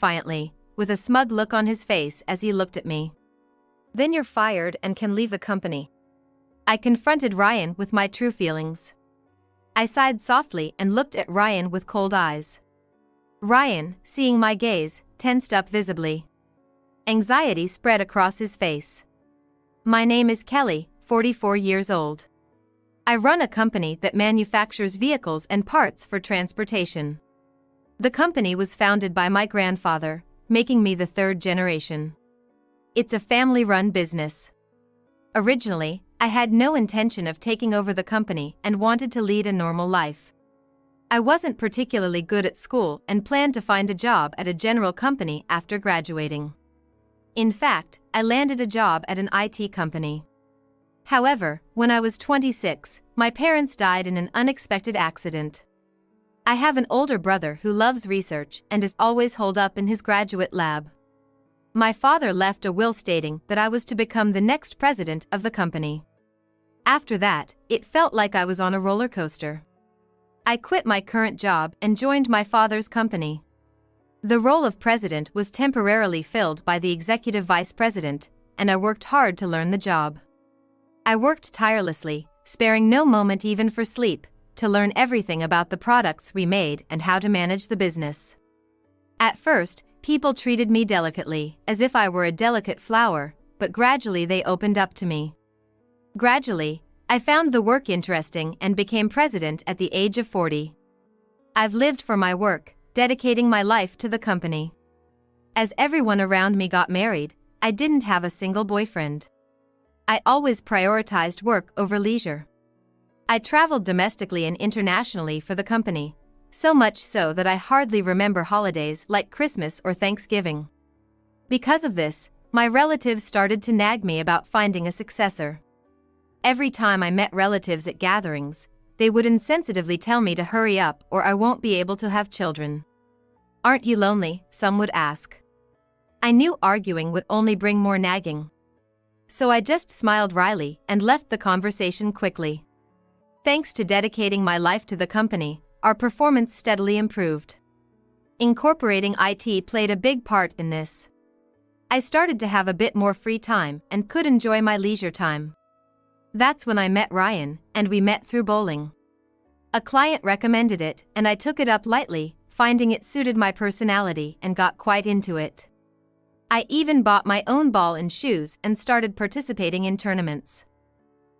defiantly, with a smug look on his face as he looked at me. "Then you're fired and can leave the company." I confronted Ryan with my true feelings. I sighed softly and looked at Ryan with cold eyes. Ryan, seeing my gaze, tensed up visibly. Anxiety spread across his face. "My name is Kelly, 44 years old. I run a company that manufactures vehicles and parts for transportation. The company was founded by my grandfather, making me the third generation. It's a family-run business. Originally, I had no intention of taking over the company and wanted to lead a normal life. I wasn't particularly good at school and planned to find a job at a general company after graduating. In fact, I landed a job at an IT company. However, when I was 26, my parents died in an unexpected accident. I have an older brother who loves research and is always holed up in his graduate lab. My father left a will stating that I was to become the next president of the company. After that, it felt like I was on a roller coaster. I quit my current job and joined my father's company. The role of president was temporarily filled by the executive vice president, and I worked hard to learn the job. I worked tirelessly, sparing no moment even for sleep, to learn everything about the products we made and how to manage the business. At first, people treated me delicately, as if I were a delicate flower, but gradually they opened up to me. Gradually, I found the work interesting and became president at the age of 40. I've lived for my work, dedicating my life to the company. As everyone around me got married, I didn't have a single boyfriend. I always prioritized work over leisure. I traveled domestically and internationally for the company, so much so that I hardly remember holidays like Christmas or Thanksgiving. Because of this, my relatives started to nag me about finding a successor. Every time I met relatives at gatherings, they would insensitively tell me to hurry up or I won't be able to have children. "Aren't you lonely?" some would ask. I knew arguing would only bring more nagging. So I just smiled wryly and left the conversation quickly. Thanks to dedicating my life to the company, our performance steadily improved. Incorporating IT played a big part in this. I started to have a bit more free time and could enjoy my leisure time. That's when I met Ryan, and we met through bowling. A client recommended it, and I took it up lightly, finding it suited my personality and got quite into it. I even bought my own ball and shoes and started participating in tournaments.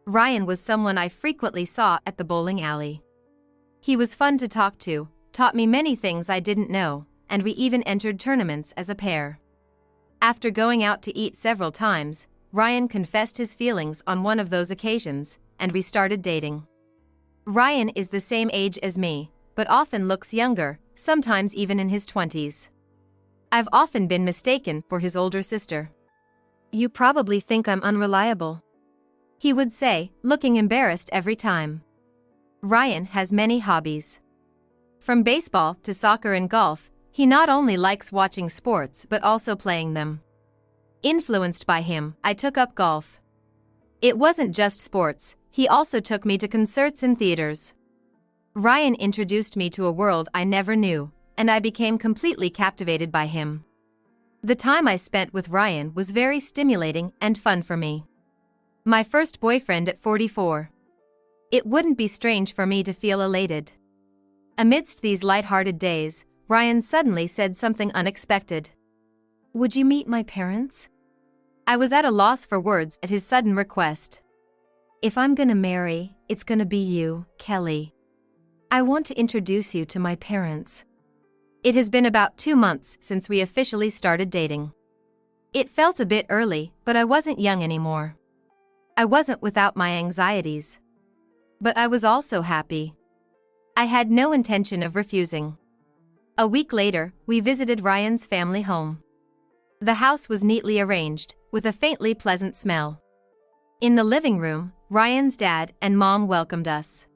Ryan was someone I frequently saw at the bowling alley. He was fun to talk to, taught me many things I didn't know, and we even entered tournaments as a pair. After going out to eat several times, Ryan confessed his feelings on one of those occasions, and we started dating. Ryan is the same age as me, but often looks younger, sometimes even in his 20s. I've often been mistaken for his older sister. "You probably think I'm unreliable," he would say, looking embarrassed every time. Ryan has many hobbies. From baseball to soccer and golf, he not only likes watching sports but also playing them. Influenced by him, I took up golf. It wasn't just sports, he also took me to concerts and theaters. Ryan introduced me to a world I never knew, and I became completely captivated by him. The time I spent with Ryan was very stimulating and fun for me. My first boyfriend at 44. It wouldn't be strange for me to feel elated. Amidst these light-hearted days, Ryan suddenly said something unexpected. "Would you meet my parents?" I was at a loss for words at his sudden request. "If I'm gonna marry, it's gonna be you, Kelly. I want to introduce you to my parents." It has been about 2 months since we officially started dating. It felt a bit early, but I wasn't young anymore. I wasn't without my anxieties. But I was also happy. I had no intention of refusing. A week later, we visited Ryan's family home. The house was neatly arranged, with a faintly pleasant smell. In the living room, Ryan's dad and mom welcomed us.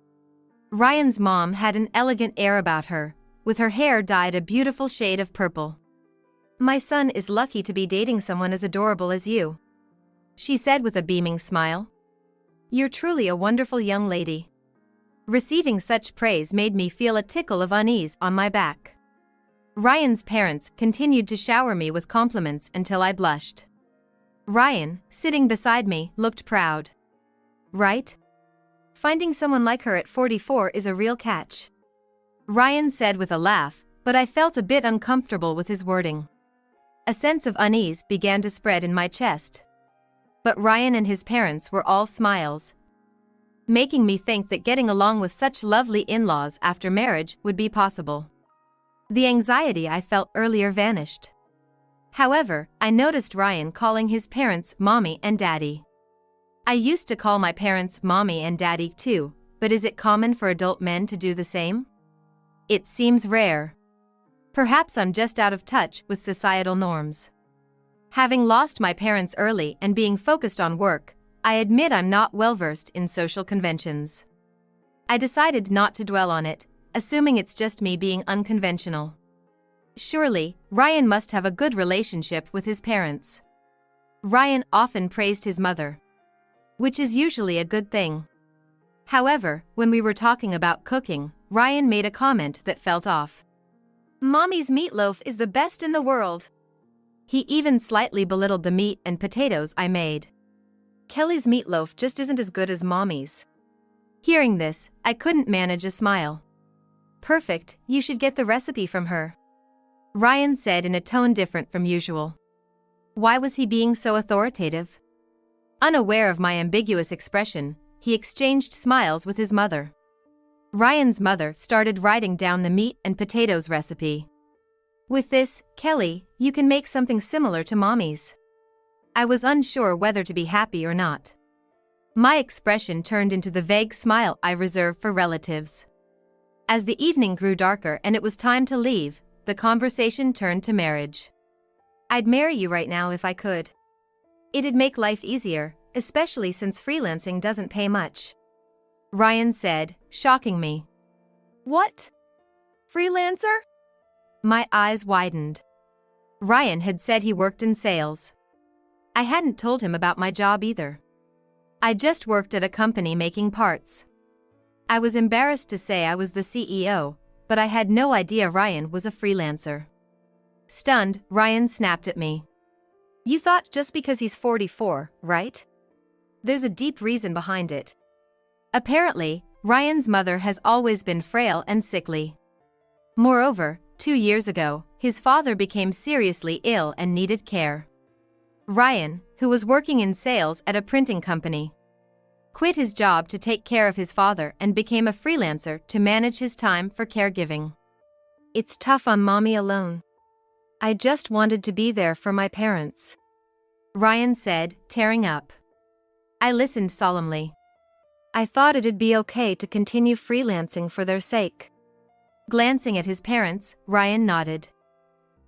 Ryan's mom had an elegant air about her, with her hair dyed a beautiful shade of purple. "My son is lucky to be dating someone as adorable as you," she said with a beaming smile. "You're truly a wonderful young lady." Receiving such praise made me feel a tickle of unease on my back. Ryan's parents continued to shower me with compliments until I blushed. Ryan, sitting beside me, looked proud. Right? Finding someone like her at 44 is a real catch. Ryan said with a laugh, but I felt a bit uncomfortable with his wording. A sense of unease began to spread in my chest. But Ryan and his parents were all smiles, making me think that getting along with such lovely in-laws after marriage would be possible. The anxiety I felt earlier vanished. However, I noticed Ryan calling his parents mommy and daddy. I used to call my parents mommy and daddy too, but is it common for adult men to do the same? It seems rare. Perhaps I'm just out of touch with societal norms. Having lost my parents early and being focused on work, I admit I'm not well-versed in social conventions. I decided not to dwell on it, assuming it's just me being unconventional. Surely, Ryan must have a good relationship with his parents. Ryan often praised his mother, which is usually a good thing. However, when we were talking about cooking, Ryan made a comment that felt off. Mommy's meatloaf is the best in the world. He even slightly belittled the meat and potatoes I made. Kelly's meatloaf just isn't as good as Mommy's. Hearing this, I couldn't manage a smile. Perfect, you should get the recipe from her, Ryan said in a tone different from usual. Why was he being so authoritative? Unaware of my ambiguous expression, he exchanged smiles with his mother. Ryan's mother started writing down the meat and potatoes recipe. With this, Kelly, you can make something similar to Mommy's. I was unsure whether to be happy or not. My expression turned into the vague smile I reserve for relatives. As the evening grew darker and it was time to leave, the conversation turned to marriage. I'd marry you right now if I could. It'd make life easier, especially since freelancing doesn't pay much, Ryan said, shocking me. What? Freelancer? My eyes widened. Ryan had said he worked in sales. I hadn't told him about my job either. I just worked at a company making parts. I was embarrassed to say I was the CEO, but I had no idea Ryan was a freelancer. Stunned, Ryan snapped at me. You thought just because he's 44, right? There's a deep reason behind it. Apparently, Ryan's mother has always been frail and sickly. Moreover, 2 years ago, his father became seriously ill and needed care. Ryan, who was working in sales at a printing company, quit his job to take care of his father and became a freelancer to manage his time for caregiving. It's tough on Mommy alone. I just wanted to be there for my parents, Ryan said, tearing up. I listened solemnly. I thought it'd be okay to continue freelancing for their sake. Glancing at his parents, Ryan nodded.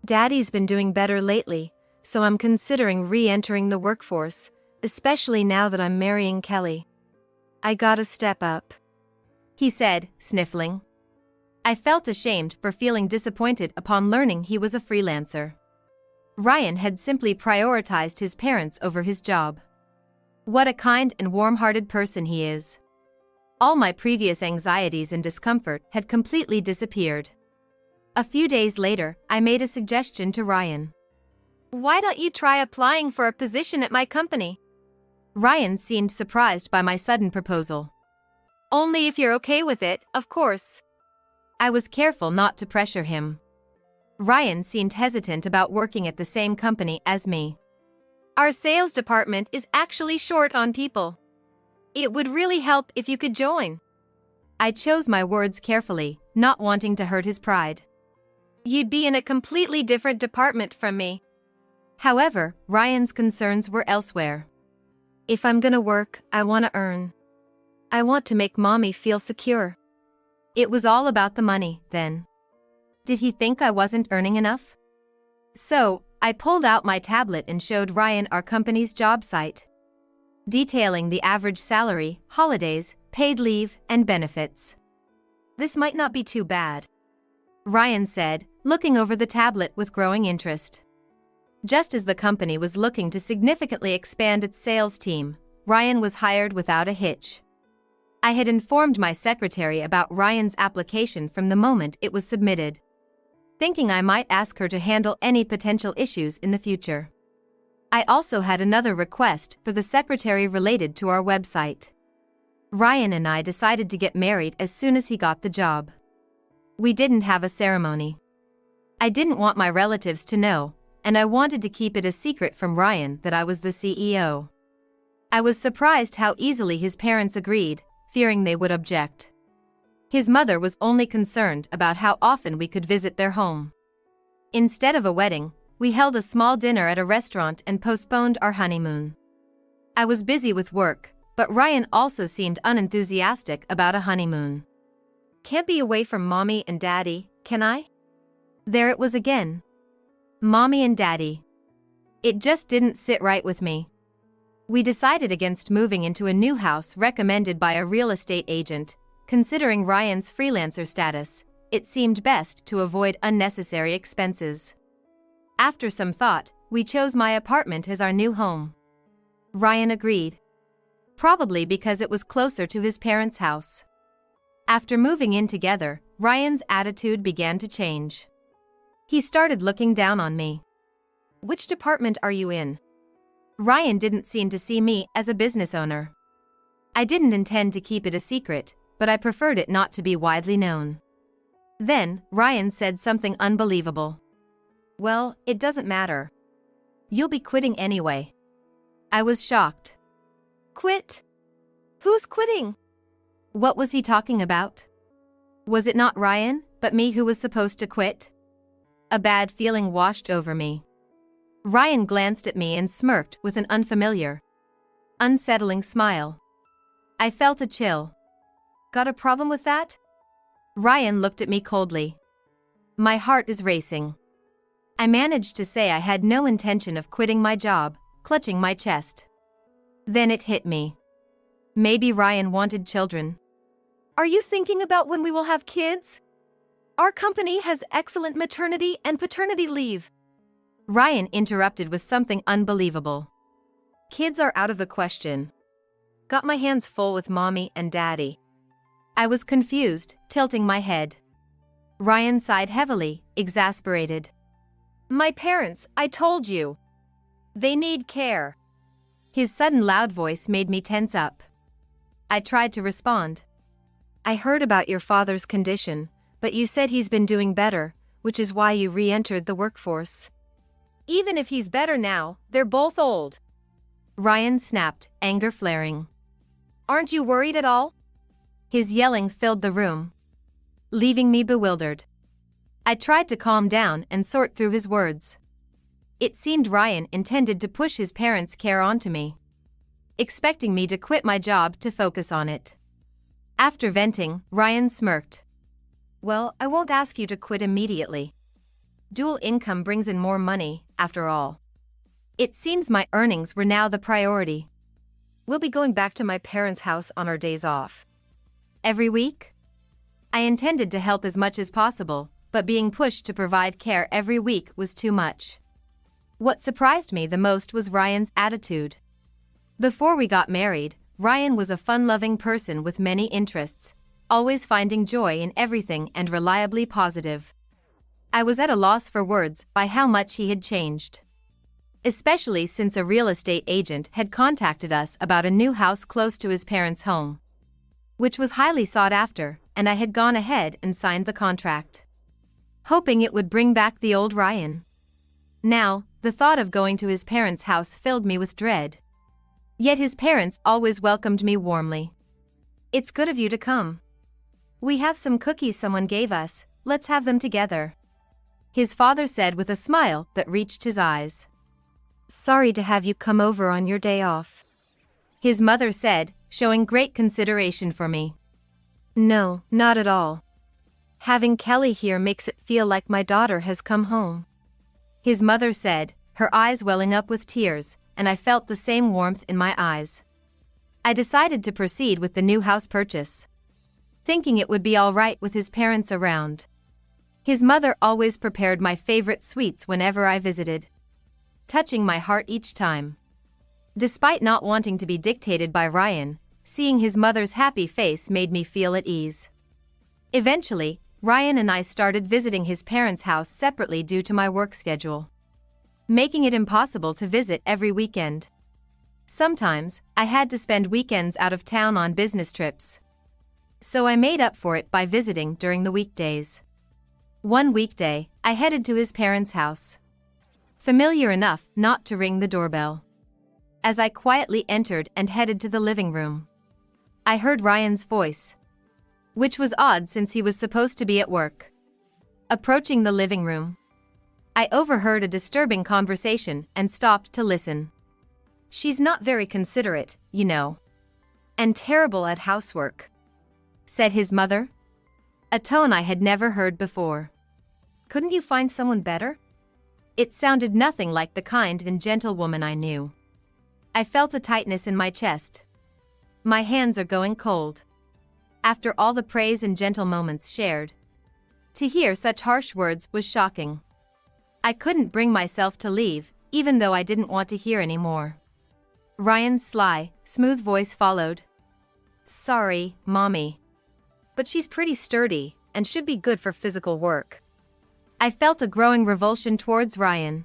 Daddy's been doing better lately, so I'm considering re-entering the workforce, especially now that I'm marrying Kelly. I gotta step up, he said, sniffling. I felt ashamed for feeling disappointed upon learning he was a freelancer. Ryan had simply prioritized his parents over his job. What a kind and warm-hearted person he is. All my previous anxieties and discomfort had completely disappeared. A few days later, I made a suggestion to Ryan. Why don't you try applying for a position at my company? Ryan seemed surprised by my sudden proposal. Only if you're okay with it, of course. I was careful not to pressure him. Ryan seemed hesitant about working at the same company as me. Our sales department is actually short on people. It would really help if you could join. I chose my words carefully, not wanting to hurt his pride. You'd be in a completely different department from me. However, Ryan's concerns were elsewhere. If I'm gonna work, I want to earn. I want to make Mommy feel secure. It was all about the money, then. Did he think I wasn't earning enough? So, I pulled out my tablet and showed Ryan our company's job site, detailing the average salary, holidays, paid leave, and benefits. This might not be too bad, Ryan said, looking over the tablet with growing interest. Just as the company was looking to significantly expand its sales team, Ryan was hired without a hitch. I had informed my secretary about Ryan's application from the moment it was submitted. thinking I might ask her to handle any potential issues in the future. I also had another request for the secretary related to our website. Ryan and I decided to get married as soon as he got the job. We didn't have a ceremony. I didn't want my relatives to know, and I wanted to keep it a secret from Ryan that I was the CEO. I was surprised how easily his parents agreed, fearing they would object. His mother was only concerned about how often we could visit their home. Instead of a wedding, we held a small dinner at a restaurant and postponed our honeymoon. I was busy with work, but Ryan also seemed unenthusiastic about a honeymoon. Can't be away from mommy and daddy, can I? There it was again. Mommy and daddy. It just didn't sit right with me. We decided against moving into a new house recommended by a real estate agent. Considering Ryan's freelancer status, it seemed best to avoid unnecessary expenses. After some thought, we chose my apartment as our new home. Ryan agreed. Probably because it was closer to his parents' house. After moving in together, Ryan's attitude began to change. He started looking down on me. Which department are you in? Ryan didn't seem to see me as a business owner. I didn't intend to keep it a secret, but I preferred it not to be widely known. Then, Ryan said something unbelievable. Well, it doesn't matter. You'll be quitting anyway. I was shocked. Quit? Who's quitting? What was he talking about? Was it not Ryan, but me who was supposed to quit? A bad feeling washed over me. Ryan glanced at me and smirked with an unfamiliar, unsettling smile. I felt a chill. Got a problem with that? Ryan looked at me coldly. My heart is racing. I managed to say I had no intention of quitting my job, clutching my chest. Then it hit me. Maybe Ryan wanted children. Are you thinking about when we will have kids? Our company has excellent maternity and paternity leave. Ryan interrupted with something unbelievable. Kids are out of the question. Got my hands full with mommy and daddy. I was confused, tilting my head. Ryan sighed heavily, exasperated. My parents, I told you. They need care. His sudden loud voice made me tense up. I tried to respond. I heard about your father's condition, but you said he's been doing better, which is why you re-entered the workforce. Even if he's better now, they're both old. Ryan snapped, anger flaring. Aren't you worried at all? His yelling filled the room, leaving me bewildered. I tried to calm down and sort through his words. It seemed Ryan intended to push his parents' care onto me, expecting me to quit my job to focus on it. After venting, Ryan smirked. Well, I won't ask you to quit immediately. Dual income brings in more money, after all. It seems my earnings were now the priority. We'll be going back to my parents' house on our days off. Every week? I intended to help as much as possible, but being pushed to provide care every week was too much. What surprised me the most was Ryan's attitude. Before we got married, Ryan was a fun-loving person with many interests, always finding joy in everything and reliably positive. I was at a loss for words by how much he had changed. Especially since a real estate agent had contacted us about a new house close to his parents' home, which was highly sought after, and I had gone ahead and signed the contract, hoping it would bring back the old Ryan. Now, the thought of going to his parents' house filled me with dread. Yet his parents always welcomed me warmly. It's good of you to come. We have some cookies someone gave us, let's have them together. His father said with a smile that reached his eyes. Sorry to have you come over on your day off. His mother said, showing great consideration for me. No, not at all. Having Kelly here makes it feel like my daughter has come home. His mother said, her eyes welling up with tears, and I felt the same warmth in my eyes. I decided to proceed with the new house purchase, thinking it would be all right with his parents around. His mother always prepared my favorite sweets whenever I visited, touching my heart each time. Despite not wanting to be dictated by Ryan, seeing his mother's happy face made me feel at ease. Eventually, Ryan and I started visiting his parents' house separately due to my work schedule, making it impossible to visit every weekend. Sometimes, I had to spend weekends out of town on business trips, so I made up for it by visiting during the weekdays. One weekday, I headed to his parents' house, familiar enough not to ring the doorbell. As I quietly entered and headed to the living room, I heard Ryan's voice, which was odd since he was supposed to be at work. Approaching the living room, I overheard a disturbing conversation and stopped to listen. "She's not very considerate, you know, and terrible at housework," said his mother, a tone I had never heard before. "Couldn't you find someone better?" It sounded nothing like the kind and gentle woman I knew. I felt a tightness in my chest. My hands are going cold. After all the praise and gentle moments shared, to hear such harsh words was shocking. I couldn't bring myself to leave, even though I didn't want to hear any more. Ryan's sly, smooth voice followed. "Sorry, Mommy, but she's pretty sturdy and should be good for physical work." I felt a growing revulsion towards Ryan.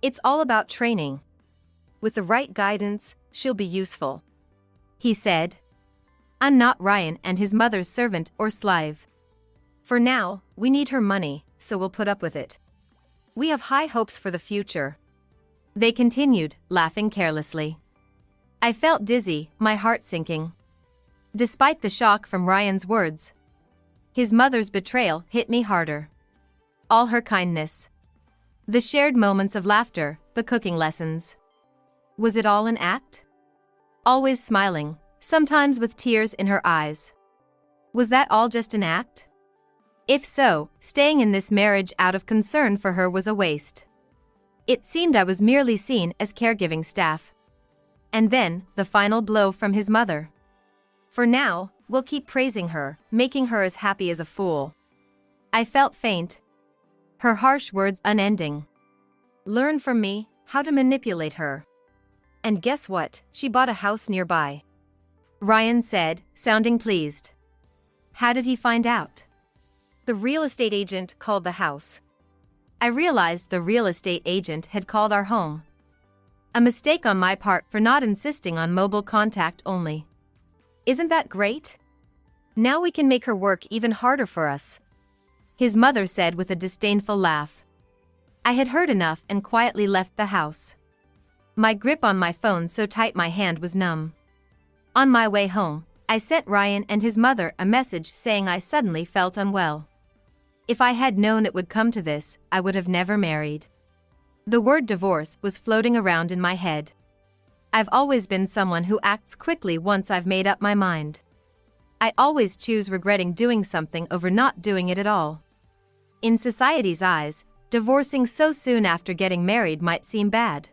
"It's all about training. With the right guidance, she'll be useful," he said. "I'm not Ryan and his mother's servant or slave. For now, we need her money, so we'll put up with it. We have high hopes for the future." They continued, laughing carelessly. I felt dizzy, my heart sinking. Despite the shock from Ryan's words, his mother's betrayal hit me harder. All her kindness, the shared moments of laughter, the cooking lessons. Was it all an act? Always smiling, sometimes with tears in her eyes. Was that all just an act? If so, staying in this marriage out of concern for her was a waste. It seemed I was merely seen as caregiving staff. And then, the final blow from his mother. "For now, we'll keep praising her, making her as happy as a fool." I felt faint. Her harsh words unending. "Learn from me how to manipulate her. And guess what? She bought a house nearby," Ryan said, sounding pleased. "How did he find out?" "The real estate agent called the house." I realized the real estate agent had called our home. A mistake on my part for not insisting on mobile contact only. "Isn't that great? Now we can make her work even harder for us," his mother said with a disdainful laugh. I had heard enough and quietly left the house, my grip on my phone so tight my hand was numb. On my way home, I sent Ryan and his mother a message saying I suddenly felt unwell. If I had known it would come to this, I would have never married. The word divorce was floating around in my head. I've always been someone who acts quickly once I've made up my mind. I always choose regretting doing something over not doing it at all. In society's eyes, divorcing so soon after getting married might seem bad.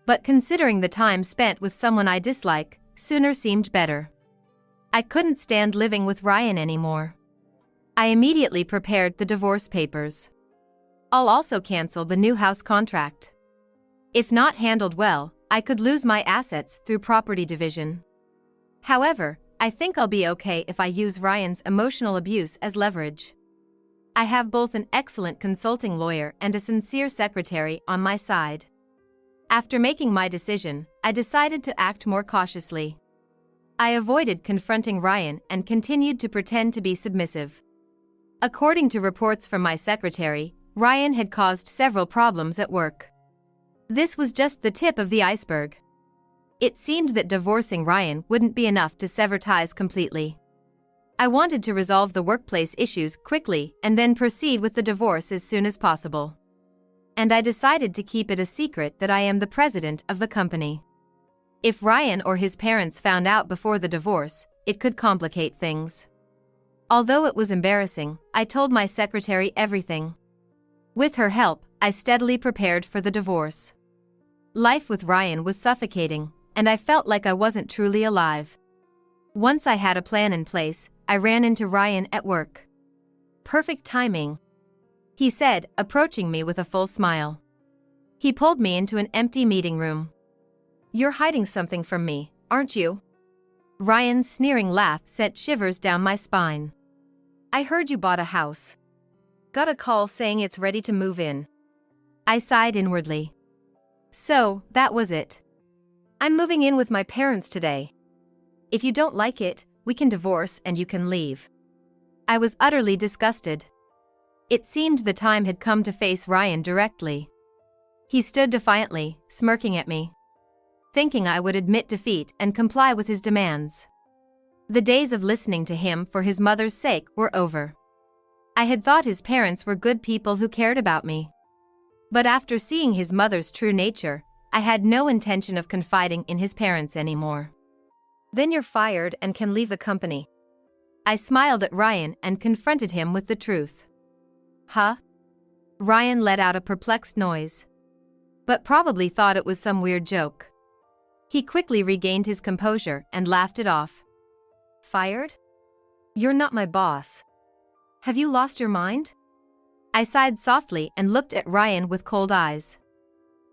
But considering the time spent with someone I dislike, sooner seemed better. I couldn't stand living with Ryan anymore. I immediately prepared the divorce papers. I'll also cancel the new house contract. If not handled well, I could lose my assets through property division. However, I think I'll be okay if I use Ryan's emotional abuse as leverage. I have both an excellent consulting lawyer and a sincere secretary on my side. After making my decision, I decided to act more cautiously. I avoided confronting Ryan and continued to pretend to be submissive. According to reports from my secretary, Ryan had caused several problems at work. This was just the tip of the iceberg. It seemed that divorcing Ryan wouldn't be enough to sever ties completely. I wanted to resolve the workplace issues quickly and then proceed with the divorce as soon as possible. And I decided to keep it a secret that I am the president of the company. If Ryan or his parents found out before the divorce, it could complicate things. Although it was embarrassing, I told my secretary everything. With her help, I steadily prepared for the divorce. Life with Ryan was suffocating, and I felt like I wasn't truly alive. Once I had a plan in place, I ran into Ryan at work. "Perfect timing," he said, approaching me with a full smile. He pulled me into an empty meeting room. "You're hiding something from me, aren't you?" Ryan's sneering laugh sent shivers down my spine. I heard you bought a house. Got a call saying it's ready to move in. I sighed inwardly. So, that was it. I'm moving in with my parents today. If you don't like it, we can divorce and you can leave. I was utterly disgusted. It seemed the time had come to face Ryan directly. He stood defiantly, smirking at me, thinking I would admit defeat and comply with his demands. The days of listening to him for his mother's sake were over. I had thought his parents were good people who cared about me. But after seeing his mother's true nature, I had no intention of confiding in his parents anymore. Then you're fired and can leave the company. I smiled at Ryan and confronted him with the truth. Huh? Ryan let out a perplexed noise, but probably thought it was some weird joke. He quickly regained his composure and laughed it off. Fired? You're not my boss. Have you lost your mind? I sighed softly and looked at Ryan with cold eyes.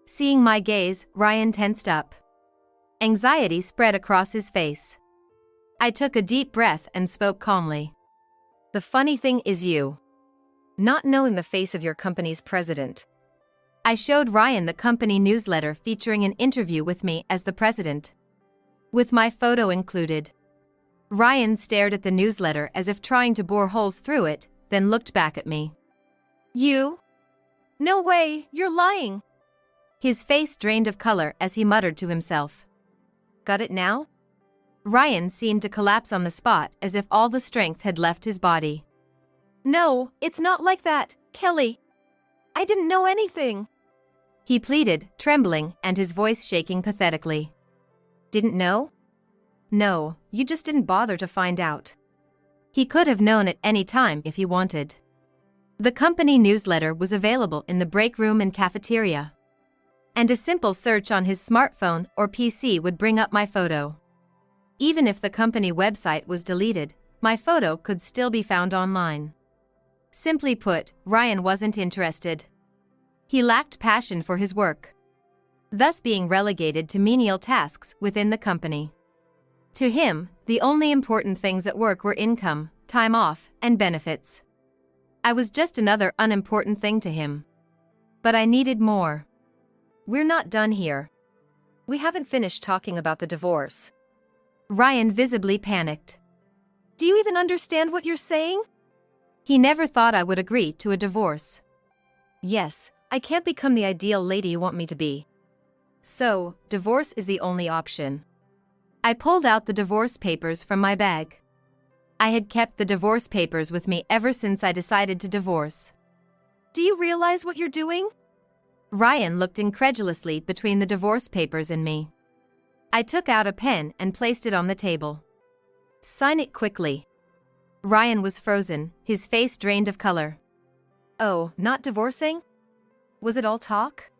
Seeing my gaze, Ryan tensed up. Anxiety spread across his face. I took a deep breath and spoke calmly. The funny thing is you not knowing the face of your company's president. I showed Ryan the company newsletter featuring an interview with me as the president, with my photo included. Ryan stared at the newsletter as if trying to bore holes through it, then looked back at me. You? No way, you're lying. His face drained of color as he muttered to himself. Got it now? Ryan seemed to collapse on the spot as if all the strength had left his body. No, it's not like that, Kelly. I didn't know anything. He pleaded, trembling and his voice shaking pathetically. Didn't know? No, you just didn't bother to find out. He could have known at any time if he wanted. The company newsletter was available in the break room and cafeteria, and a simple search on his smartphone or PC would bring up my photo. Even if the company website was deleted, my photo could still be found online. Simply put, Ryan wasn't interested. He lacked passion for his work, thus being relegated to menial tasks within the company. To him, the only important things at work were income, time off, and benefits. I was just another unimportant thing to him. But I needed more. We're not done here. We haven't finished talking about the divorce. Ryan visibly panicked. Do you even understand what you're saying? He never thought I would agree to a divorce. Yes, I can't become the ideal lady you want me to be. So, divorce is the only option. I pulled out the divorce papers from my bag. I had kept the divorce papers with me ever since I decided to divorce. Do you realize what you're doing? Ryan looked incredulously between the divorce papers and me. I took out a pen and placed it on the table. Sign it quickly. Ryan was frozen, his face drained of color. Oh, not divorcing? Was it all talk?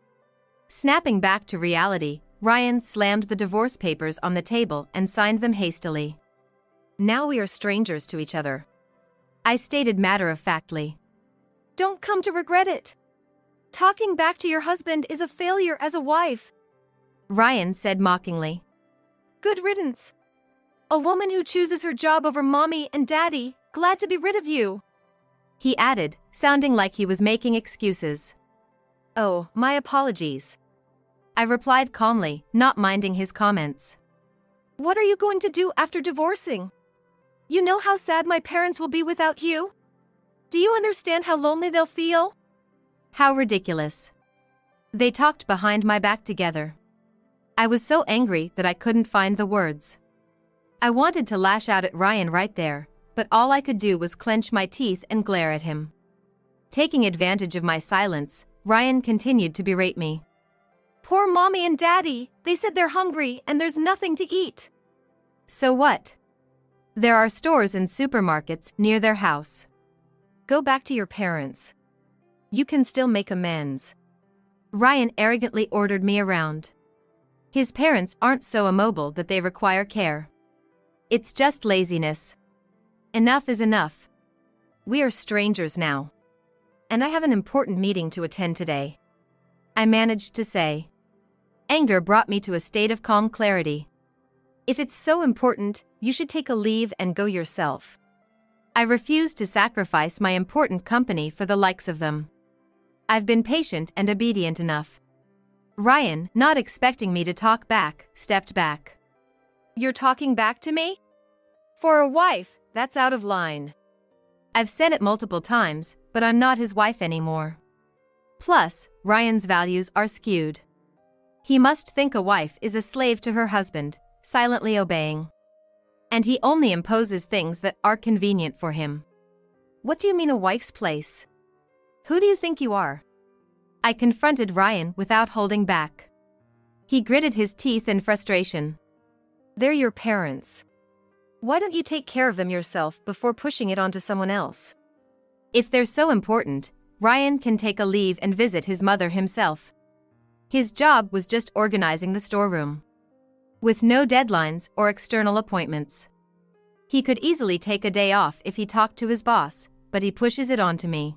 Snapping back to reality, Ryan slammed the divorce papers on the table and signed them hastily. Now we are strangers to each other, I stated matter-of-factly. Don't come to regret it. Talking back to your husband is a failure as a wife, Ryan said mockingly. Good riddance. A woman who chooses her job over mommy and daddy, glad to be rid of you, he added, sounding like he was making excuses. Oh, my apologies, I replied calmly, not minding his comments. What are you going to do after divorcing? You know how sad my parents will be without you? Do you understand how lonely they'll feel? How ridiculous. They talked behind my back together. I was so angry that I couldn't find the words. I wanted to lash out at Ryan right there, but all I could do was clench my teeth and glare at him. Taking advantage of my silence, Ryan continued to berate me. Poor mommy and daddy, they said they're hungry and there's nothing to eat. So what? There are stores and supermarkets near their house. Go back to your parents. You can still make amends. Ryan arrogantly ordered me around. His parents aren't so immobile that they require care. It's just laziness. Enough is enough. We are strangers now. And I have an important meeting to attend today, I managed to say. Anger brought me to a state of calm clarity. If it's so important, you should take a leave and go yourself. I refuse to sacrifice my important company for the likes of them. I've been patient and obedient enough. Ryan, not expecting me to talk back, stepped back. You're talking back to me? For a wife, that's out of line. I've said it multiple times, but I'm not his wife anymore. Plus, Ryan's values are skewed. He must think a wife is a slave to her husband, silently obeying. And he only imposes things that are convenient for him. What do you mean a wife's place? Who do you think you are? I confronted Ryan without holding back. He gritted his teeth in frustration. They're your parents. Why don't you take care of them yourself before pushing it onto someone else? If they're so important, Ryan can take a leave and visit his mother himself. His job was just organizing the storeroom. With no deadlines or external appointments. He could easily take a day off if he talked to his boss, but he pushes it onto me.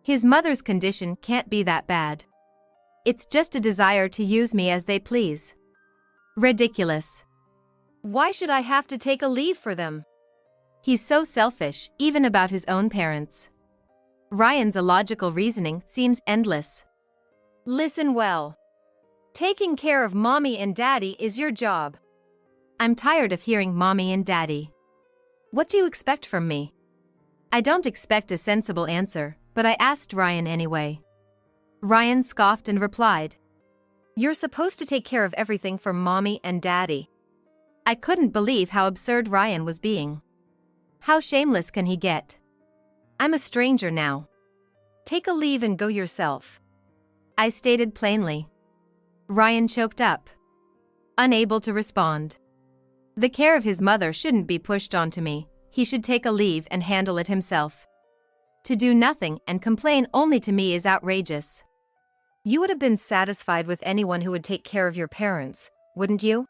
His mother's condition can't be that bad. It's just a desire to use me as they please. Ridiculous. Why should I have to take a leave for them? He's so selfish, even about his own parents. Ryan's illogical reasoning seems endless. Listen well. Taking care of mommy and daddy is your job. I'm tired of hearing mommy and daddy. What do you expect from me? I don't expect a sensible answer, but I asked Ryan anyway. Ryan scoffed and replied, You're supposed to take care of everything for mommy and daddy. I couldn't believe how absurd Ryan was being. How shameless can he get? I'm a stranger now. Take a leave and go yourself. I stated plainly. Ryan choked up. Unable to respond. The care of his mother shouldn't be pushed onto me, he should take a leave and handle it himself. To do nothing and complain only to me is outrageous. You would have been satisfied with anyone who would take care of your parents, wouldn't you?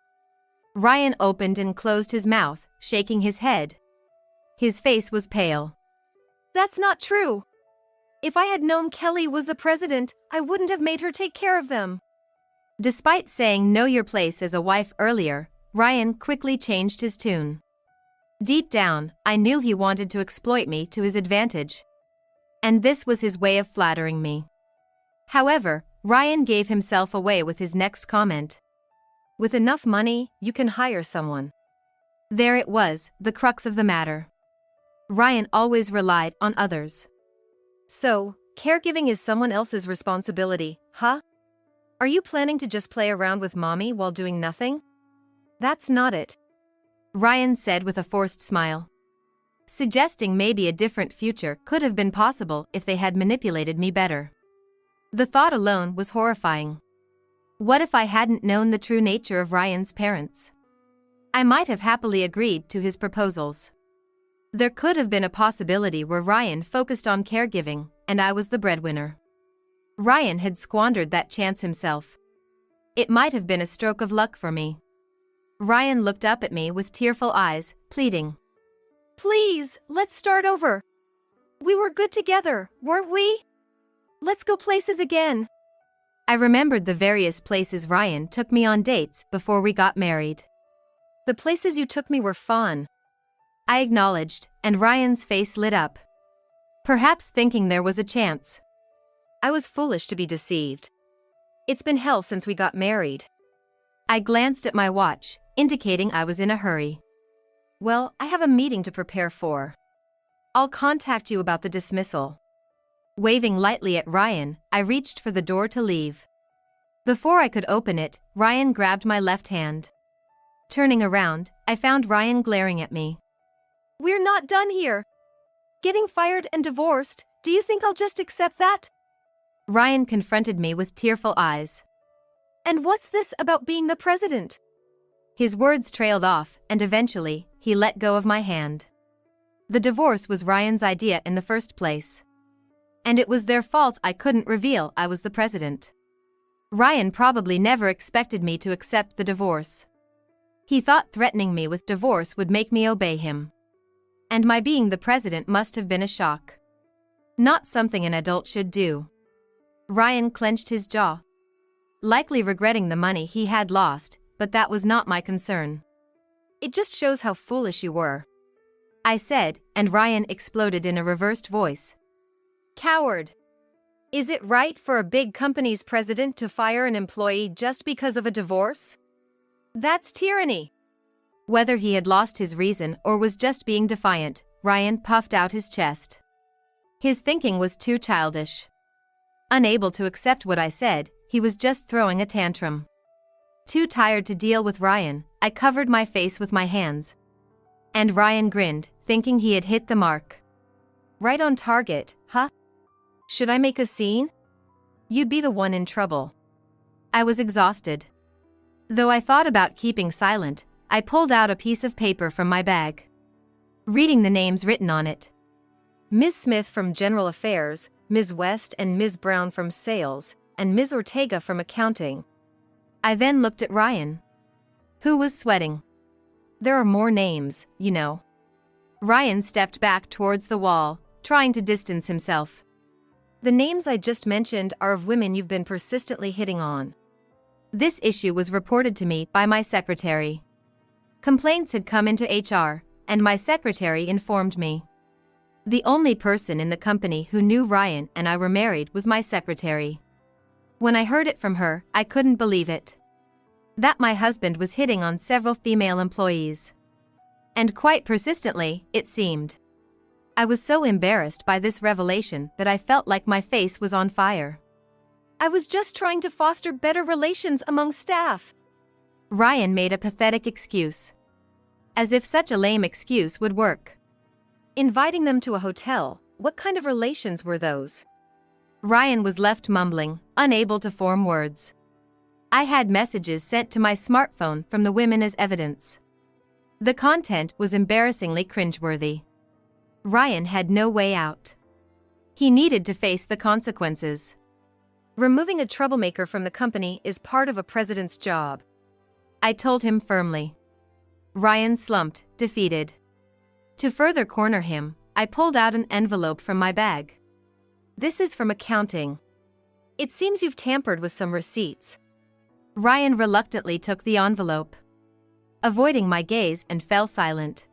Ryan opened and closed his mouth, shaking his head. His face was pale. That's not true. If I had known Kelly was the president, I wouldn't have made her take care of them. Despite saying know your place as a wife earlier, Ryan quickly changed his tune. Deep down, I knew he wanted to exploit me to his advantage. And this was his way of flattering me. However, Ryan gave himself away with his next comment. With enough money, you can hire someone. There it was, the crux of the matter. Ryan always relied on others. So, caregiving is someone else's responsibility, huh? Are you planning to just play around with mommy while doing nothing? That's not it. Ryan said with a forced smile. Suggesting maybe a different future could have been possible if they had manipulated me better. The thought alone was horrifying. What if I hadn't known the true nature of Ryan's parents? I might have happily agreed to his proposals. There could have been a possibility where Ryan focused on caregiving, and I was the breadwinner. Ryan had squandered that chance himself. It might have been a stroke of luck for me. Ryan looked up at me with tearful eyes, pleading. Please, let's start over. We were good together, weren't we? Let's go places again. I remembered the various places Ryan took me on dates before we got married. The places you took me were fun. I acknowledged, and Ryan's face lit up. Perhaps thinking there was a chance. I was foolish to be deceived. It's been hell since we got married. I glanced at my watch, indicating I was in a hurry. Well, I have a meeting to prepare for. I'll contact you about the dismissal. Waving lightly at Ryan, I reached for the door to leave. Before I could open it, Ryan grabbed my left hand. Turning around, I found Ryan glaring at me. We're not done here. Getting fired and divorced, do you think I'll just accept that? Ryan confronted me with tearful eyes. And what's this about being the president? His words trailed off, and eventually, he let go of my hand. The divorce was Ryan's idea in the first place. And it was their fault I couldn't reveal I was the president. Ryan probably never expected me to accept the divorce. He thought threatening me with divorce would make me obey him. And my being the president must have been a shock. Not something an adult should do. Ryan clenched his jaw. Likely regretting the money he had lost, but that was not my concern. It just shows how foolish you were. I said, and Ryan exploded in a reversed voice. Coward! Is it right for a big company's president to fire an employee just because of a divorce? That's tyranny. Whether he had lost his reason or was just being defiant, Ryan puffed out his chest. His thinking was too childish. Unable to accept what I said, he was just throwing a tantrum. Too tired to deal with Ryan, I covered my face with my hands. And Ryan grinned, thinking he had hit the mark. Right on target, huh? Should I make a scene? You'd be the one in trouble. I was exhausted. Though I thought about keeping silent, I pulled out a piece of paper from my bag. Reading the names written on it. Ms. Smith from General Affairs, Ms. West and Ms. Brown from Sales, and Ms. Ortega from Accounting. I then looked at Ryan, who was sweating. There are more names, you know. Ryan stepped back towards the wall, trying to distance himself. The names I just mentioned are of women you've been persistently hitting on. This issue was reported to me by my secretary. Complaints had come into HR, and my secretary informed me. The only person in the company who knew Ryan and I were married was my secretary. When I heard it from her, I couldn't believe it. That my husband was hitting on several female employees. And quite persistently, it seemed. I was so embarrassed by this revelation that I felt like my face was on fire. I was just trying to foster better relations among staff. Ryan made a pathetic excuse. As if such a lame excuse would work. Inviting them to a hotel, what kind of relations were those? Ryan was left mumbling, unable to form words. I had messages sent to my smartphone from the women as evidence. The content was embarrassingly cringeworthy. Ryan had no way out. He needed to face the consequences. Removing a troublemaker from the company is part of a president's job. I told him firmly. Ryan slumped, defeated. To further corner him, I pulled out an envelope from my bag. This is from accounting. It seems you've tampered with some receipts. Ryan reluctantly took the envelope, avoiding my gaze, and fell silent.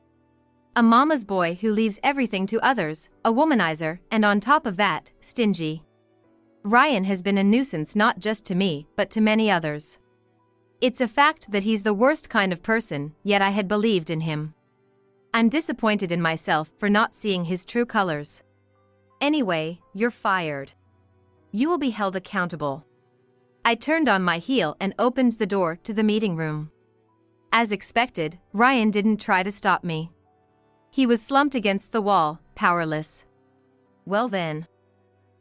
A mama's boy who leaves everything to others, a womanizer, and on top of that, stingy. Ryan has been a nuisance not just to me, but to many others. It's a fact that he's the worst kind of person, yet I had believed in him. I'm disappointed in myself for not seeing his true colors. Anyway, you're fired. You will be held accountable. I turned on my heel and opened the door to the meeting room. As expected, Ryan didn't try to stop me. He was slumped against the wall, powerless. Well then.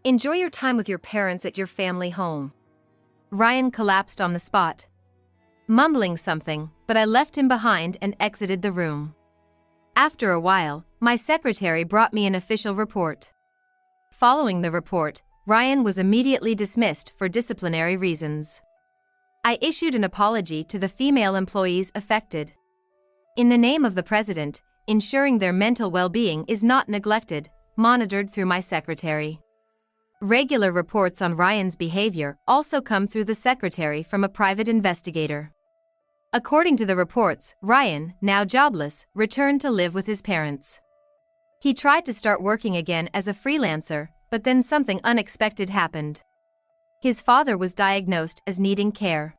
Enjoy your time with your parents at your family home. Ryan collapsed on the spot, mumbling something, but I left him behind and exited the room. After a while, my secretary brought me an official report. Following the report, Ryan was immediately dismissed for disciplinary reasons. I issued an apology to the female employees affected. In the name of the president, ensuring their mental well-being is not neglected, monitored through my secretary. Regular reports on Ryan's behavior also come through the secretary from a private investigator. According to the reports, Ryan, now jobless, returned to live with his parents. He tried to start working again as a freelancer, but then something unexpected happened. His father was diagnosed as needing care.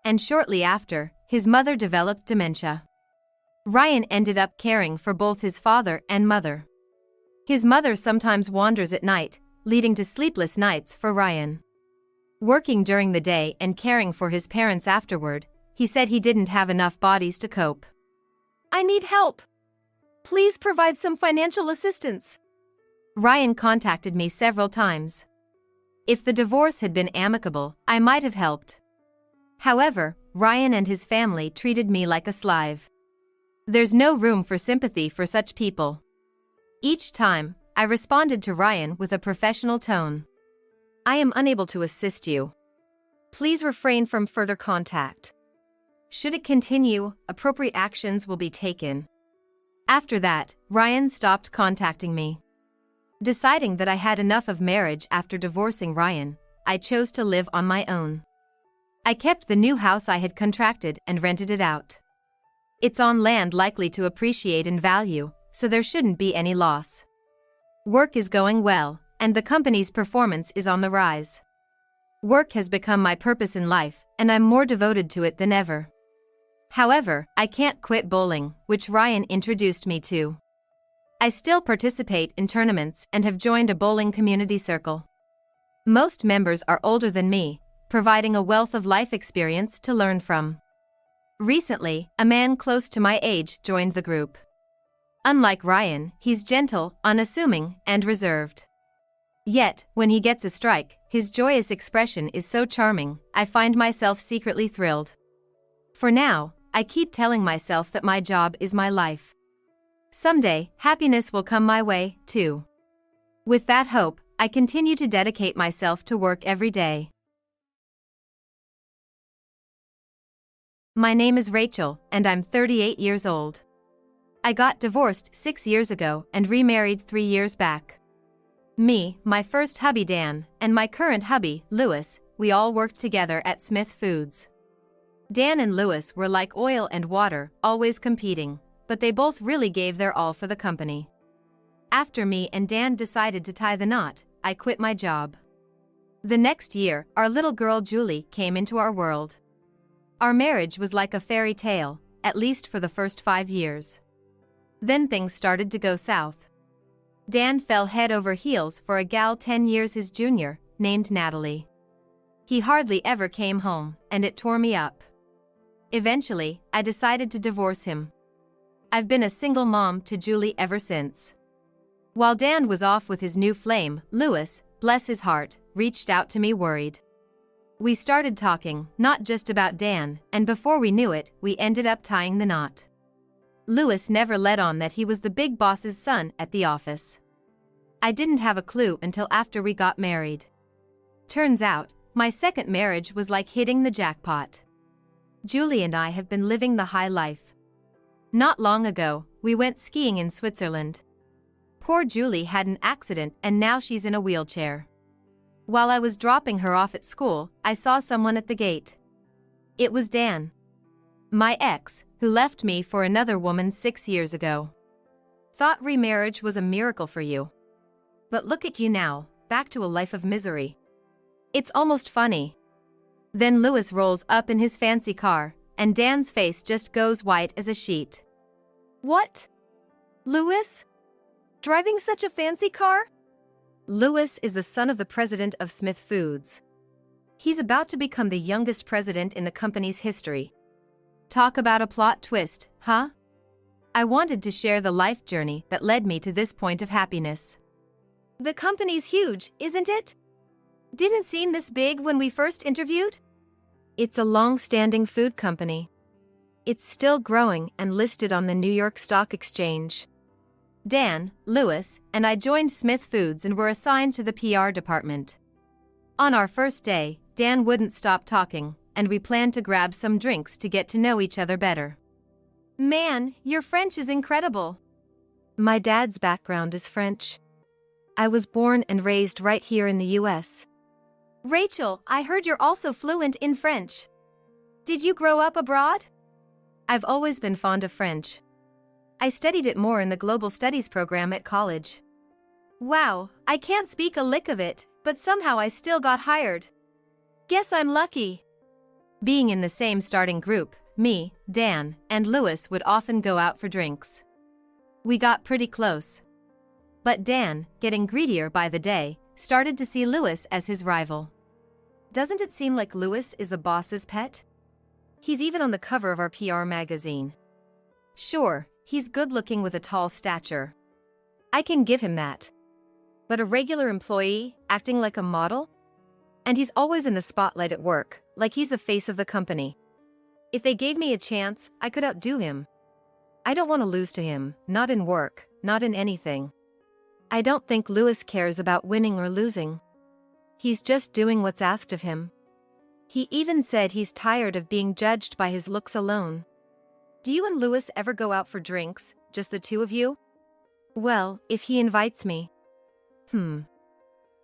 And shortly after, his mother developed dementia. Ryan ended up caring for both his father and mother. His mother sometimes wanders at night, leading to sleepless nights for Ryan. Working during the day and caring for his parents afterward, he said he didn't have enough bodies to cope. I need help. Please provide some financial assistance. Ryan contacted me several times. If the divorce had been amicable, I might have helped. However, Ryan and his family treated me like a slave. There's no room for sympathy for such people. Each time, I responded to Ryan with a professional tone. I am unable to assist you. Please refrain from further contact. Should it continue, appropriate actions will be taken. After that, Ryan stopped contacting me. Deciding that I had enough of marriage after divorcing Ryan, I chose to live on my own. I kept the new house I had contracted and rented it out. It's on land likely to appreciate in value, so there shouldn't be any loss. Work is going well, and the company's performance is on the rise. Work has become my purpose in life, and I'm more devoted to it than ever. However, I can't quit bowling, which Ryan introduced me to. I still participate in tournaments and have joined a bowling community circle. Most members are older than me, providing a wealth of life experience to learn from. Recently, a man close to my age joined the group. Unlike Ryan, he's gentle, unassuming, and reserved. Yet, when he gets a strike, his joyous expression is so charming, I find myself secretly thrilled. For now, I keep telling myself that my job is my life. Someday, happiness will come my way, too. With that hope, I continue to dedicate myself to work every day. My name is Rachel, and I'm 38 years old. I got divorced 6 years ago and remarried 3 years back. Me, my first hubby Dan, and my current hubby, Lewis, we all worked together at Smith Foods. Dan and Lewis were like oil and water, always competing, but they both really gave their all for the company. After me and Dan decided to tie the knot, I quit my job. The next year, our little girl Julie came into our world. Our marriage was like a fairy tale, at least for the first 5 years. Then things started to go south. Dan fell head over heels for a gal 10 years his junior, named Natalie. He hardly ever came home, and it tore me up. Eventually, I decided to divorce him. I've been a single mom to Julie ever since. While Dan was off with his new flame, Lewis, bless his heart, reached out to me worried. We started talking, not just about Dan, and before we knew it, we ended up tying the knot. Lewis never let on that he was the big boss's son at the office. I didn't have a clue until after we got married. Turns out, my second marriage was like hitting the jackpot. Julie and I have been living the high life. Not long ago, we went skiing in Switzerland. Poor Julie had an accident and now she's in a wheelchair. While I was dropping her off at school, I saw someone at the gate. It was Dan. My ex, who left me for another woman 6 years ago. Thought remarriage was a miracle for you. But look at you now, back to a life of misery. It's almost funny. Then Lewis rolls up in his fancy car, and Dan's face just goes white as a sheet. What? Lewis? Driving such a fancy car? Lewis is the son of the president of Smith Foods. He's about to become the youngest president in the company's history. Talk about a plot twist, huh? I wanted to share the life journey that led me to this point of happiness. The company's huge, isn't it? Didn't seem this big when we first interviewed? It's a long-standing food company. It's still growing and listed on the New York Stock Exchange. Dan, Lewis, and I joined Smith Foods and were assigned to the PR department. On our first day, Dan wouldn't stop talking, and we planned to grab some drinks to get to know each other better. Man, your French is incredible. My dad's background is French. I was born and raised right here in the US. Rachel, I heard you're also fluent in French. Did you grow up abroad? I've always been fond of French. I studied it more in the Global Studies program at college. Wow, I can't speak a lick of it, but somehow I still got hired. Guess I'm lucky. Being in the same starting group, me, Dan, and Lewis would often go out for drinks. We got pretty close. But Dan, getting greedier by the day, started to see Lewis as his rival. Doesn't it seem like Lewis is the boss's pet? He's even on the cover of our PR magazine. Sure, he's good-looking with a tall stature. I can give him that. But a regular employee, acting like a model? And he's always in the spotlight at work, like he's the face of the company. If they gave me a chance, I could outdo him. I don't want to lose to him, not in work, not in anything. I don't think Lewis cares about winning or losing. He's just doing what's asked of him. He even said he's tired of being judged by his looks alone. Do you and Lewis ever go out for drinks, just the two of you? Well, if he invites me.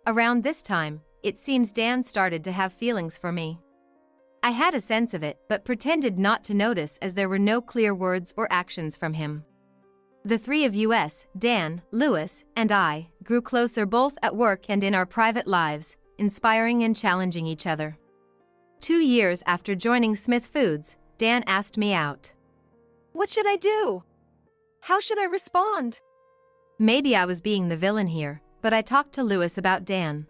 Around this time, it seems Dan started to have feelings for me. I had a sense of it but pretended not to notice as there were no clear words or actions from him. The three of us, Dan, Lewis, and I, grew closer both at work and in our private lives, inspiring and challenging each other. 2 years after joining Smith Foods, Dan asked me out. What should I do? How should I respond? Maybe I was being the villain here, but I talked to Lewis about Dan.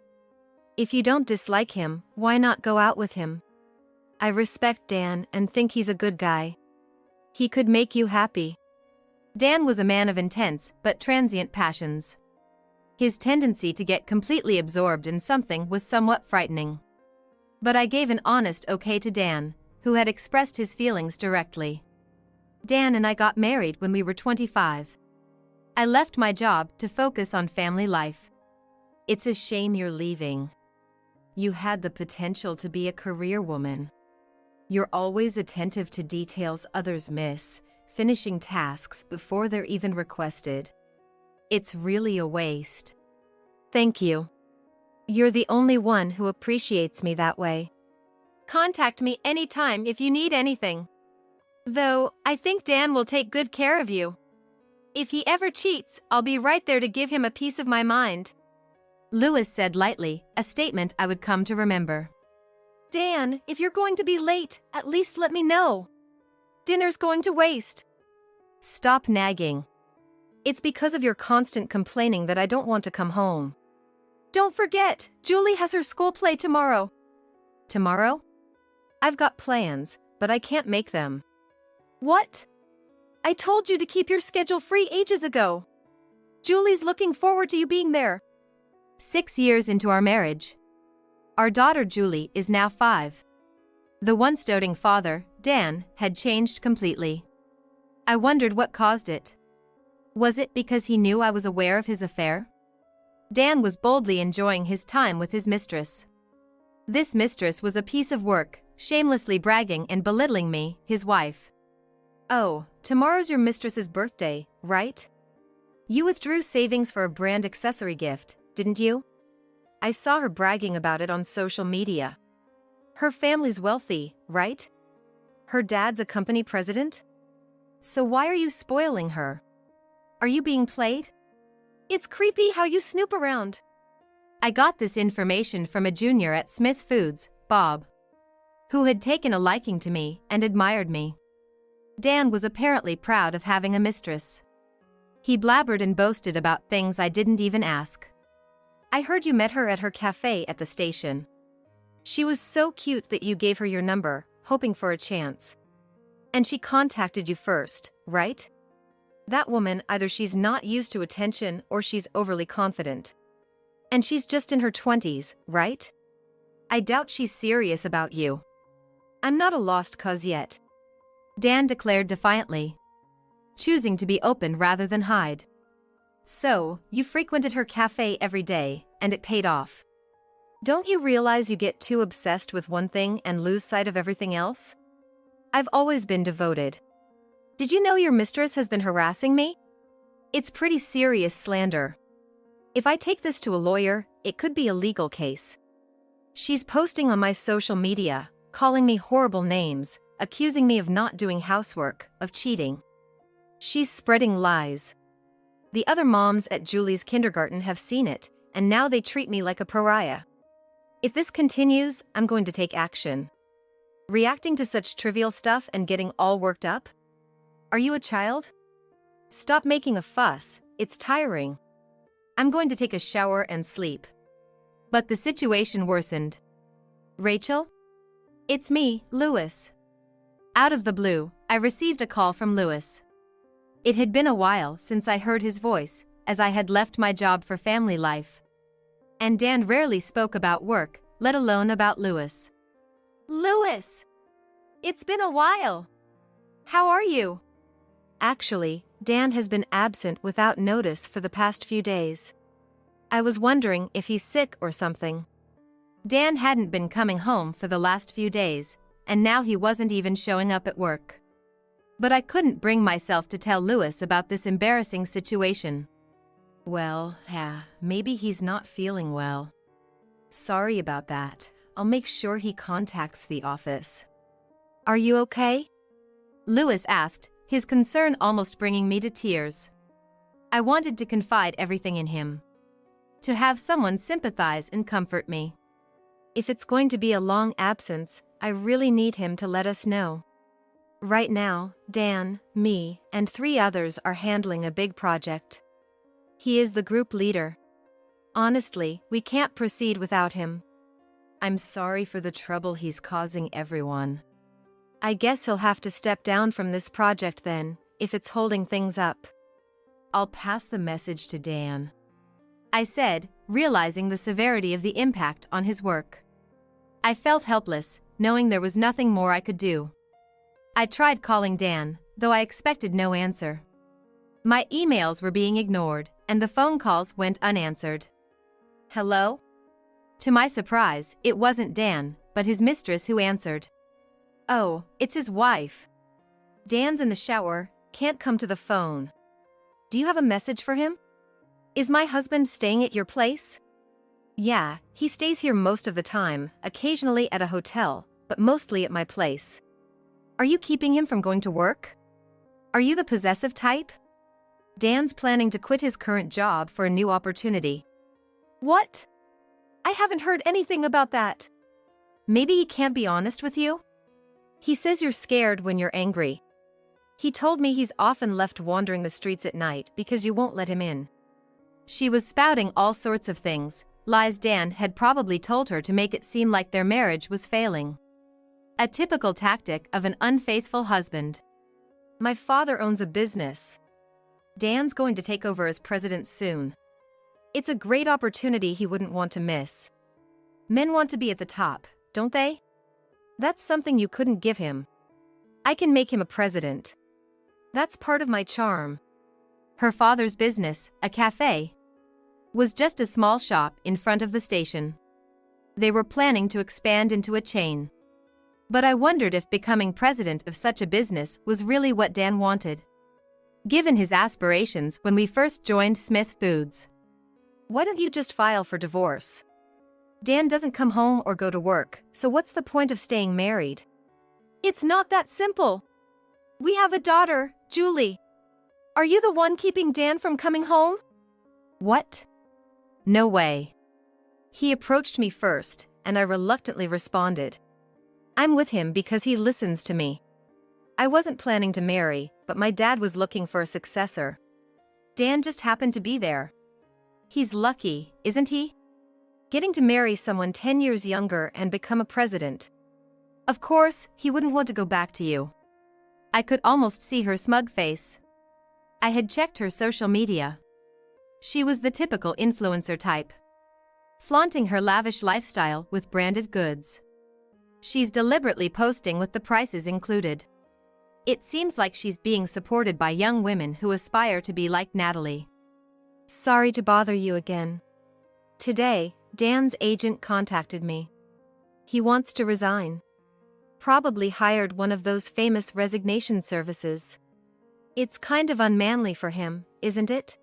If you don't dislike him, why not go out with him? I respect Dan and think he's a good guy. He could make you happy. Dan was a man of intense but transient passions. His tendency to get completely absorbed in something was somewhat frightening. But I gave an honest okay to Dan, who had expressed his feelings directly. Dan and I got married when we were 25. I left my job to focus on family life. It's a shame you're leaving. You had the potential to be a career woman. You're always attentive to details others miss, finishing tasks before they're even requested. It's really a waste. Thank you. You're the only one who appreciates me that way. Contact me anytime if you need anything. Though, I think Dan will take good care of you. If he ever cheats, I'll be right there to give him a piece of my mind. Lewis said lightly, a statement I would come to remember. Dan, if you're going to be late, at least let me know. Dinner's going to waste. Stop nagging. It's because of your constant complaining that I don't want to come home. Don't forget, Julie has her school play tomorrow. Tomorrow? I've got plans, but I can't make them. What? I told you to keep your schedule free ages ago. Julie's looking forward to you being there. 6 years into our marriage. Our daughter Julie is now 5. The once doting father, Dan, had changed completely. I wondered what caused it. Was it because he knew I was aware of his affair? Dan was boldly enjoying his time with his mistress. This mistress was a piece of work, shamelessly bragging and belittling me, his wife. Oh, tomorrow's your mistress's birthday, right? You withdrew savings for a brand accessory gift, didn't you? I saw her bragging about it on social media. Her family's wealthy, right? Her dad's a company president? So why are you spoiling her? Are you being played? It's creepy how you snoop around. I got this information from a junior at Smith Foods, Bob, who had taken a liking to me and admired me. Dan was apparently proud of having a mistress. He blabbered and boasted about things I didn't even ask. I heard you met her at her cafe at the station. She was so cute that you gave her your number, hoping for a chance. And she contacted you first, right? That woman, either she's not used to attention or she's overly confident. And she's just in her 20s, right? I doubt she's serious about you. I'm not a lost cause yet. Dan declared defiantly, choosing to be open rather than hide. So, you frequented her cafe every day, and it paid off. Don't you realize you get too obsessed with one thing and lose sight of everything else? I've always been devoted. Did you know your mistress has been harassing me? It's pretty serious slander. If I take this to a lawyer, it could be a legal case. She's posting on my social media, calling me horrible names, accusing me of not doing housework, of cheating. She's spreading lies. The other moms at Julie's kindergarten have seen it, and now they treat me like a pariah. If this continues, I'm going to take action. Reacting to such trivial stuff and getting all worked up? Are you a child? Stop making a fuss, it's tiring. I'm going to take a shower and sleep. But the situation worsened. Rachel? It's me, Lewis. Out of the blue, I received a call from Lewis. It had been a while since I heard his voice, as I had left my job for family life. And Dan rarely spoke about work, let alone about Lewis. Lewis! It's been a while. How are you? Actually, Dan has been absent without notice for the past few days. I was wondering if he's sick or something. Dan hadn't been coming home for the last few days, and now he wasn't even showing up at work. But I couldn't bring myself to tell Lewis about this embarrassing situation. Well, maybe he's not feeling well. Sorry about that. I'll make sure he contacts the office. Are you okay? Lewis asked, his concern almost bringing me to tears. I wanted to confide everything in him. To have someone sympathize and comfort me. If it's going to be a long absence, I really need him to let us know. Right now, Dan, me, and 3 others are handling a big project. He is the group leader. Honestly, we can't proceed without him. I'm sorry for the trouble he's causing everyone. I guess he'll have to step down from this project then, if it's holding things up. I'll pass the message to Dan, I said, realizing the severity of the impact on his work. I felt helpless, knowing there was nothing more I could do. I tried calling Dan, though I expected no answer. My emails were being ignored, and the phone calls went unanswered. Hello? To my surprise, it wasn't Dan, but his mistress who answered. Oh, it's his wife. Dan's in the shower, can't come to the phone. Do you have a message for him? Is my husband staying at your place? Yeah, he stays here most of the time, occasionally at a hotel, but mostly at my place. Are you keeping him from going to work? Are you the possessive type? Dan's planning to quit his current job for a new opportunity. What? I haven't heard anything about that. Maybe he can't be honest with you? He says you're scared when you're angry. He told me he's often left wandering the streets at night because you won't let him in. She was spouting all sorts of things, lies Dan had probably told her to make it seem like their marriage was failing. A typical tactic of an unfaithful husband. My father owns a business. Dan's going to take over as president soon. It's a great opportunity he wouldn't want to miss. Men want to be at the top, don't they? That's something you couldn't give him. I can make him a president. That's part of my charm. Her father's business, a cafe, was just a small shop in front of the station. They were planning to expand into a chain. But I wondered if becoming president of such a business was really what Dan wanted. Given his aspirations when we first joined Smith Foods. Why don't you just file for divorce? Dan doesn't come home or go to work, so what's the point of staying married? It's not that simple. We have a daughter, Julie. Are you the one keeping Dan from coming home? What? No way. He approached me first, and I reluctantly responded. I'm with him because he listens to me. I wasn't planning to marry, but my dad was looking for a successor. Dan just happened to be there. He's lucky, isn't he? Getting to marry someone 10 years younger and become a president. Of course, he wouldn't want to go back to you. I could almost see her smug face. I had checked her social media. She was the typical influencer type, flaunting her lavish lifestyle with branded goods. She's deliberately posting with the prices included. It seems like she's being supported by young women who aspire to be like Natalie. Sorry to bother you again. Today, Dan's agent contacted me. He wants to resign. Probably hired one of those famous resignation services. It's kind of unmanly for him, isn't it?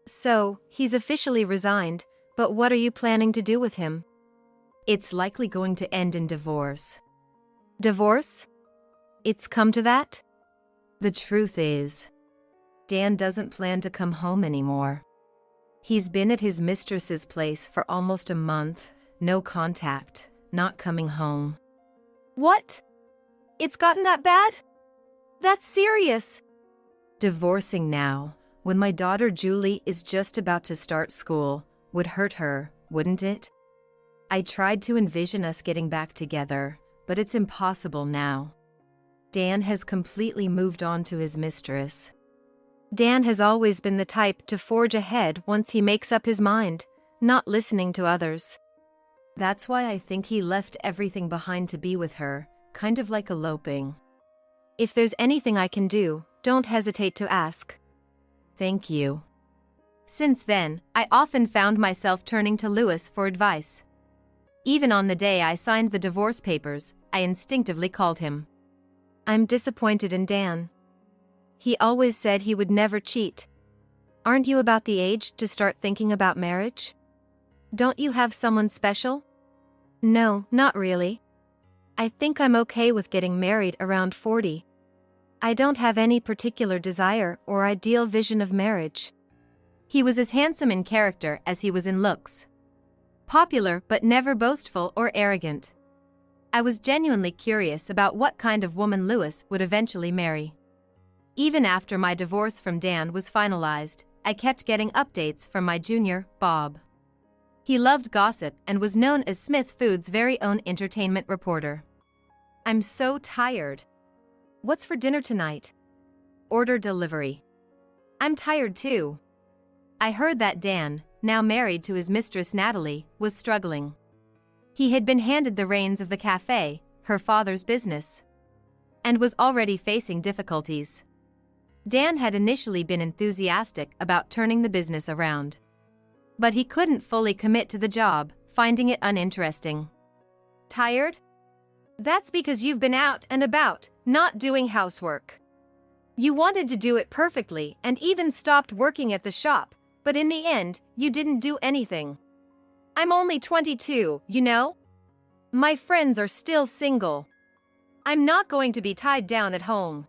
So, he's officially resigned, but what are you planning to do with him? It's likely going to end in divorce. Divorce? It's come to that? The truth is, Dan doesn't plan to come home anymore. He's been at his mistress's place for almost a month, no contact, not coming home. What? It's gotten that bad? That's serious. Divorcing now, when my daughter Julie is just about to start school, would hurt her, wouldn't it? I tried to envision us getting back together, but it's impossible now. Dan has completely moved on to his mistress. Dan has always been the type to forge ahead once he makes up his mind, not listening to others. That's why I think he left everything behind to be with her, kind of like eloping. If there's anything I can do, don't hesitate to ask. Thank you. Since then, I often found myself turning to Lewis for advice. Even on the day I signed the divorce papers, I instinctively called him. I'm disappointed in Dan. He always said he would never cheat. Aren't you about the age to start thinking about marriage? Don't you have someone special? No, not really. I think I'm okay with getting married around 40. I don't have any particular desire or ideal vision of marriage. He was as handsome in character as he was in looks. Popular but never boastful or arrogant. I was genuinely curious about what kind of woman Lewis would eventually marry. Even after my divorce from Dan was finalized, I kept getting updates from my junior, Bob. He loved gossip and was known as Smith Foods' very own entertainment reporter. "I'm so tired. What's for dinner tonight?" "Order delivery." "I'm tired too." I heard that Dan, now married to his mistress Natalie, was struggling. He had been handed the reins of the cafe, her father's business, and was already facing difficulties. Dan had initially been enthusiastic about turning the business around, but he couldn't fully commit to the job, finding it uninteresting. "Tired? That's because you've been out and about, not doing housework. You wanted to do it perfectly and even stopped working at the shop, but in the end, you didn't do anything. I'm only 22, you know? My friends are still single. I'm not going to be tied down at home."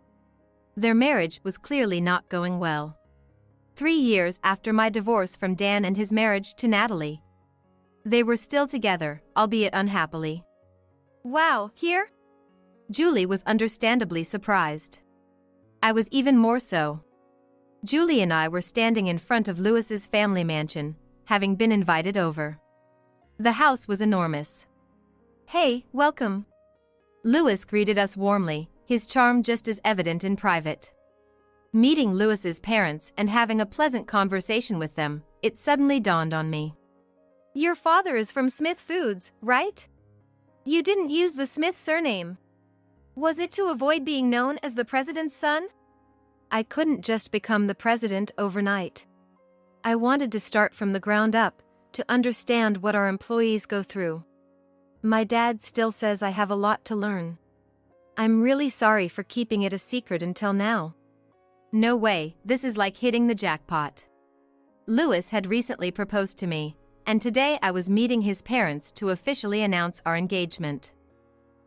Their marriage was clearly not going well. 3 years after my divorce from Dan and his marriage to Natalie, they were still together, albeit unhappily. "Wow, here?" Julie was understandably surprised. I was even more so. Julie and I were standing in front of Lewis's family mansion, having been invited over. The house was enormous. "Hey, welcome." Lewis greeted us warmly, his charm just as evident in private. Meeting Lewis's parents and having a pleasant conversation with them, it suddenly dawned on me. "Your father is from Smith Foods, right? You didn't use the Smith surname. Was it to avoid being known as the president's son?" I couldn't just become the president overnight. I wanted to start from the ground up, to understand what our employees go through. My dad still says I have a lot to learn. I'm really sorry for keeping it a secret until now. No way, this is like hitting the jackpot. Lewis had recently proposed to me, and today I was meeting his parents to officially announce our engagement.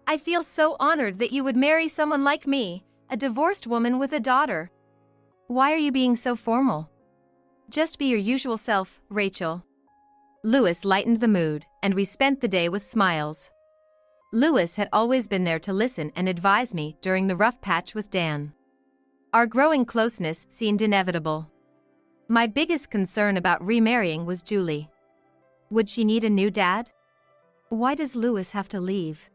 "I feel so honored that you would marry someone like me, a divorced woman with a daughter." "Why are you being so formal? Just be your usual self, Rachel." Lewis lightened the mood, and we spent the day with smiles. Lewis had always been there to listen and advise me during the rough patch with Dan. Our growing closeness seemed inevitable. My biggest concern about remarrying was Julie. Would she need a new dad? Why does Lewis have to leave?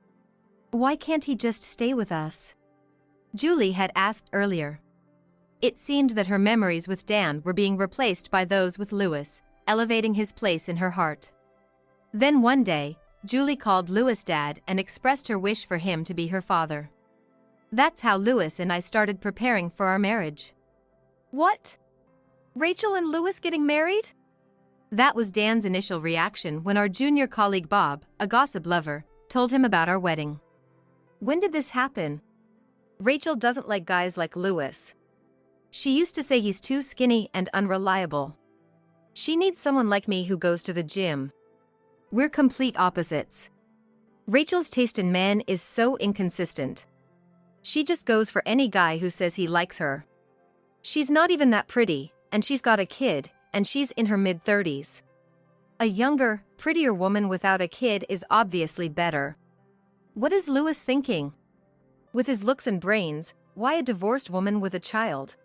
Why can't he just stay with us? Julie had asked earlier. It seemed that her memories with Dan were being replaced by those with Lewis, elevating his place in her heart. Then one day, Julie called Lewis Dad and expressed her wish for him to be her father. That's how Lewis and I started preparing for our marriage. "What? Rachel and Lewis getting married?" That was Dan's initial reaction when our junior colleague Bob, a gossip lover, told him about our wedding. "When did this happen?" "Rachel doesn't like guys like Lewis. She used to say he's too skinny and unreliable. She needs someone like me who goes to the gym." We're complete opposites. Rachel's taste in men is so inconsistent. She just goes for any guy who says he likes her. She's not even that pretty, and she's got a kid, and she's in her mid-30s. A younger, prettier woman without a kid is obviously better. What is Lewis thinking? With his looks and brains, why a divorced woman with a child?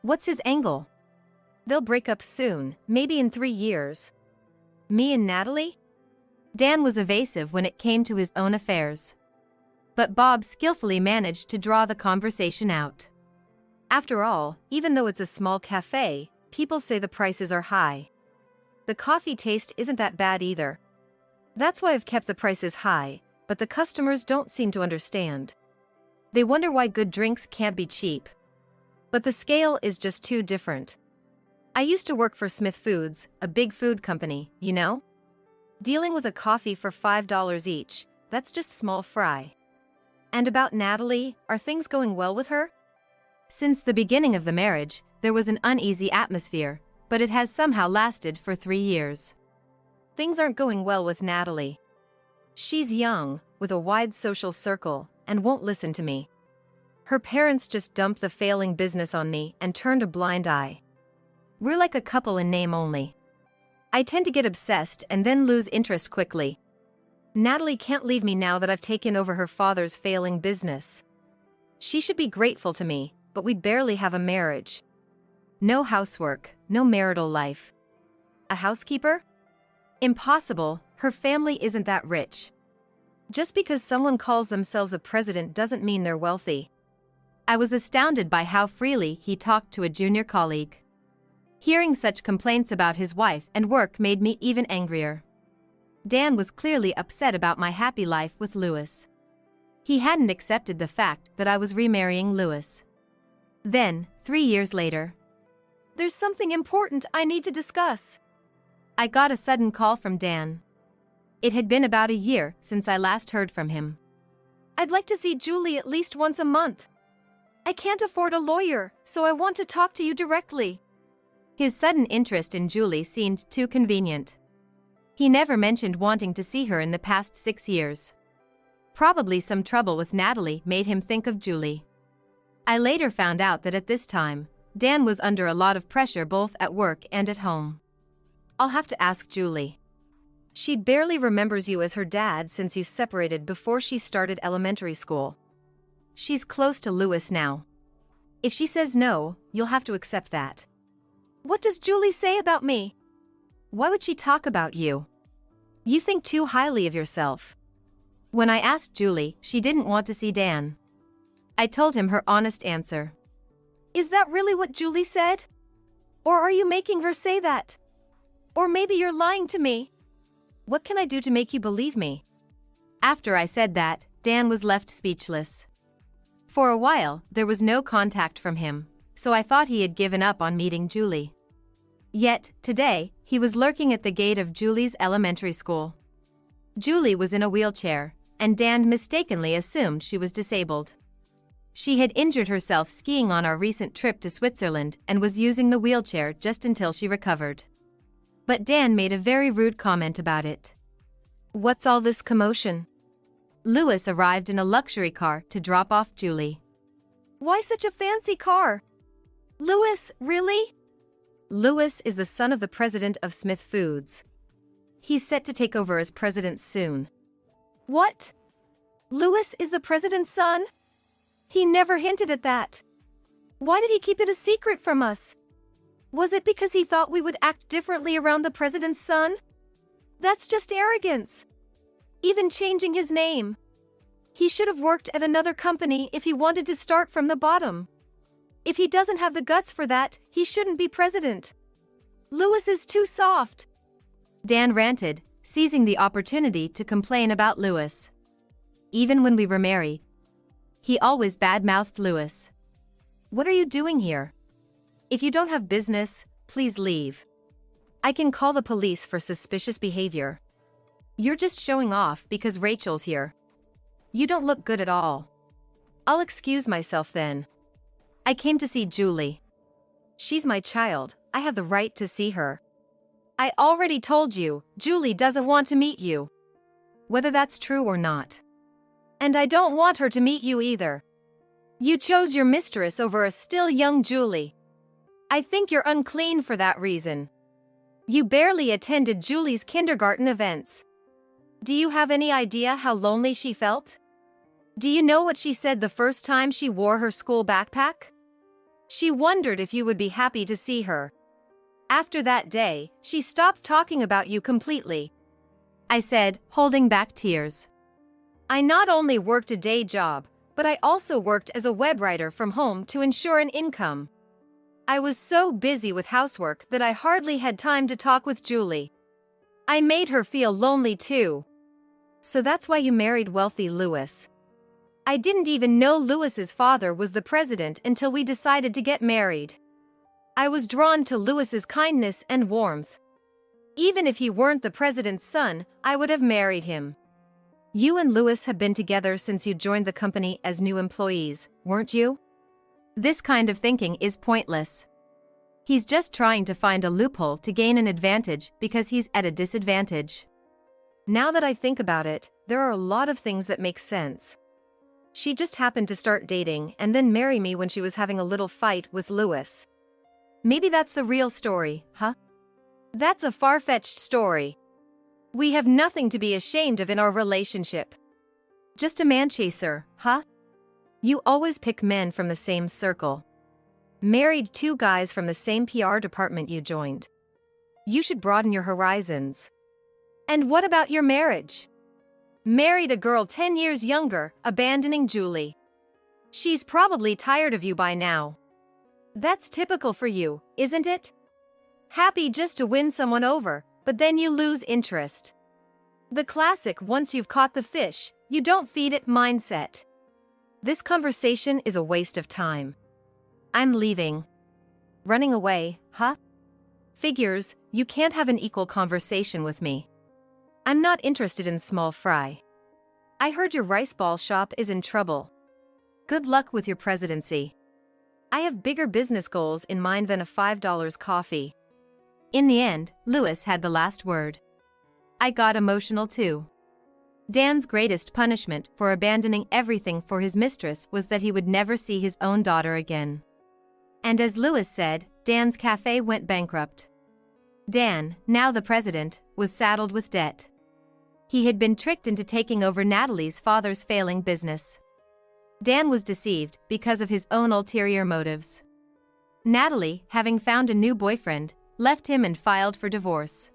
What's his angle? They'll break up soon, maybe in 3 years. Me and Natalie? Dan was evasive when it came to his own affairs. But Bob skillfully managed to draw the conversation out. After all, even though it's a small cafe, people say the prices are high. The coffee taste isn't that bad either. That's why I've kept the prices high, but the customers don't seem to understand. They wonder why good drinks can't be cheap. But the scale is just too different. I used to work for Smith Foods, a big food company, you know? Dealing with a coffee for $5 each, that's just small fry. And about Natalie, are things going well with her? Since the beginning of the marriage, there was an uneasy atmosphere, but it has somehow lasted for 3 years. Things aren't going well with Natalie. She's young, with a wide social circle, and won't listen to me. Her parents just dumped the failing business on me and turned a blind eye. We're like a couple in name only. I tend to get obsessed and then lose interest quickly. Natalie can't leave me now that I've taken over her father's failing business. She should be grateful to me, but we'd barely have a marriage. No housework, no marital life. A housekeeper? Impossible, her family isn't that rich. Just because someone calls themselves a president doesn't mean they're wealthy. I was astounded by how freely he talked to a junior colleague. Hearing such complaints about his wife and work made me even angrier. Dan was clearly upset about my happy life with Louis. He hadn't accepted the fact that I was remarrying Louis. Then, 3 years later, "There's something important I need to discuss." I got a sudden call from Dan. It had been about a year since I last heard from him. "I'd like to see Julie at least once a month. I can't afford a lawyer, so I want to talk to you directly." His sudden interest in Julie seemed too convenient. He never mentioned wanting to see her in the past 6 years. Probably some trouble with Natalie made him think of Julie. I later found out that at this time, Dan was under a lot of pressure both at work and at home. I'll have to ask Julie. She barely remembers you as her dad since you separated before she started elementary school. She's close to Louis now. If she says no, you'll have to accept that. "What does Julie say about me?" Why would she talk about you? You think too highly of yourself. When I asked Julie, she didn't want to see Dan. I told him her honest answer. "Is that really what Julie said? Or are you making her say that? Or maybe you're lying to me." What can I do to make you believe me? After I said that, Dan was left speechless. For a while, there was no contact from him, so I thought he had given up on meeting Julie. Yet, today, he was lurking at the gate of Julie's elementary school. Julie was in a wheelchair, and Dan mistakenly assumed she was disabled. She had injured herself skiing on our recent trip to Switzerland and was using the wheelchair just until she recovered. But Dan made a very rude comment about it. What's all this commotion? Louis arrived in a luxury car to drop off Julie. "Why such a fancy car? Louis, really?" Louis is the son of the president of Smith Foods. He's set to take over as president soon. "What? Louis is the president's son? He never hinted at that. Why did he keep it a secret from us? Was it because he thought we would act differently around the president's son? That's just arrogance. Even changing his name. He should have worked at another company if he wanted to start from the bottom. If he doesn't have the guts for that, he shouldn't be president. Louis is too soft." Dan ranted, seizing the opportunity to complain about Louis. Even when we were married, he always bad-mouthed Louis. What are you doing here? If you don't have business, please leave. I can call the police for suspicious behavior. You're just showing off because Rachel's here. You don't look good at all. I'll excuse myself then. I came to see Julie. She's my child, I have the right to see her. I already told you, Julie doesn't want to meet you. Whether that's true or not. And I don't want her to meet you either. You chose your mistress over a still young Julie. I think you're unclean for that reason. You barely attended Julie's kindergarten events. Do you have any idea how lonely she felt? Do you know what she said the first time she wore her school backpack? She wondered if you would be happy to see her. After that day, she stopped talking about you completely. I said, holding back tears. I not only worked a day job, but I also worked as a web writer from home to ensure an income. I was so busy with housework that I hardly had time to talk with Julie. I made her feel lonely too. So that's why you married wealthy Louis. I didn't even know Louis's father was the president until we decided to get married. I was drawn to Louis's kindness and warmth. Even if he weren't the president's son, I would have married him. You and Louis have been together since you joined the company as new employees, weren't you? This kind of thinking is pointless. He's just trying to find a loophole to gain an advantage because he's at a disadvantage. Now that I think about it, there are a lot of things that make sense. She just happened to start dating and then marry me when she was having a little fight with Louis. Maybe that's the real story, huh? That's a far-fetched story. We have nothing to be ashamed of in our relationship. Just a man chaser, huh? You always pick men from the same circle. Married two guys from the same PR department you joined. You should broaden your horizons. And what about your marriage? Married a girl 10 years younger, abandoning Julie. She's probably tired of you by now. That's typical for you, isn't it? Happy just to win someone over, but then you lose interest. The classic once you've caught the fish, you don't feed it mindset. This conversation is a waste of time. I'm leaving. Running away, huh? Figures, you can't have an equal conversation with me. I'm not interested in small fry. I heard your rice ball shop is in trouble. Good luck with your presidency. I have bigger business goals in mind than a $5 coffee. In the end, Lewis had the last word. I got emotional too. Dan's greatest punishment for abandoning everything for his mistress was that he would never see his own daughter again. And as Lewis said, Dan's cafe went bankrupt. Dan, now the president, was saddled with debt. He had been tricked into taking over Natalie's father's failing business. Dan was deceived because of his own ulterior motives. Natalie, having found a new boyfriend, left him and filed for divorce.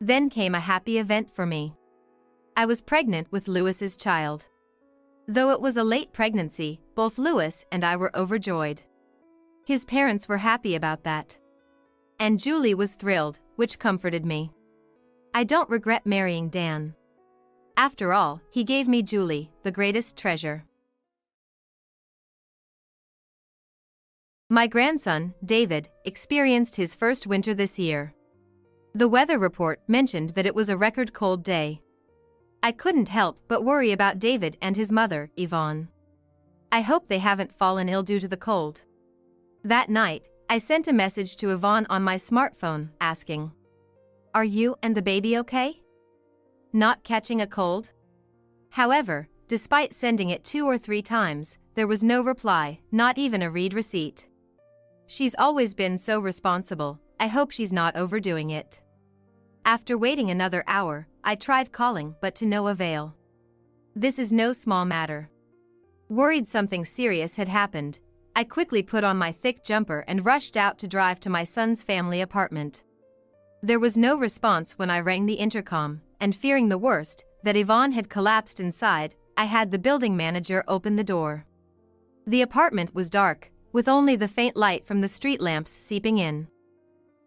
Then came a happy event for me. I was pregnant with Lewis's child. Though it was a late pregnancy, both Lewis and I were overjoyed. His parents were happy about that. And Julie was thrilled, which comforted me. I don't regret marrying Dan. After all, he gave me Julie, the greatest treasure. My grandson, David, experienced his first winter this year. The weather report mentioned that it was a record cold day. I couldn't help but worry about David and his mother, Yvonne. I hope they haven't fallen ill due to the cold. That night, I sent a message to Yvonne on my smartphone, asking, "Are you and the baby okay? Not catching a cold?" However, despite sending it 2 or 3 times, there was no reply, not even a read receipt. She's always been so responsible, I hope she's not overdoing it. After waiting another hour, I tried calling but to no avail. This is no small matter. Worried something serious had happened, I quickly put on my thick jumper and rushed out to drive to my son's family apartment. There was no response when I rang the intercom, and fearing the worst, that Yvonne had collapsed inside, I had the building manager open the door. The apartment was dark, with only the faint light from the street lamps seeping in.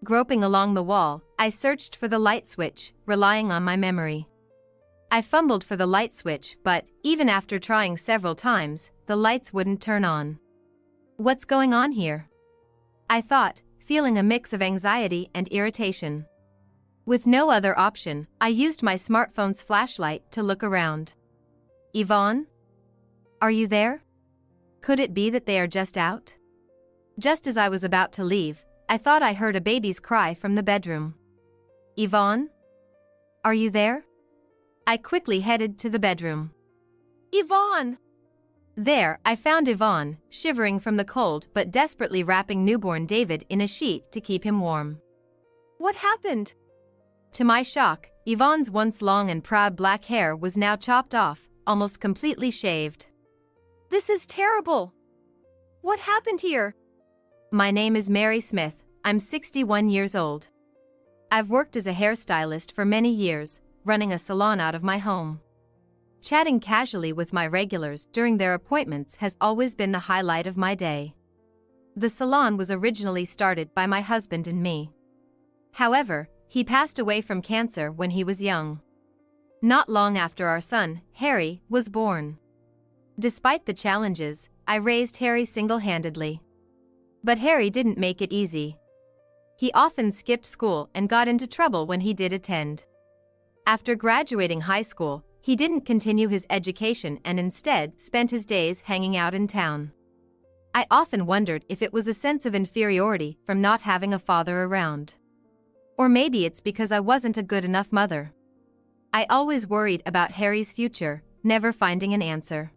Groping along the wall, I searched for the light switch, relying on my memory. I fumbled for the light switch, but, even after trying several times, the lights wouldn't turn on. What's going on here? I thought, feeling a mix of anxiety and irritation. With no other option, I used my smartphone's flashlight to look around. Yvonne? Are you there? Could it be that they are just out? Just as I was about to leave, I thought I heard a baby's cry from the bedroom. Yvonne? Are you there? I quickly headed to the bedroom. Yvonne! There, I found Yvonne, shivering from the cold but desperately wrapping newborn David in a sheet to keep him warm. What happened? To my shock, Yvonne's once long and proud black hair was now chopped off, almost completely shaved. This is terrible! What happened here? My name is Mary Smith, I'm 61 years old. I've worked as a hairstylist for many years, running a salon out of my home. Chatting casually with my regulars during their appointments has always been the highlight of my day. The salon was originally started by my husband and me. However, he passed away from cancer when he was young. Not long after our son, Harry, was born. Despite the challenges, I raised Harry single-handedly. But Harry didn't make it easy. He often skipped school and got into trouble when he did attend. After graduating high school, he didn't continue his education and instead spent his days hanging out in town. I often wondered if it was a sense of inferiority from not having a father around. Or maybe it's because I wasn't a good enough mother. I always worried about Harry's future, never finding an answer.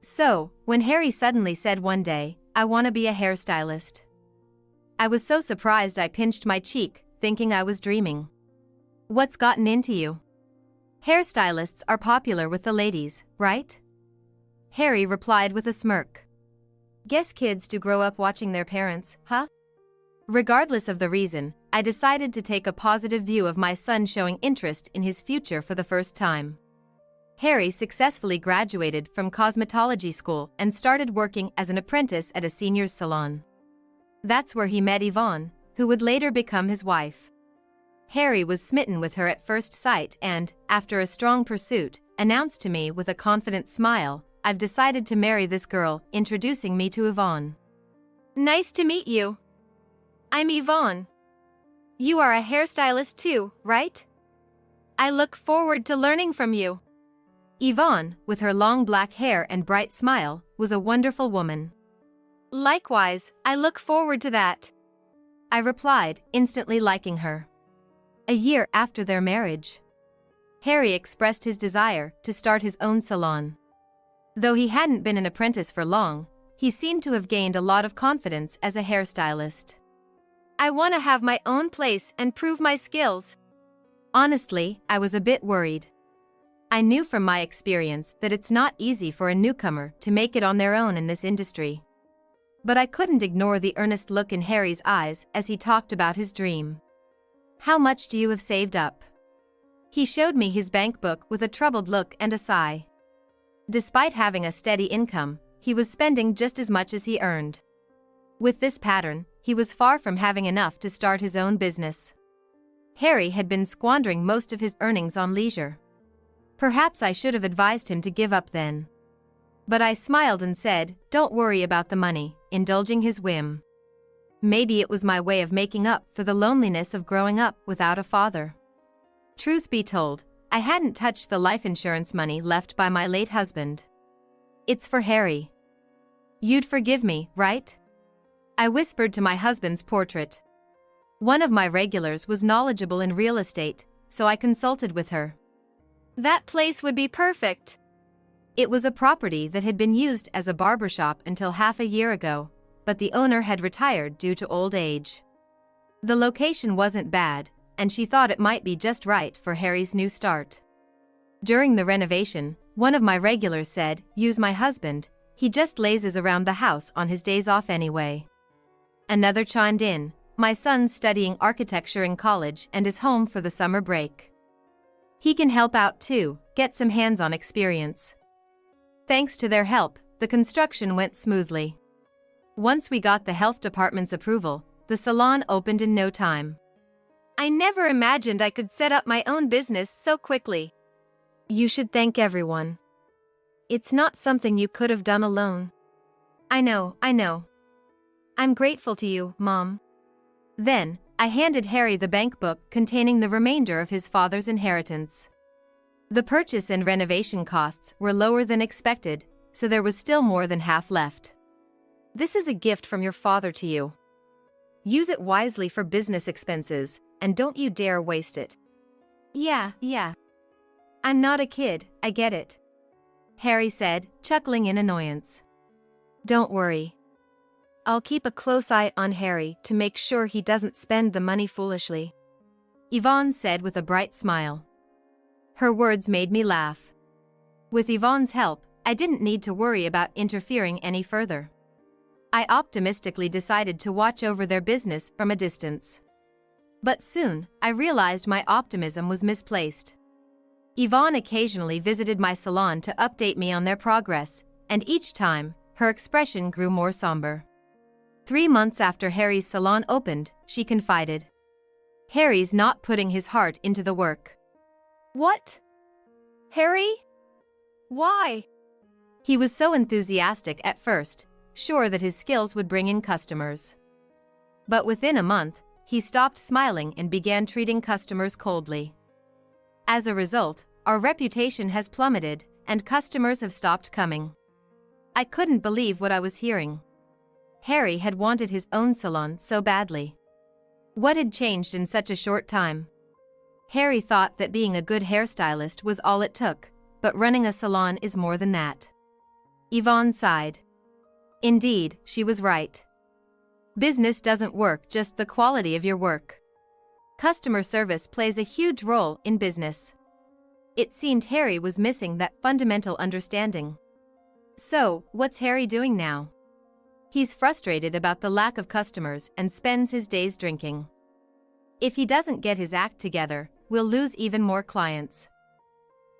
So, when Harry suddenly said one day, "I want to be a hairstylist," I was so surprised I pinched my cheek, thinking I was dreaming. What's gotten into you? Hairstylists are popular with the ladies, right? Harry replied with a smirk. Guess kids do grow up watching their parents, huh? Regardless of the reason, I decided to take a positive view of my son showing interest in his future for the first time. Harry successfully graduated from cosmetology school and started working as an apprentice at a senior's salon. That's where he met Yvonne, who would later become his wife. Harry was smitten with her at first sight and, after a strong pursuit, announced to me with a confident smile, "I've decided to marry this girl," introducing me to Yvonne. Nice to meet you. I'm Yvonne. You are a hairstylist too, right? I look forward to learning from you. Yvonne, with her long black hair and bright smile, was a wonderful woman. Likewise, I look forward to that. I replied, instantly liking her. A year after their marriage, Harry expressed his desire to start his own salon. Though he hadn't been an apprentice for long, he seemed to have gained a lot of confidence as a hairstylist. I want to have my own place and prove my skills. Honestly, I was a bit worried. I knew from my experience that it's not easy for a newcomer to make it on their own in this industry. But I couldn't ignore the earnest look in Harry's eyes as he talked about his dream. How much do you have saved up? He showed me his bank book with a troubled look and a sigh. Despite having a steady income, he was spending just as much as he earned. With this pattern, he was far from having enough to start his own business. Harry had been squandering most of his earnings on leisure. Perhaps I should have advised him to give up then. But I smiled and said, "Don't worry about the money," indulging his whim. Maybe it was my way of making up for the loneliness of growing up without a father. Truth be told, I hadn't touched the life insurance money left by my late husband. "It's for Harry. You'd forgive me, right?" I whispered to my husband's portrait. One of my regulars was knowledgeable in real estate, so I consulted with her. That place would be perfect. It was a property that had been used as a barbershop until half a year ago, but the owner had retired due to old age. The location wasn't bad, and she thought it might be just right for Harry's new start. During the renovation, one of my regulars said, "Use my husband, he just lazes around the house on his days off anyway." Another chimed in, "My son's studying architecture in college and is home for the summer break. He can help out too, get some hands-on experience." Thanks to their help, the construction went smoothly. Once we got the health department's approval, the salon opened in no time. I never imagined I could set up my own business so quickly. You should thank everyone. It's not something you could have done alone. I know. I'm grateful to you, Mom. Then, I handed Harry the bank book containing the remainder of his father's inheritance. The purchase and renovation costs were lower than expected, so there was still more than half left. "This is a gift from your father to you. Use it wisely for business expenses, and don't you dare waste it." Yeah. I'm not a kid, I get it," Harry said, chuckling in annoyance. "Don't worry. I'll keep a close eye on Harry to make sure he doesn't spend the money foolishly," Yvonne said with a bright smile. Her words made me laugh. With Yvonne's help, I didn't need to worry about interfering any further. I optimistically decided to watch over their business from a distance. But soon, I realized my optimism was misplaced. Yvonne occasionally visited my salon to update me on their progress, and each time, her expression grew more somber. 3 months after Harry's salon opened, she confided, "Harry's not putting his heart into the work." What? Harry? Why? He was so enthusiastic at first, sure that his skills would bring in customers. But within a month, he stopped smiling and began treating customers coldly. As a result, our reputation has plummeted, and customers have stopped coming. I couldn't believe what I was hearing. Harry had wanted his own salon so badly. What had changed in such a short time? Harry thought that being a good hairstylist was all it took, but running a salon is more than that. Yvonne sighed. Indeed, she was right. Business doesn't work just the quality of your work. Customer service plays a huge role in business. It seemed Harry was missing that fundamental understanding. So, what's Harry doing now? He's frustrated about the lack of customers and spends his days drinking. If he doesn't get his act together, we'll lose even more clients.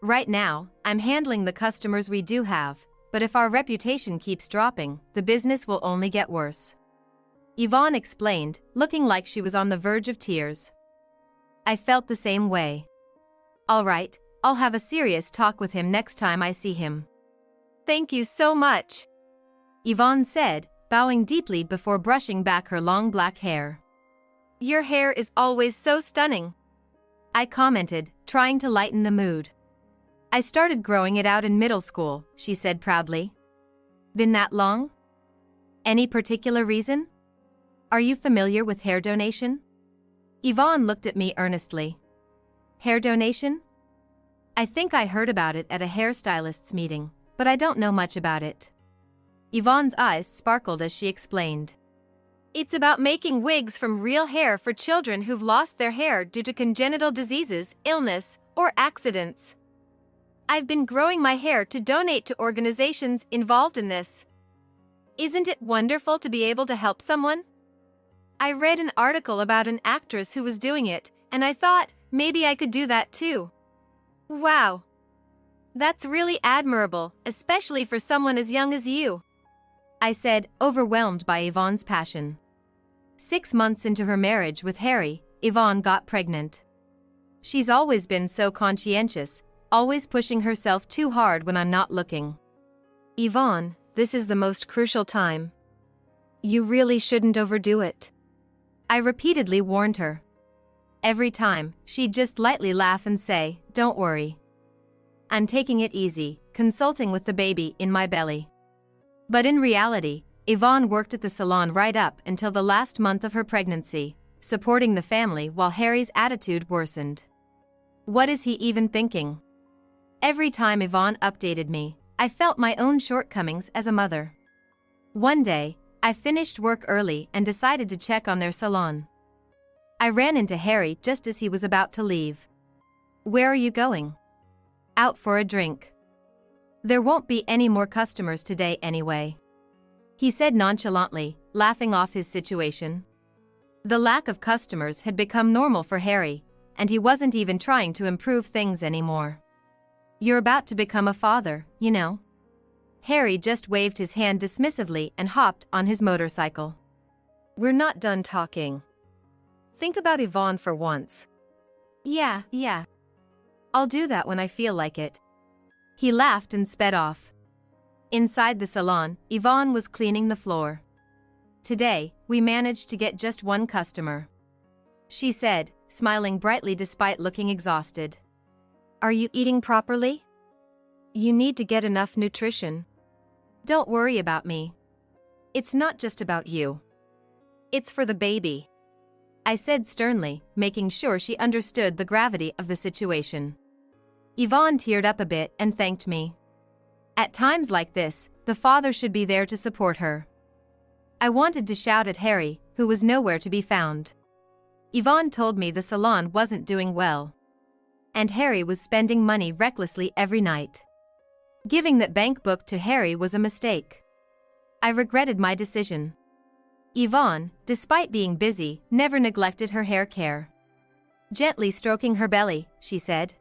Right now, I'm handling the customers we do have, but if our reputation keeps dropping, the business will only get worse. Yvonne explained, looking like she was on the verge of tears. I felt the same way. All right, I'll have a serious talk with him next time I see him. Thank you so much, Yvonne said, bowing deeply before brushing back her long black hair. Your hair is always so stunning, I commented, trying to lighten the mood. I started growing it out in middle school, she said proudly. Been that long? Any particular reason? Are you familiar with hair donation? Yvonne looked at me earnestly. Hair donation? I think I heard about it at a hairstylist's meeting, but I don't know much about it. Yvonne's eyes sparkled as she explained. It's about making wigs from real hair for children who've lost their hair due to congenital diseases, illness, or accidents. I've been growing my hair to donate to organizations involved in this. Isn't it wonderful to be able to help someone? I read an article about an actress who was doing it, and I thought, maybe I could do that too. Wow. That's really admirable, especially for someone as young as you, I said, overwhelmed by Yvonne's passion. 6 months into her marriage with Harry, Yvonne got pregnant. She's always been so conscientious, always pushing herself too hard when I'm not looking. Yvonne, this is the most crucial time. You really shouldn't overdo it, I repeatedly warned her. Every time, she'd just lightly laugh and say, don't worry. I'm taking it easy, consulting with the baby in my belly. But in reality, Yvonne worked at the salon right up until the last month of her pregnancy, supporting the family while Harry's attitude worsened. What is he even thinking? Every time Yvonne updated me, I felt my own shortcomings as a mother. One day, I finished work early and decided to check on their salon. I ran into Harry just as he was about to leave. Where are you going? Out for a drink. There won't be any more customers today anyway, he said nonchalantly, laughing off his situation. The lack of customers had become normal for Harry, and he wasn't even trying to improve things anymore. You're about to become a father, you know. Harry just waved his hand dismissively and hopped on his motorcycle. We're not done talking. Think about Yvonne for once. Yeah. I'll do that when I feel like it. He laughed and sped off. Inside the salon, Yvonne was cleaning the floor. Today, we managed to get just one customer, she said, smiling brightly despite looking exhausted. Are you eating properly? You need to get enough nutrition. Don't worry about me. It's not just about you. It's for the baby, I said sternly, making sure she understood the gravity of the situation. Yvonne teared up a bit and thanked me. At times like this, the father should be there to support her. I wanted to shout at Harry, who was nowhere to be found. Yvonne told me the salon wasn't doing well, and Harry was spending money recklessly every night. Giving that bank book to Harry was a mistake. I regretted my decision. Yvonne, despite being busy, never neglected her hair care. Gently stroking her belly, she said,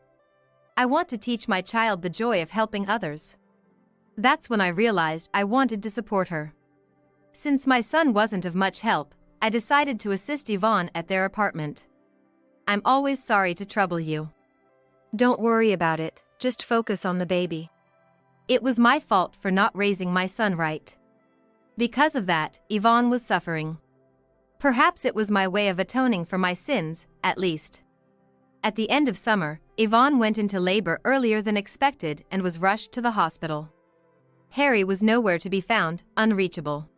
I want to teach my child the joy of helping others. That's when I realized I wanted to support her. Since my son wasn't of much help, I decided to assist Yvonne at their apartment. I'm always sorry to trouble you. Don't worry about it, just focus on the baby. It was my fault for not raising my son right. Because of that, Yvonne was suffering. Perhaps it was my way of atoning for my sins, at least. At the end of summer, Yvonne went into labor earlier than expected and was rushed to the hospital. Harry was nowhere to be found, unreachable.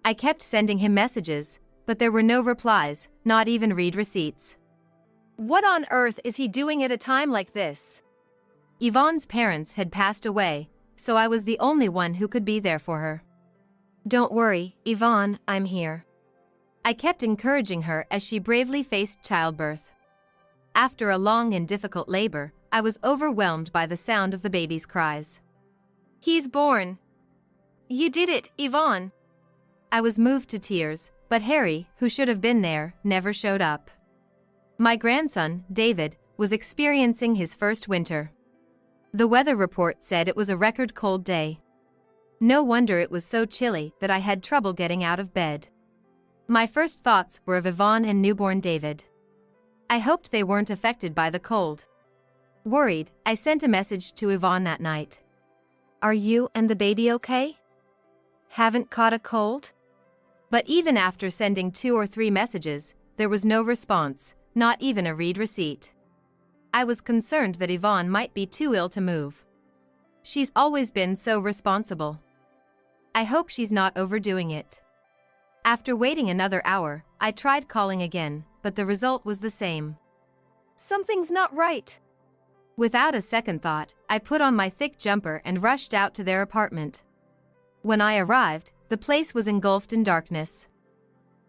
I kept sending him messages, but there were no replies, not even read receipts. What on earth is he doing at a time like this? Yvonne's parents had passed away, so I was the only one who could be there for her. Don't worry, Yvonne, I'm here. I kept encouraging her as she bravely faced childbirth. After a long and difficult labor, I was overwhelmed by the sound of the baby's cries. He's born. You did it, Yvonne. I was moved to tears, but Harry, who should have been there, never showed up. My grandson, David, was experiencing his first winter. The weather report said it was a record cold day. No wonder it was so chilly that I had trouble getting out of bed. My first thoughts were of Yvonne and newborn David. I hoped they weren't affected by the cold. Worried, I sent a message to Yvonne that night. Are you and the baby okay? Haven't caught a cold? But even after sending 2 or 3 messages, there was no response, not even a read receipt. I was concerned that Yvonne might be too ill to move. She's always been so responsible. I hope she's not overdoing it. After waiting another hour, I tried calling again, but the result was the same. Something's not right. Without a second thought, I put on my thick jumper and rushed out to their apartment. When I arrived, the place was engulfed in darkness.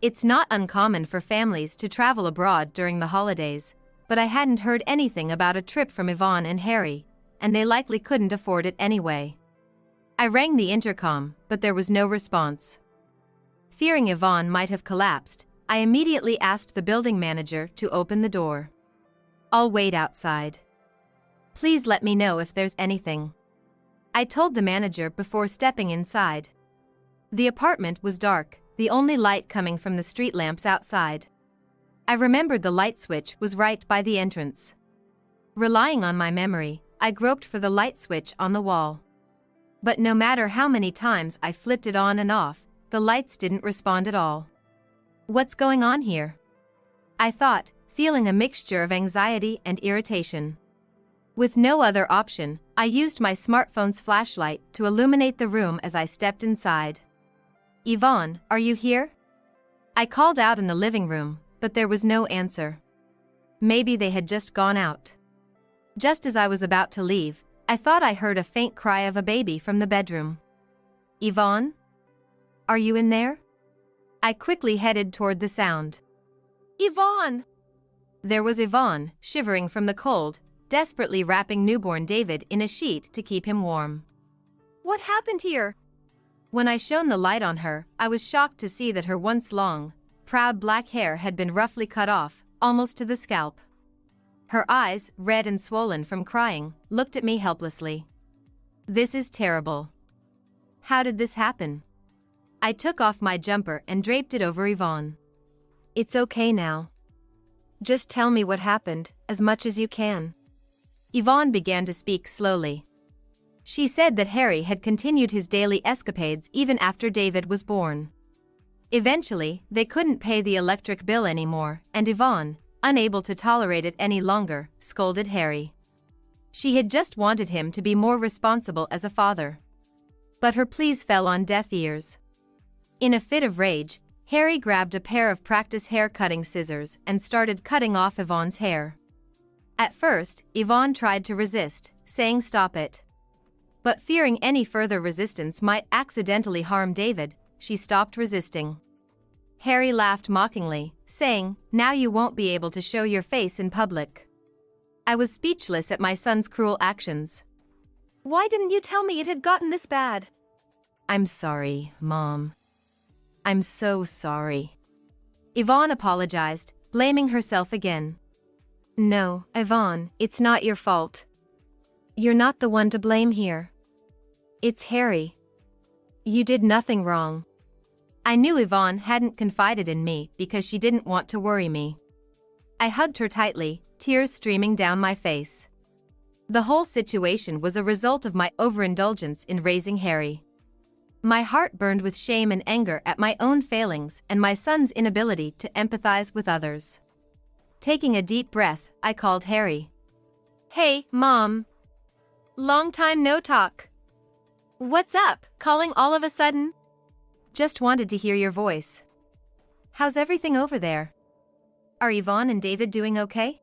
It's not uncommon for families to travel abroad during the holidays, but I hadn't heard anything about a trip from Yvonne and Harry, and they likely couldn't afford it anyway. I rang the intercom, but there was no response. Fearing Yvonne might have collapsed, I immediately asked the building manager to open the door. I'll wait outside. Please let me know if there's anything. I told the manager before stepping inside. The apartment was dark, the only light coming from the street lamps outside. I remembered the light switch was right by the entrance. Relying on my memory, I groped for the light switch on the wall. But no matter how many times I flipped it on and off, the lights didn't respond at all. What's going on here? I thought, feeling a mixture of anxiety and irritation. With no other option, I used my smartphone's flashlight to illuminate the room as I stepped inside. Yvonne, are you here? I called out in the living room, but there was no answer. Maybe they had just gone out. Just as I was about to leave, I thought I heard a faint cry of a baby from the bedroom. Yvonne? Are you in there? I quickly headed toward the sound. Yvonne! There was Yvonne, shivering from the cold, desperately wrapping newborn David in a sheet to keep him warm. What happened here? When I shone the light on her, I was shocked to see that her once long, proud black hair had been roughly cut off, almost to the scalp. Her eyes, red and swollen from crying, looked at me helplessly. This is terrible. How did this happen? I took off my jumper and draped it over Yvonne. It's okay now. Just tell me what happened, as much as you can. Yvonne began to speak slowly. She said that Harry had continued his daily escapades even after David was born. Eventually, they couldn't pay the electric bill anymore, and Yvonne, unable to tolerate it any longer, scolded Harry. She had just wanted him to be more responsible as a father. But her pleas fell on deaf ears. In a fit of rage, Harry grabbed a pair of practice hair-cutting scissors and started cutting off Yvonne's hair. At first, Yvonne tried to resist, saying stop it. But fearing any further resistance might accidentally harm David, she stopped resisting. Harry laughed mockingly, saying, "Now you won't be able to show your face in public." I was speechless at my son's cruel actions. Why didn't you tell me it had gotten this bad? I'm sorry, Mom. I'm so sorry. Yvonne apologized, blaming herself again. No, Yvonne, it's not your fault. You're not the one to blame here. It's Harry. You did nothing wrong. I knew Yvonne hadn't confided in me because she didn't want to worry me. I hugged her tightly, tears streaming down my face. The whole situation was a result of my overindulgence in raising Harry. My heart burned with shame and anger at my own failings and my son's inability to empathize with others. Taking a deep breath, I called Harry. Hey, Mom. Long time no talk. What's up, calling all of a sudden? Just wanted to hear your voice. How's everything over there? Are Yvonne and David doing okay?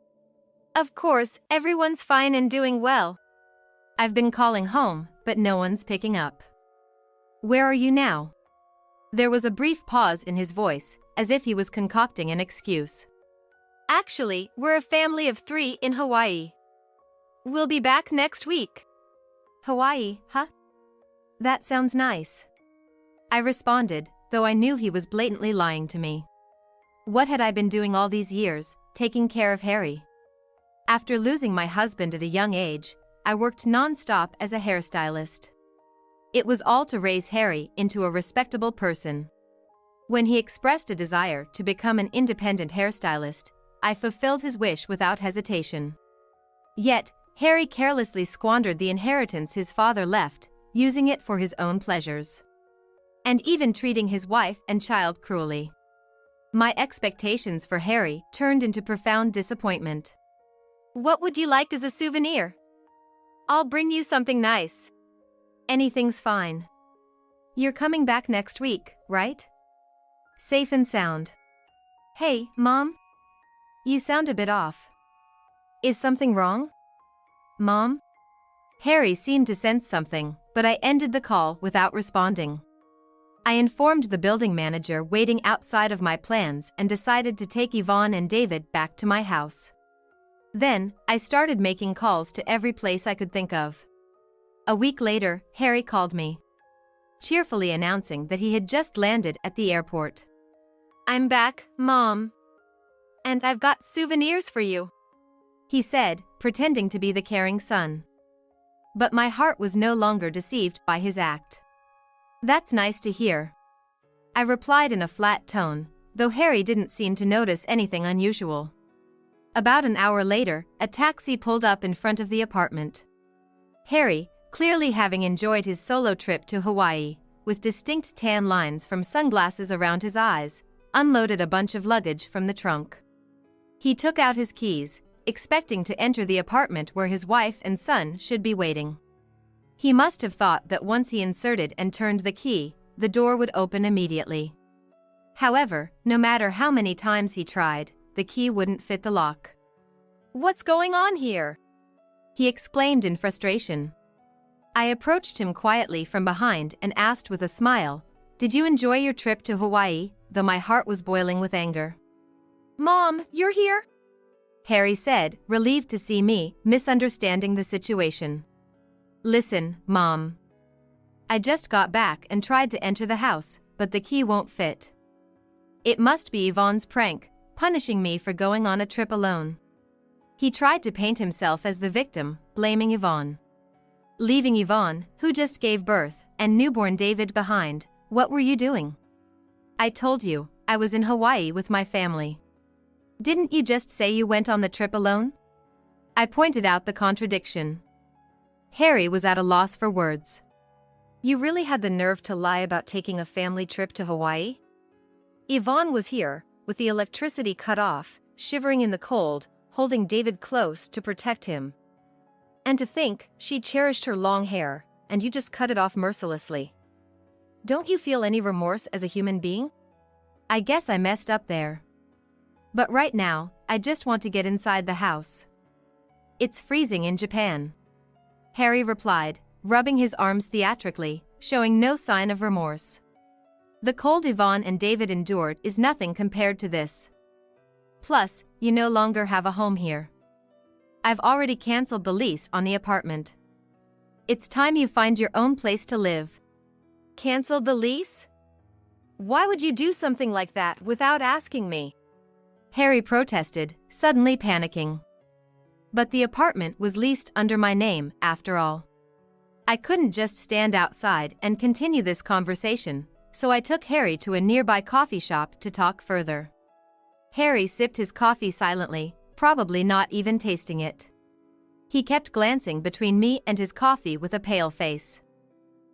Of course, everyone's fine and doing well. I've been calling home, but no one's picking up. Where are you now? There was a brief pause in his voice, as if he was concocting an excuse. Actually, we're a family of 3 in Hawaii. We'll be back next week. Hawaii, huh? That sounds nice. I responded, though I knew he was blatantly lying to me. What had I been doing all these years, taking care of Harry? After losing my husband at a young age, I worked non-stop as a hairstylist. It was all to raise Harry into a respectable person. When he expressed a desire to become an independent hairstylist, I fulfilled his wish without hesitation. Yet, Harry carelessly squandered the inheritance his father left, using it for his own pleasures. And even treating his wife and child cruelly. My expectations for Harry turned into profound disappointment. What would you like as a souvenir? I'll bring you something nice. Anything's fine. You're coming back next week, right? Safe and sound. Hey, Mom? You sound a bit off. Is something wrong? Mom? Harry seemed to sense something, but I ended the call without responding. I informed the building manager waiting outside of my plans and decided to take Yvonne and David back to my house. Then, I started making calls to every place I could think of. A week later, Harry called me, cheerfully announcing that he had just landed at the airport. I'm back, Mom. And I've got souvenirs for you, he said, pretending to be the caring son. But my heart was no longer deceived by his act. That's nice to hear. I replied in a flat tone, though Harry didn't seem to notice anything unusual. About an hour later, a taxi pulled up in front of the apartment. Harry, clearly having enjoyed his solo trip to Hawaii, with distinct tan lines from sunglasses around his eyes, unloaded a bunch of luggage from the trunk. He took out his keys, expecting to enter the apartment where his wife and son should be waiting. He must have thought that once he inserted and turned the key, the door would open immediately. However, no matter how many times he tried, the key wouldn't fit the lock. What's going on here? He exclaimed in frustration. I approached him quietly from behind and asked with a smile, "Did you enjoy your trip to Hawaii?" though my heart was boiling with anger. Mom, you're here? Harry said, relieved to see me, misunderstanding the situation. Listen, Mom. I just got back and tried to enter the house, but the key won't fit. It must be Yvonne's prank, punishing me for going on a trip alone. He tried to paint himself as the victim, blaming Yvonne. Leaving Yvonne, who just gave birth, and newborn David behind, what were you doing? I told you, I was in Hawaii with my family. Didn't you just say you went on the trip alone? I pointed out the contradiction. Harry was at a loss for words. You really had the nerve to lie about taking a family trip to Hawaii? Yvonne was here, with the electricity cut off, shivering in the cold, holding David close to protect him. And to think, she cherished her long hair, and you just cut it off mercilessly. Don't you feel any remorse as a human being? I guess I messed up there. But right now, I just want to get inside the house. It's freezing in Japan. Harry replied, rubbing his arms theatrically, showing no sign of remorse. The cold Yvonne and David endured is nothing compared to this. Plus, you no longer have a home here. I've already cancelled the lease on the apartment. It's time you find your own place to live. Cancelled the lease? Why would you do something like that without asking me? Harry protested, suddenly panicking. But the apartment was leased under my name, after all. I couldn't just stand outside and continue this conversation, so I took Harry to a nearby coffee shop to talk further. Harry sipped his coffee silently, probably not even tasting it. He kept glancing between me and his coffee with a pale face.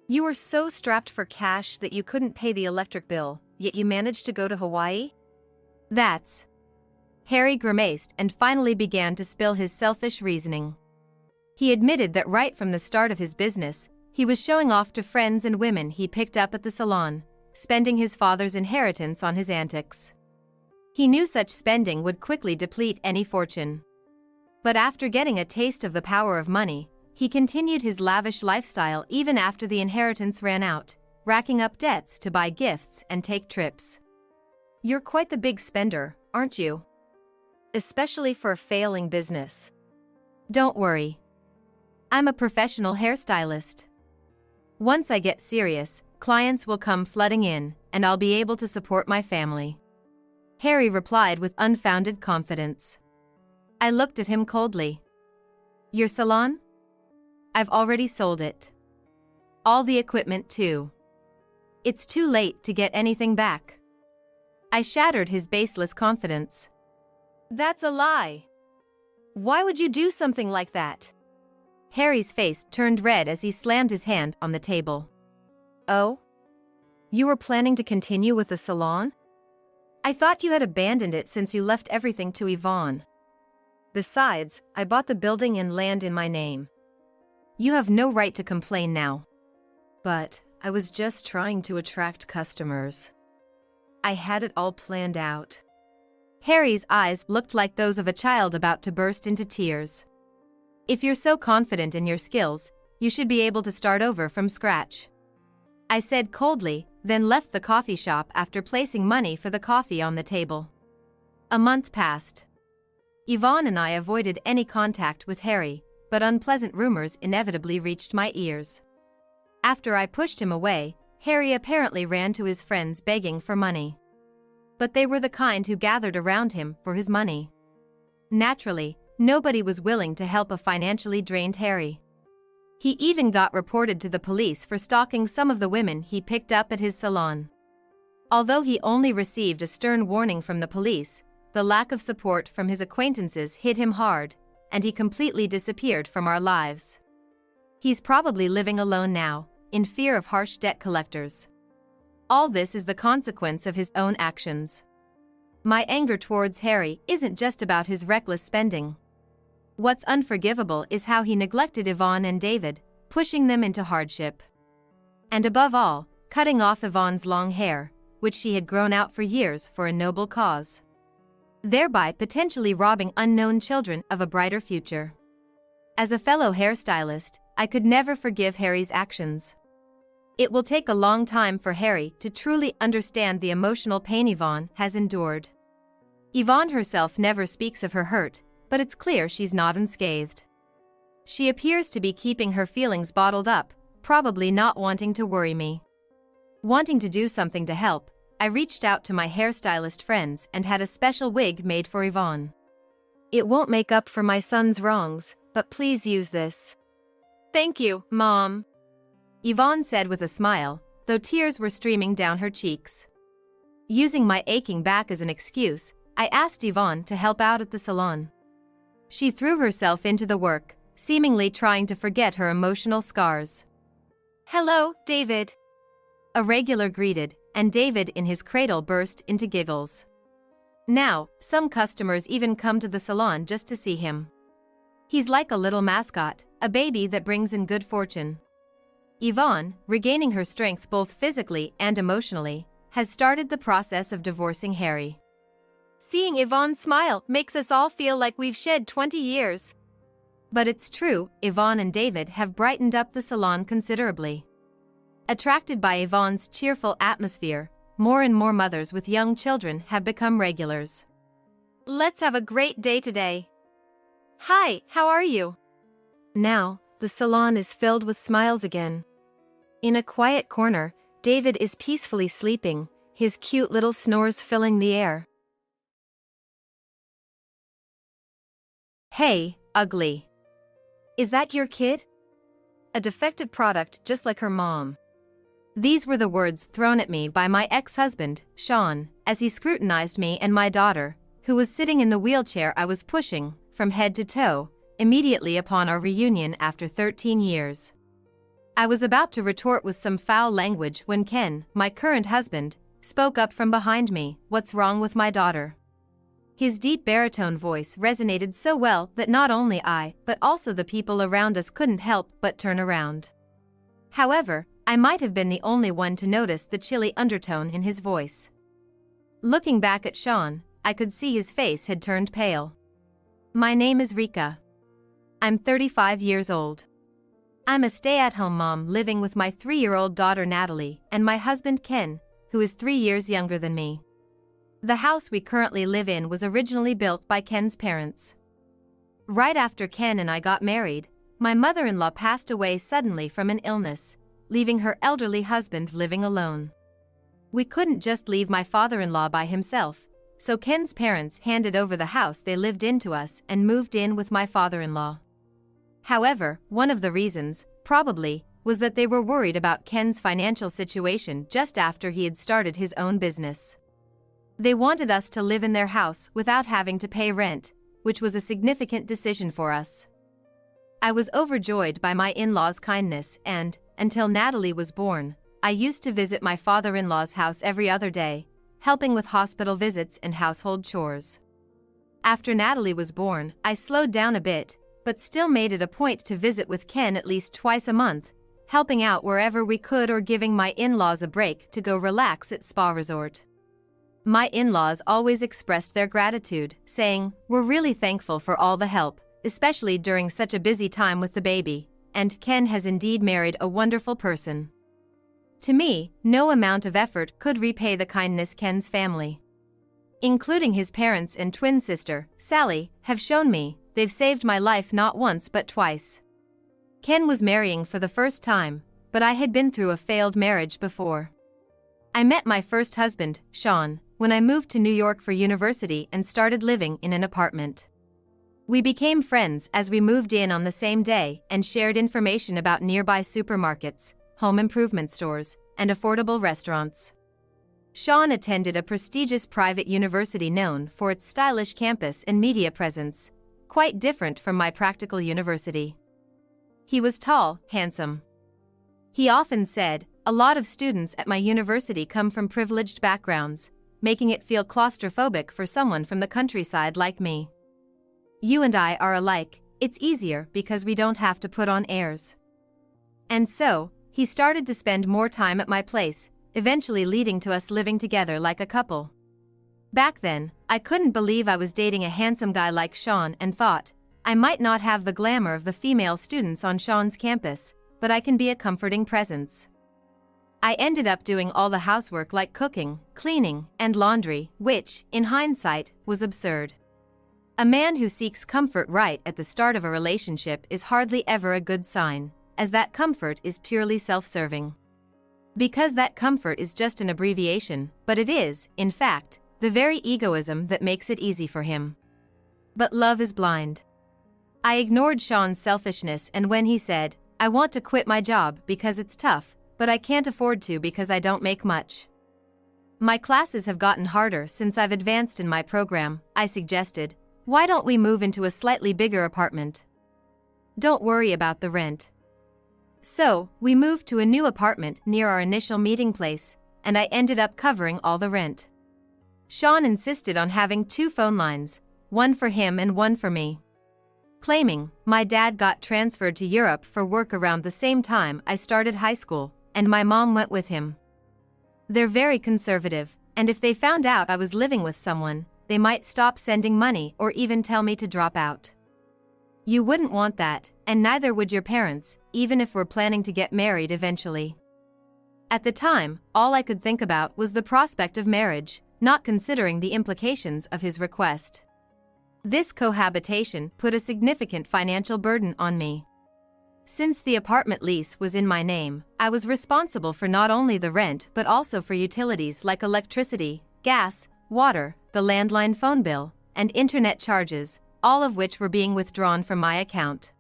You were so strapped for cash that you couldn't pay the electric bill, yet you managed to go to Hawaii? That's... Harry grimaced and finally began to spill his selfish reasoning. He admitted that right from the start of his business, he was showing off to friends and women he picked up at the salon, spending his father's inheritance on his antics. He knew such spending would quickly deplete any fortune. But after getting a taste of the power of money, he continued his lavish lifestyle even after the inheritance ran out, racking up debts to buy gifts and take trips. You're quite the big spender, aren't you? Especially for a failing business. Don't worry. I'm a professional hairstylist. Once I get serious, clients will come flooding in, and I'll be able to support my family. Harry replied with unfounded confidence. I looked at him coldly. Your salon? I've already sold it. All the equipment too. It's too late to get anything back. I shattered his baseless confidence. That's a lie. Why would you do something like that? Harry's face turned red as he slammed his hand on the table. Oh? You were planning to continue with the salon? I thought you had abandoned it since you left everything to Yvonne. Besides, I bought the building and land in my name. You have no right to complain now. But I was just trying to attract customers. I had it all planned out. Harry's eyes looked like those of a child about to burst into tears. If you're so confident in your skills, you should be able to start over from scratch. I said coldly, then left the coffee shop after placing money for the coffee on the table. A month passed. Yvonne and I avoided any contact with Harry, but unpleasant rumors inevitably reached my ears. After I pushed him away, Harry apparently ran to his friends begging for money. But they were the kind who gathered around him for his money. Naturally, nobody was willing to help a financially drained Harry. He even got reported to the police for stalking some of the women he picked up at his salon. Although he only received a stern warning from the police, the lack of support from his acquaintances hit him hard, and he completely disappeared from our lives. He's probably living alone now, in fear of harsh debt collectors. All this is the consequence of his own actions. My anger towards Harry isn't just about his reckless spending. What's unforgivable is how he neglected Yvonne and David, pushing them into hardship. And above all, cutting off Yvonne's long hair, which she had grown out for years for a noble cause. Thereby potentially robbing unknown children of a brighter future. As a fellow hairstylist, I could never forgive Harry's actions. It will take a long time for Harry to truly understand the emotional pain Yvonne has endured. Yvonne herself never speaks of her hurt, but it's clear she's not unscathed. She appears to be keeping her feelings bottled up, probably not wanting to worry me. Wanting to do something to help, I reached out to my hairstylist friends and had a special wig made for Yvonne. It won't make up for my son's wrongs, but please use this. Thank you, Mom. Yvonne said with a smile, though tears were streaming down her cheeks. Using my aching back as an excuse, I asked Yvonne to help out at the salon. She threw herself into the work, seemingly trying to forget her emotional scars. Hello, David. A regular greeted, and David in his cradle burst into giggles. Now, some customers even come to the salon just to see him. He's like a little mascot, a baby that brings in good fortune. Yvonne, regaining her strength both physically and emotionally, has started the process of divorcing Harry. Seeing Yvonne smile makes us all feel like we've shed 20 years. But it's true, Yvonne and David have brightened up the salon considerably. Attracted by Yvonne's cheerful atmosphere, more and more mothers with young children have become regulars. Let's have a great day today. Hi, how are you? Now, the salon is filled with smiles again. In a quiet corner, David is peacefully sleeping, his cute little snores filling the air. Hey, ugly. Is that your kid? A defective product just like her mom. These were the words thrown at me by my ex-husband, Sean, as he scrutinized me and my daughter, who was sitting in the wheelchair I was pushing, from head to toe, immediately upon our reunion after 13 years. I was about to retort with some foul language when Ken, my current husband, spoke up from behind me, "What's wrong with my daughter?" His deep baritone voice resonated so well that not only I, but also the people around us couldn't help but turn around. However, I might have been the only one to notice the chilly undertone in his voice. Looking back at Sean, I could see his face had turned pale. My name is Rika. I'm 35 years old. I'm a stay-at-home mom living with my 3-year-old daughter Natalie and my husband Ken, who is 3 years younger than me. The house we currently live in was originally built by Ken's parents. Right after Ken and I got married, my mother-in-law passed away suddenly from an illness, leaving her elderly husband living alone. We couldn't just leave my father-in-law by himself, so Ken's parents handed over the house they lived in to us and moved in with my father-in-law. However, one of the reasons, probably, was that they were worried about Ken's financial situation just after he had started his own business. They wanted us to live in their house without having to pay rent, which was a significant decision for us. I was overjoyed by my in-laws' kindness and, until Natalie was born, I used to visit my father-in-law's house every other day, helping with hospital visits and household chores. After Natalie was born, I slowed down a bit, but still made it a point to visit with Ken at least twice a month, helping out wherever we could or giving my in-laws a break to go relax at spa resort. My in-laws always expressed their gratitude, saying, "We're really thankful for all the help, especially during such a busy time with the baby, and Ken has indeed married a wonderful person." To me, no amount of effort could repay the kindness Ken's family, including his parents and twin sister, Sally, have shown me. They've saved my life not once but twice. Ken was marrying for the first time, but I had been through a failed marriage before. I met my first husband, Sean, when I moved to New York for university and started living in an apartment. We became friends as we moved in on the same day and shared information about nearby supermarkets, home improvement stores, and affordable restaurants. Sean attended a prestigious private university known for its stylish campus and media presence, quite different from my practical university. He was tall, handsome. He often said, "A lot of students at my university come from privileged backgrounds, making it feel claustrophobic for someone from the countryside like me. You and I are alike, it's easier because we don't have to put on airs." And so, he started to spend more time at my place, eventually leading to us living together like a couple. Back then, I couldn't believe I was dating a handsome guy like Sean and thought, I might not have the glamour of the female students on Sean's campus, but I can be a comforting presence. I ended up doing all the housework like cooking, cleaning, and laundry, which, in hindsight, was absurd. A man who seeks comfort right at the start of a relationship is hardly ever a good sign, as that comfort is purely self-serving. Because that comfort is just an abbreviation, but it is, in fact, the very egoism that makes it easy for him. But love is blind. I ignored Sean's selfishness, and when he said, "I want to quit my job because it's tough, but I can't afford to because I don't make much. My classes have gotten harder since I've advanced in my program," I suggested, "why don't we move into a slightly bigger apartment? Don't worry about the rent." So, we moved to a new apartment near our initial meeting place, and I ended up covering all the rent. Sean insisted on having 2 phone lines, one for him and one for me, claiming my dad got transferred to Europe for work around the same time I started high school, and my mom went with him. They're very conservative, and if they found out I was living with someone, they might stop sending money or even tell me to drop out. You wouldn't want that, and neither would your parents, even if we're planning to get married eventually. At the time, all I could think about was the prospect of marriage, not considering the implications of his request. This cohabitation put a significant financial burden on me. Since the apartment lease was in my name, I was responsible for not only the rent but also for utilities like electricity, gas, water, the landline phone bill, and internet charges, all of which were being withdrawn from my account.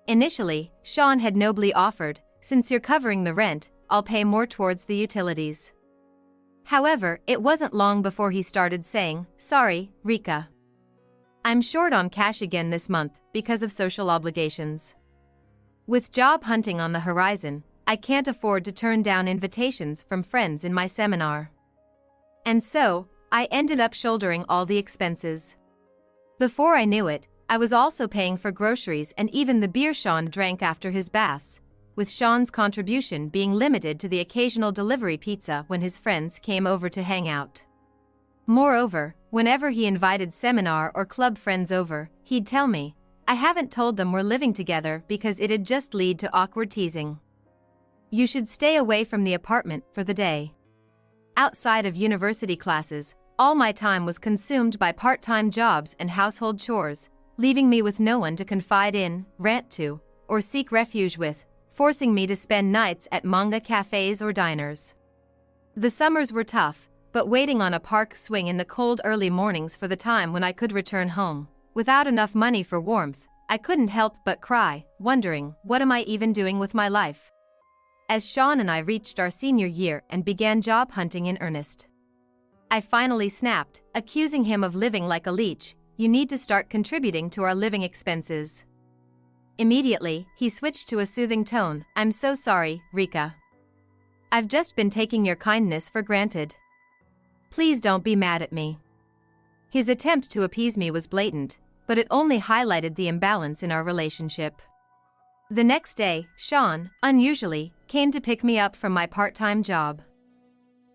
Initially, Sean had nobly offered, "Since you're covering the rent, I'll pay more towards the utilities." However, it wasn't long before he started saying, "Sorry, Rika. I'm short on cash again this month because of social obligations. With job hunting on the horizon, I can't afford to turn down invitations from friends in my seminar." And so, I ended up shouldering all the expenses. Before I knew it, I was also paying for groceries and even the beer Sean drank after his baths, with Sean's contribution being limited to the occasional delivery pizza when his friends came over to hang out. Moreover, whenever he invited seminar or club friends over, he'd tell me, "I haven't told them we're living together because it'd just lead to awkward teasing. You should stay away from the apartment for the day." Outside of university classes, all my time was consumed by part-time jobs and household chores, leaving me with no one to confide in, rant to, or seek refuge with, forcing me to spend nights at manga cafes or diners. The summers were tough, but waiting on a park swing in the cold early mornings for the time when I could return home, without enough money for warmth, I couldn't help but cry, wondering, what am I even doing with my life? As Sean and I reached our senior year and began job hunting in earnest, I finally snapped, accusing him of living like a leech. You need to start contributing to our living expenses. Immediately, he switched to a soothing tone. I'm so sorry, Rika. I've just been taking your kindness for granted. Please don't be mad at me. His attempt to appease me was blatant, but it only highlighted the imbalance in our relationship. The next day, Sean, unusually, came to pick me up from my part-time job.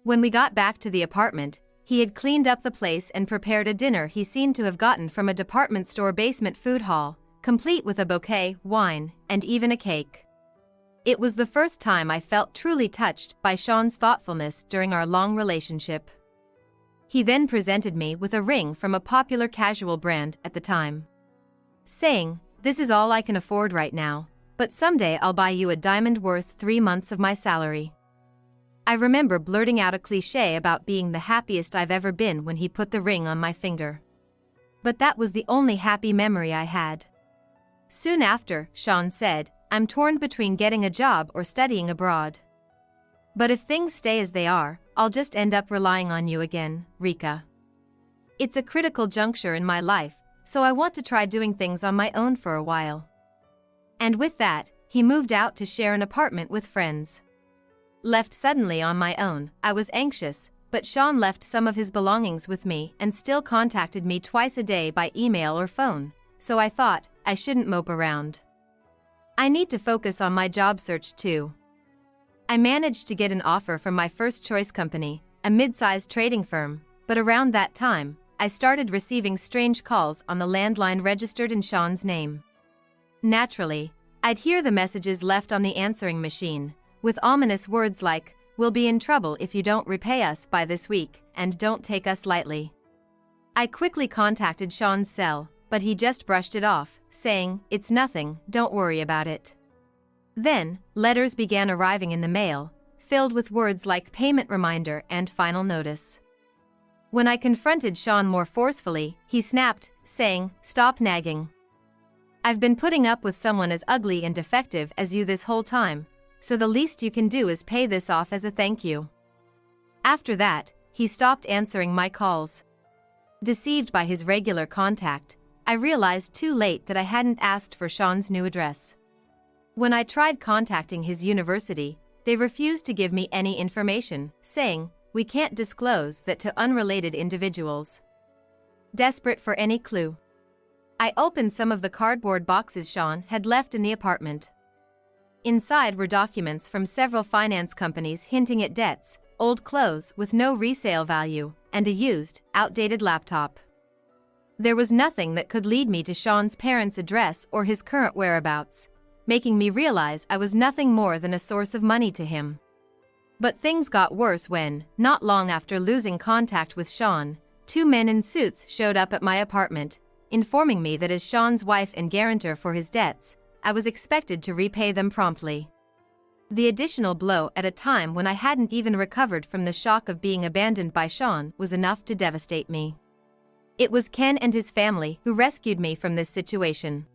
When we got back to the apartment, he had cleaned up the place and prepared a dinner he seemed to have gotten from a department store basement food hall, complete with a bouquet, wine, and even a cake. It was the first time I felt truly touched by Sean's thoughtfulness during our long relationship. He then presented me with a ring from a popular casual brand at the time, saying, "This is all I can afford right now, but someday I'll buy you a diamond worth 3 months of my salary." I remember blurting out a cliché about being the happiest I've ever been when he put the ring on my finger. But that was the only happy memory I had. Soon after, Sean said, "I'm torn between getting a job or studying abroad. But if things stay as they are, I'll just end up relying on you again, Rika. It's a critical juncture in my life, so I want to try doing things on my own for a while." And with that, he moved out to share an apartment with friends. Left suddenly on my own, I was anxious, but Sean left some of his belongings with me and still contacted me twice a day by email or phone, so I thought, I shouldn't mope around. I need to focus on my job search too. I managed to get an offer from my first choice company, a mid-sized trading firm, but around that time, I started receiving strange calls on the landline registered in Sean's name. Naturally, I'd hear the messages left on the answering machine, with ominous words like, "We'll be in trouble if you don't repay us by this week, and don't take us lightly." I quickly contacted Sean's cell, but he just brushed it off, saying, "It's nothing, don't worry about it." Then, letters began arriving in the mail, filled with words like payment reminder and final notice. When I confronted Sean more forcefully, he snapped, saying, "Stop nagging. I've been putting up with someone as ugly and defective as you this whole time, so the least you can do is pay this off as a thank you." After that, he stopped answering my calls. Deceived by his regular contact, I realized too late that I hadn't asked for Sean's new address. When I tried contacting his university, they refused to give me any information, saying, "We can't disclose that to unrelated individuals." Desperate for any clue, I opened some of the cardboard boxes Sean had left in the apartment. Inside were documents from several finance companies hinting at debts, old clothes with no resale value, and a used, outdated laptop. There was nothing that could lead me to Sean's parents' address or his current whereabouts, making me realize I was nothing more than a source of money to him. But things got worse when, not long after losing contact with Sean, 2 men in suits showed up at my apartment, informing me that as Sean's wife and guarantor for his debts, I was expected to repay them promptly. The additional blow at a time when I hadn't even recovered from the shock of being abandoned by Sean was enough to devastate me. It was Ken and his family who rescued me from this situation.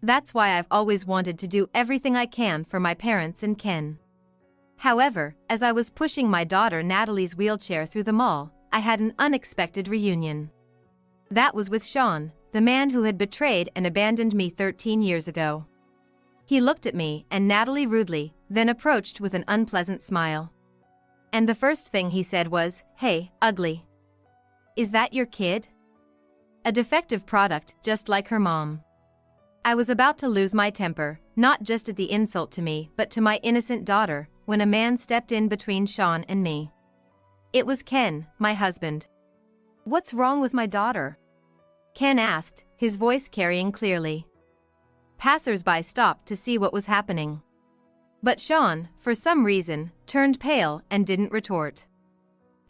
That's why I've always wanted to do everything I can for my parents and Ken. However, as I was pushing my daughter Natalie's wheelchair through the mall, I had an unexpected reunion. That was with Sean, the man who had betrayed and abandoned me 13 years ago. He looked at me and Natalie rudely, then approached with an unpleasant smile. And the first thing he said was, "Hey, ugly. Is that your kid? A defective product just like her mom." I was about to lose my temper, not just at the insult to me but to my innocent daughter, when a man stepped in between Sean and me. It was Ken, my husband. "What's wrong with my daughter?" Ken asked, his voice carrying clearly. Passers-by stopped to see what was happening. But Sean, for some reason, turned pale and didn't retort.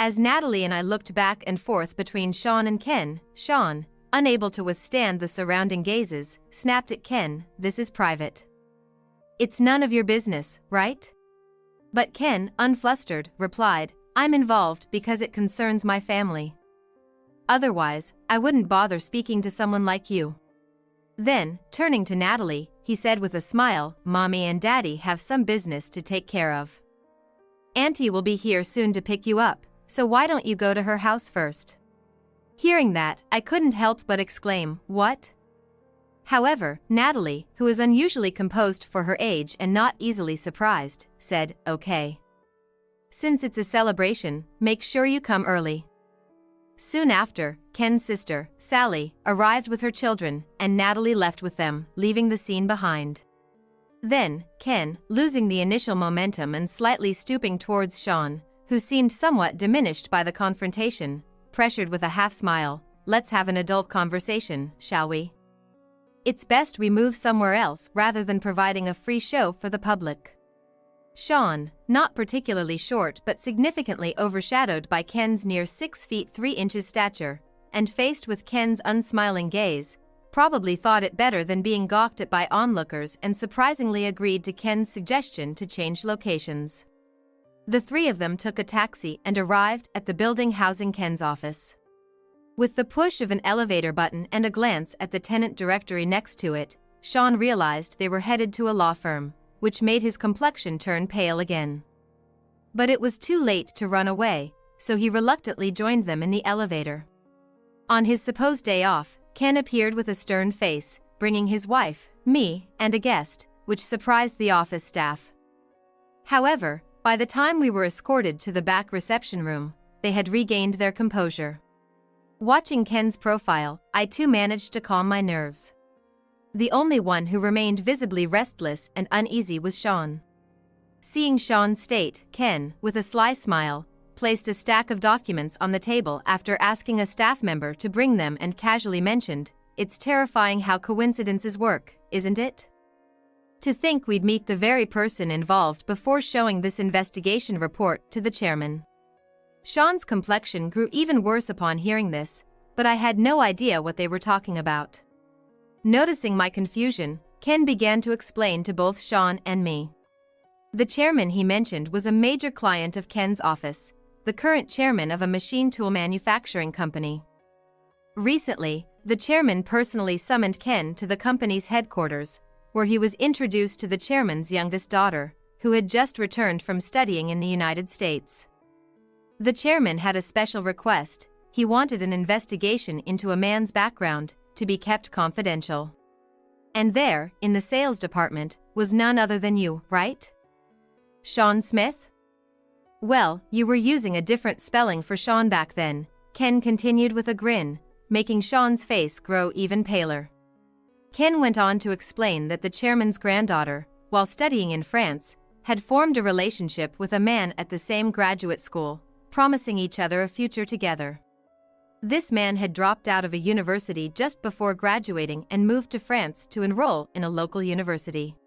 As Natalie and I looked back and forth between Sean and Ken, Sean, unable to withstand the surrounding gazes, snapped at Ken, "This is private. It's none of your business, right?" But Ken, unflustered, replied, "I'm involved because it concerns my family. Otherwise, I wouldn't bother speaking to someone like you." Then, turning to Natalie, he said with a smile, "Mommy and Daddy have some business to take care of. Auntie will be here soon to pick you up, so why don't you go to her house first?" Hearing that, I couldn't help but exclaim, "What?" However, Natalie, who is unusually composed for her age and not easily surprised, said, "Okay. Since it's a celebration, make sure you come early." Soon after, Ken's sister, Sally, arrived with her children, and Natalie left with them, leaving the scene behind. Then, Ken, losing the initial momentum and slightly stooping towards Sean, who seemed somewhat diminished by the confrontation, pressured with a half-smile, "Let's have an adult conversation, shall we? It's best we move somewhere else rather than providing a free show for the public." Sean, not particularly short but significantly overshadowed by Ken's near 6 feet 3 inches stature, and faced with Ken's unsmiling gaze, probably thought it better than being gawked at by onlookers and surprisingly agreed to Ken's suggestion to change locations. The three of them took a taxi and arrived at the building housing Ken's office. With the push of an elevator button and a glance at the tenant directory next to it, Sean realized they were headed to a law firm, which made his complexion turn pale again. But it was too late to run away, so he reluctantly joined them in the elevator. On his supposed day off, Ken appeared with a stern face, bringing his wife, me, and a guest, which surprised the office staff. However, by the time we were escorted to the back reception room, they had regained their composure. Watching Ken's profile, I too managed to calm my nerves. The only one who remained visibly restless and uneasy was Sean. Seeing Sean state, Ken, with a sly smile, placed a stack of documents on the table after asking a staff member to bring them and casually mentioned, "It's terrifying how coincidences work, isn't it? To think we'd meet the very person involved before showing this investigation report to the chairman." Sean's complexion grew even worse upon hearing this, but I had no idea what they were talking about. Noticing my confusion, Ken began to explain to both Sean and me. The chairman he mentioned was a major client of Ken's office, the current chairman of a machine tool manufacturing company. Recently, the chairman personally summoned Ken to the company's headquarters, where he was introduced to the chairman's youngest daughter, who had just returned from studying in the United States. The chairman had a special request. He wanted an investigation into a man's background to be kept confidential. "And there, in the sales department, was none other than you, right? Sean Smith? Well, you were using a different spelling for Sean back then," Ken continued with a grin, making Sean's face grow even paler. Ken went on to explain that the chairman's granddaughter, while studying in France, had formed a relationship with a man at the same graduate school, promising each other a future together. This man had dropped out of a university just before graduating and moved to France to enroll in a local university.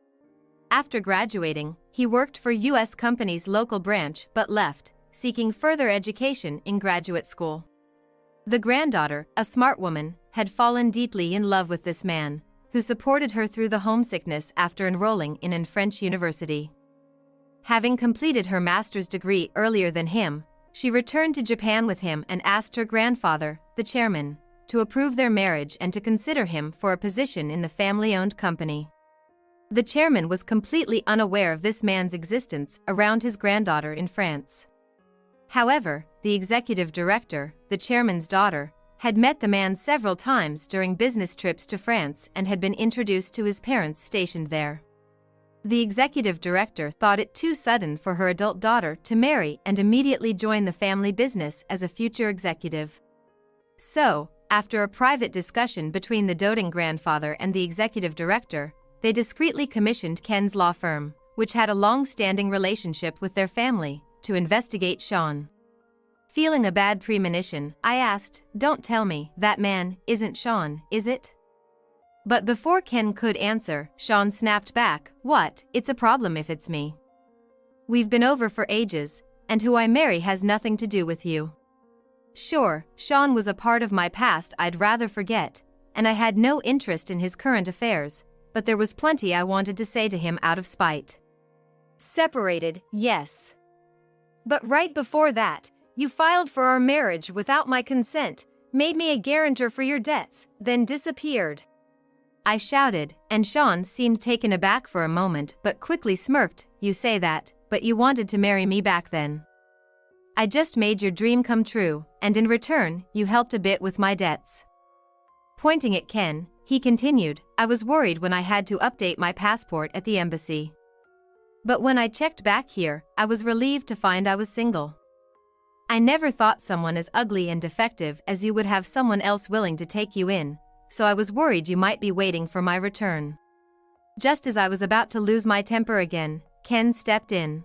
After graduating, he worked for U.S. company's local branch but left, seeking further education in graduate school. The granddaughter, a smart woman, had fallen deeply in love with this man, who supported her through the homesickness after enrolling in a French university. Having completed her master's degree earlier than him, she returned to Japan with him and asked her grandfather, the chairman, to approve their marriage and to consider him for a position in the family-owned company. The chairman was completely unaware of this man's existence around his granddaughter in France. However, the executive director, the chairman's daughter, had met the man several times during business trips to France and had been introduced to his parents stationed there. The executive director thought it too sudden for her adult daughter to marry and immediately join the family business as a future executive. So, after a private discussion between the doting grandfather and the executive director, they discreetly commissioned Ken's law firm, which had a long-standing relationship with their family, to investigate Sean. Feeling a bad premonition, I asked, "Don't tell me, that man isn't Sean, is it?" But before Ken could answer, Sean snapped back, "What? It's a problem if it's me. We've been over for ages, and who I marry has nothing to do with you. Sure, Sean was a part of my past I'd rather forget, and I had no interest in his current affairs, but there was plenty I wanted to say to him out of spite. Separated, yes. But right before that, you filed for our marriage without my consent, made me a guarantor for your debts, then disappeared. I shouted, and Sean seemed taken aback for a moment but quickly smirked. You say that, but you wanted to marry me back then. I just made your dream come true, and in return, you helped a bit with my debts. Pointing at Ken, he continued, I was worried when I had to update my passport at the embassy. But when I checked back here, I was relieved to find I was single. I never thought someone as ugly and defective as you would have someone else willing to take you in, so I was worried you might be waiting for my return. Just as I was about to lose my temper again, Ken stepped in.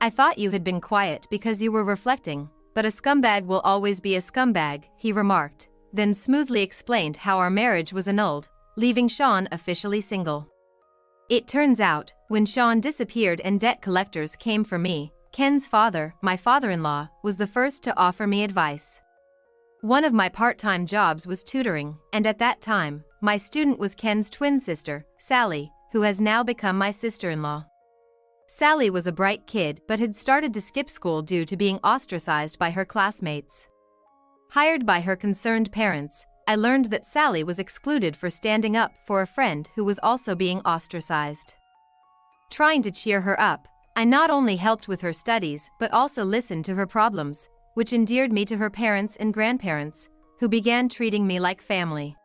I thought you had been quiet because you were reflecting, but a scumbag will always be a scumbag, he remarked, then smoothly explained how our marriage was annulled, leaving Sean officially single. It turns out, when Sean disappeared and debt collectors came for me, Ken's father, my father-in-law, was the first to offer me advice. One of my part-time jobs was tutoring, and at that time, my student was Ken's twin sister, Sally, who has now become my sister-in-law. Sally was a bright kid but had started to skip school due to being ostracized by her classmates. Hired by her concerned parents, I learned that Sally was excluded for standing up for a friend who was also being ostracized. Trying to cheer her up, I not only helped with her studies but also listened to her problems, which endeared me to her parents and grandparents, who began treating me like family.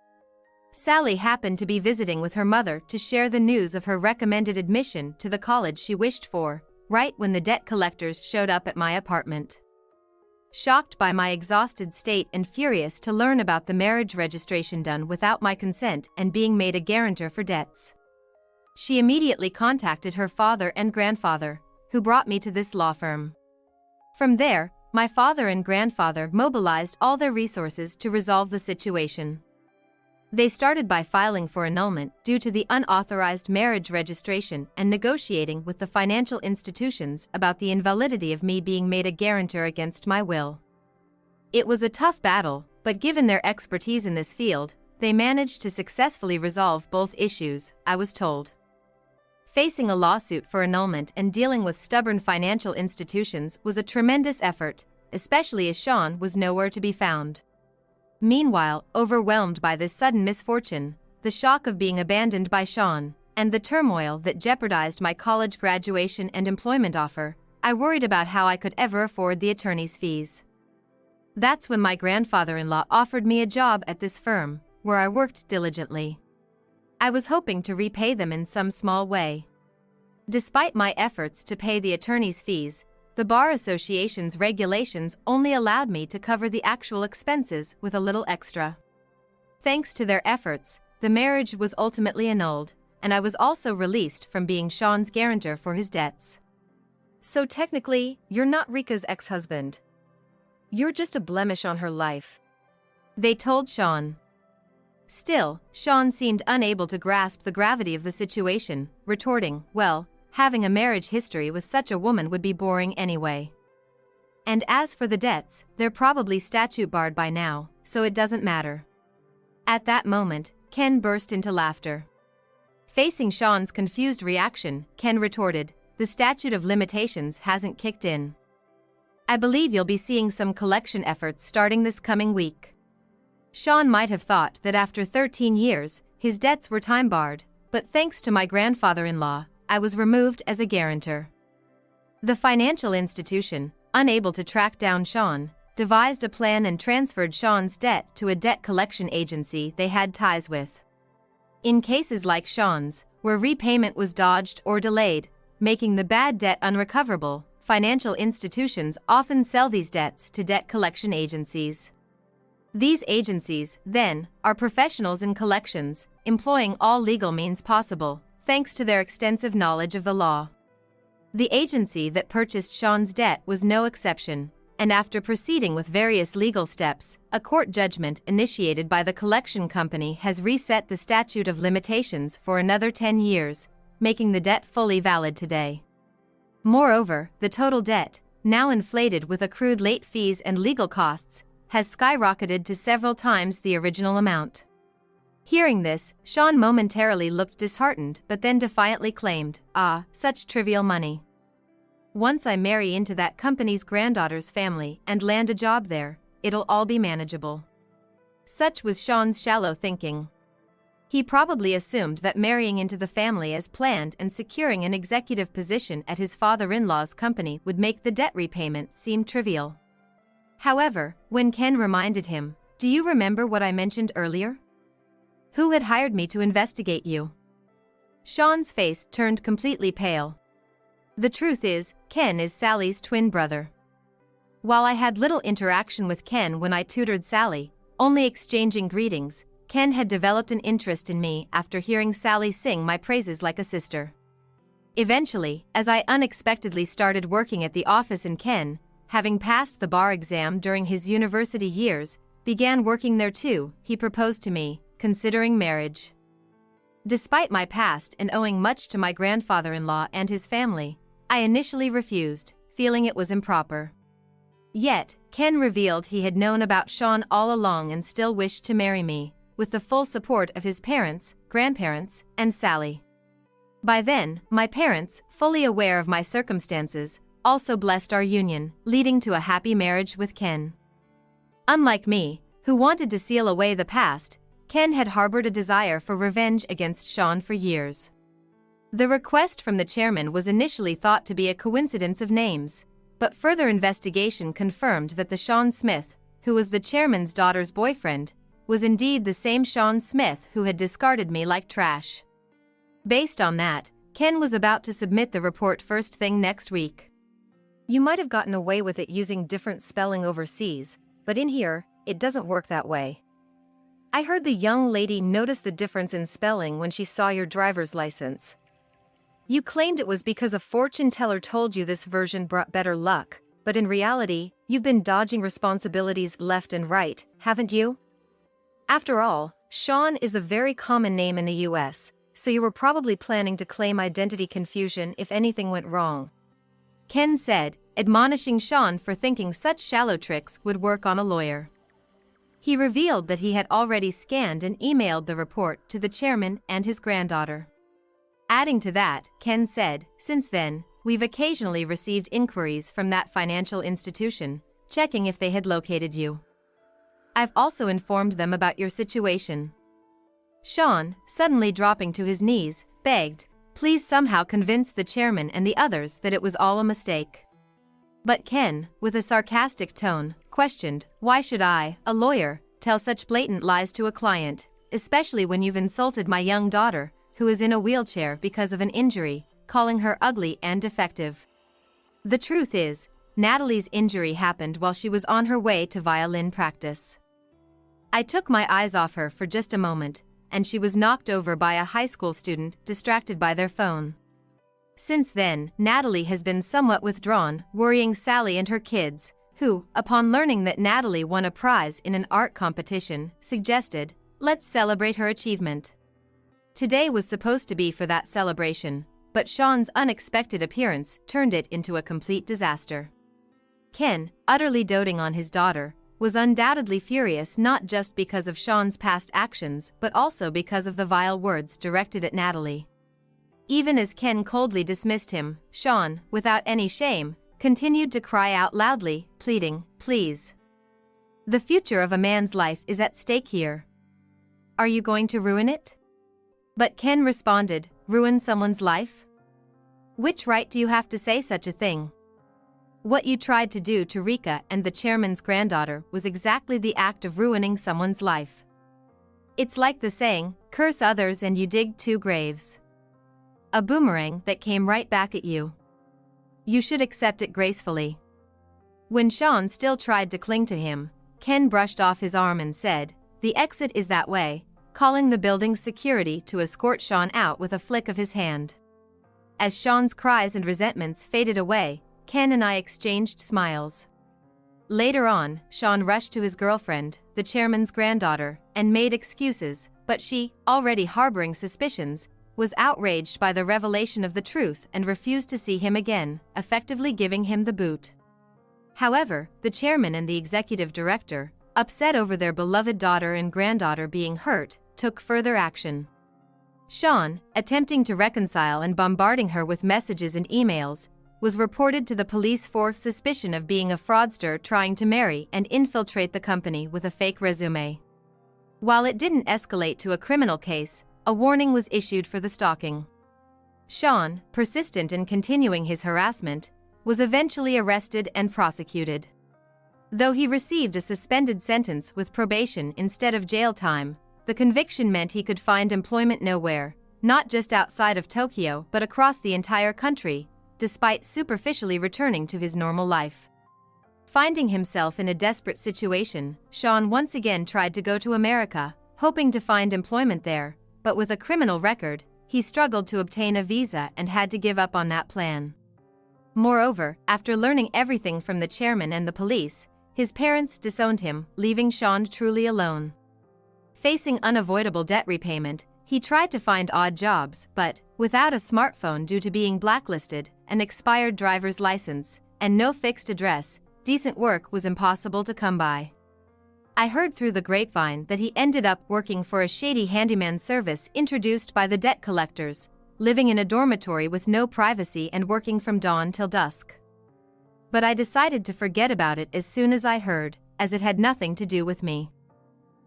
Sally happened to be visiting with her mother to share the news of her recommended admission to the college she wished for, right when the debt collectors showed up at my apartment. Shocked by my exhausted state and furious to learn about the marriage registration done without my consent and being made a guarantor for debts, she immediately contacted her father and grandfather, who brought me to this law firm. From there, my father and grandfather mobilized all their resources to resolve the situation. They started by filing for annulment due to the unauthorized marriage registration and negotiating with the financial institutions about the invalidity of me being made a guarantor against my will. It was a tough battle, but given their expertise in this field, they managed to successfully resolve both issues, I was told. Facing a lawsuit for annulment and dealing with stubborn financial institutions was a tremendous effort, especially as Sean was nowhere to be found. Meanwhile, overwhelmed by this sudden misfortune, the shock of being abandoned by Sean, and the turmoil that jeopardized my college graduation and employment offer, I worried about how I could ever afford the attorney's fees. That's when my grandfather-in-law offered me a job at this firm, where I worked diligently. I was hoping to repay them in some small way. Despite my efforts to pay the attorney's fees, the Bar Association's regulations only allowed me to cover the actual expenses with a little extra. Thanks to their efforts, the marriage was ultimately annulled, and I was also released from being Sean's guarantor for his debts. So technically, you're not Rika's ex-husband. You're just a blemish on her life, they told Sean. Still, Sean seemed unable to grasp the gravity of the situation, retorting, well, having a marriage history with such a woman would be boring anyway. And as for the debts, they're probably statute barred by now, so it doesn't matter. At that moment, Ken burst into laughter. Facing Sean's confused reaction, Ken retorted, the statute of limitations hasn't kicked in. I believe you'll be seeing some collection efforts starting this coming week. Sean might have thought that after 13 years, his debts were time-barred, but thanks to my grandfather-in-law, I was removed as a guarantor. The financial institution, unable to track down Sean, devised a plan and transferred Sean's debt to a debt collection agency they had ties with. In cases like Sean's, where repayment was dodged or delayed, making the bad debt unrecoverable, financial institutions often sell these debts to debt collection agencies. These agencies, then, are professionals in collections, employing all legal means possible, thanks to their extensive knowledge of the law. The agency that purchased Sean's debt was no exception, and after proceeding with various legal steps, a court judgment initiated by the collection company has reset the statute of limitations for another 10 years, making the debt fully valid today. Moreover, the total debt, now inflated with accrued late fees and legal costs, has skyrocketed to several times the original amount. Hearing this, Sean momentarily looked disheartened but then defiantly claimed, "Ah, such trivial money. Once I marry into that company's granddaughter's family and land a job there, it'll all be manageable." Such was Sean's shallow thinking. He probably assumed that marrying into the family as planned and securing an executive position at his father-in-law's company would make the debt repayment seem trivial. However, when Ken reminded him, "Do you remember what I mentioned earlier? Who had hired me to investigate you?" Sean's face turned completely pale. The truth is, Ken is Sally's twin brother. While I had little interaction with Ken when I tutored Sally, only exchanging greetings, Ken had developed an interest in me after hearing Sally sing my praises like a sister. Eventually, as I unexpectedly started working at the office and Ken, having passed the bar exam during his university years, began working there too, he proposed to me, considering marriage. Despite my past and owing much to my grandfather-in-law and his family, I initially refused, feeling it was improper. Yet, Ken revealed he had known about Sean all along and still wished to marry me, with the full support of his parents, grandparents, and Sally. By then, my parents, fully aware of my circumstances, also blessed our union, leading to a happy marriage with Ken. Unlike me, who wanted to seal away the past, Ken had harbored a desire for revenge against Sean for years. The request from the chairman was initially thought to be a coincidence of names, but further investigation confirmed that the Sean Smith, who was the chairman's daughter's boyfriend, was indeed the same Sean Smith who had discarded me like trash. Based on that, Ken was about to submit the report first thing next week. You might have gotten away with it using different spelling overseas, but in here, it doesn't work that way. I heard the young lady noticed the difference in spelling when she saw your driver's license. You claimed it was because a fortune teller told you this version brought better luck, but in reality, you've been dodging responsibilities left and right, haven't you? After all, Sean is a very common name in the US, so you were probably planning to claim identity confusion if anything went wrong. Ken said, admonishing Sean for thinking such shallow tricks would work on a lawyer. He revealed that he had already scanned and emailed the report to the chairman and his granddaughter. Adding to that, Ken said, since then, we've occasionally received inquiries from that financial institution, checking if they had located you. I've also informed them about your situation. Sean, suddenly dropping to his knees, begged, please somehow convince the chairman and the others that it was all a mistake. But Ken, with a sarcastic tone, questioned, why should I, a lawyer, tell such blatant lies to a client, especially when you've insulted my young daughter, who is in a wheelchair because of an injury, calling her ugly and defective. The truth is, Natalie's injury happened while she was on her way to violin practice. I took my eyes off her for just a moment, and she was knocked over by a high school student distracted by their phone. Since then, Natalie has been somewhat withdrawn, worrying Sally and her kids, who, upon learning that Natalie won a prize in an art competition, suggested, let's celebrate her achievement. Today was supposed to be for that celebration, but Sean's unexpected appearance turned it into a complete disaster. Ken, utterly doting on his daughter, was undoubtedly furious not just because of Sean's past actions but also because of the vile words directed at Natalie. Even as Ken coldly dismissed him, Sean, without any shame, continued to cry out loudly, pleading, please. The future of a man's life is at stake here. Are you going to ruin it? But Ken responded, ruin someone's life? Which right do you have to say such a thing? What you tried to do to Rika and the chairman's granddaughter was exactly the act of ruining someone's life. It's like the saying, curse others and you dig two graves. A boomerang that came right back at you. You should accept it gracefully. When Sean still tried to cling to him, Ken brushed off his arm and said, the exit is that way, calling the building's security to escort Sean out with a flick of his hand. As Sean's cries and resentments faded away, Ken and I exchanged smiles. Later on, Sean rushed to his girlfriend, the chairman's granddaughter, and made excuses, but she, already harboring suspicions, was outraged by the revelation of the truth and refused to see him again, effectively giving him the boot. However, the chairman and the executive director, upset over their beloved daughter and granddaughter being hurt, took further action. Sean, attempting to reconcile and bombarding her with messages and emails, was reported to the police for suspicion of being a fraudster trying to marry and infiltrate the company with a fake resume. While it didn't escalate to a criminal case, a warning was issued for the stalking. Sean, persistent in continuing his harassment, was eventually arrested and prosecuted. Though he received a suspended sentence with probation instead of jail time, the conviction meant he could find employment nowhere, not just outside of Tokyo but across the entire country, despite superficially returning to his normal life. Finding himself in a desperate situation, Sean once again tried to go to America, hoping to find employment there, but with a criminal record, he struggled to obtain a visa and had to give up on that plan. Moreover, after learning everything from the chairman and the police, his parents disowned him, leaving Sean truly alone. Facing unavoidable debt repayment, he tried to find odd jobs, but, without a smartphone due to being blacklisted, an expired driver's license, and no fixed address, decent work was impossible to come by. I heard through the grapevine that he ended up working for a shady handyman service introduced by the debt collectors, living in a dormitory with no privacy and working from dawn till dusk. But I decided to forget about it as soon as I heard, as it had nothing to do with me.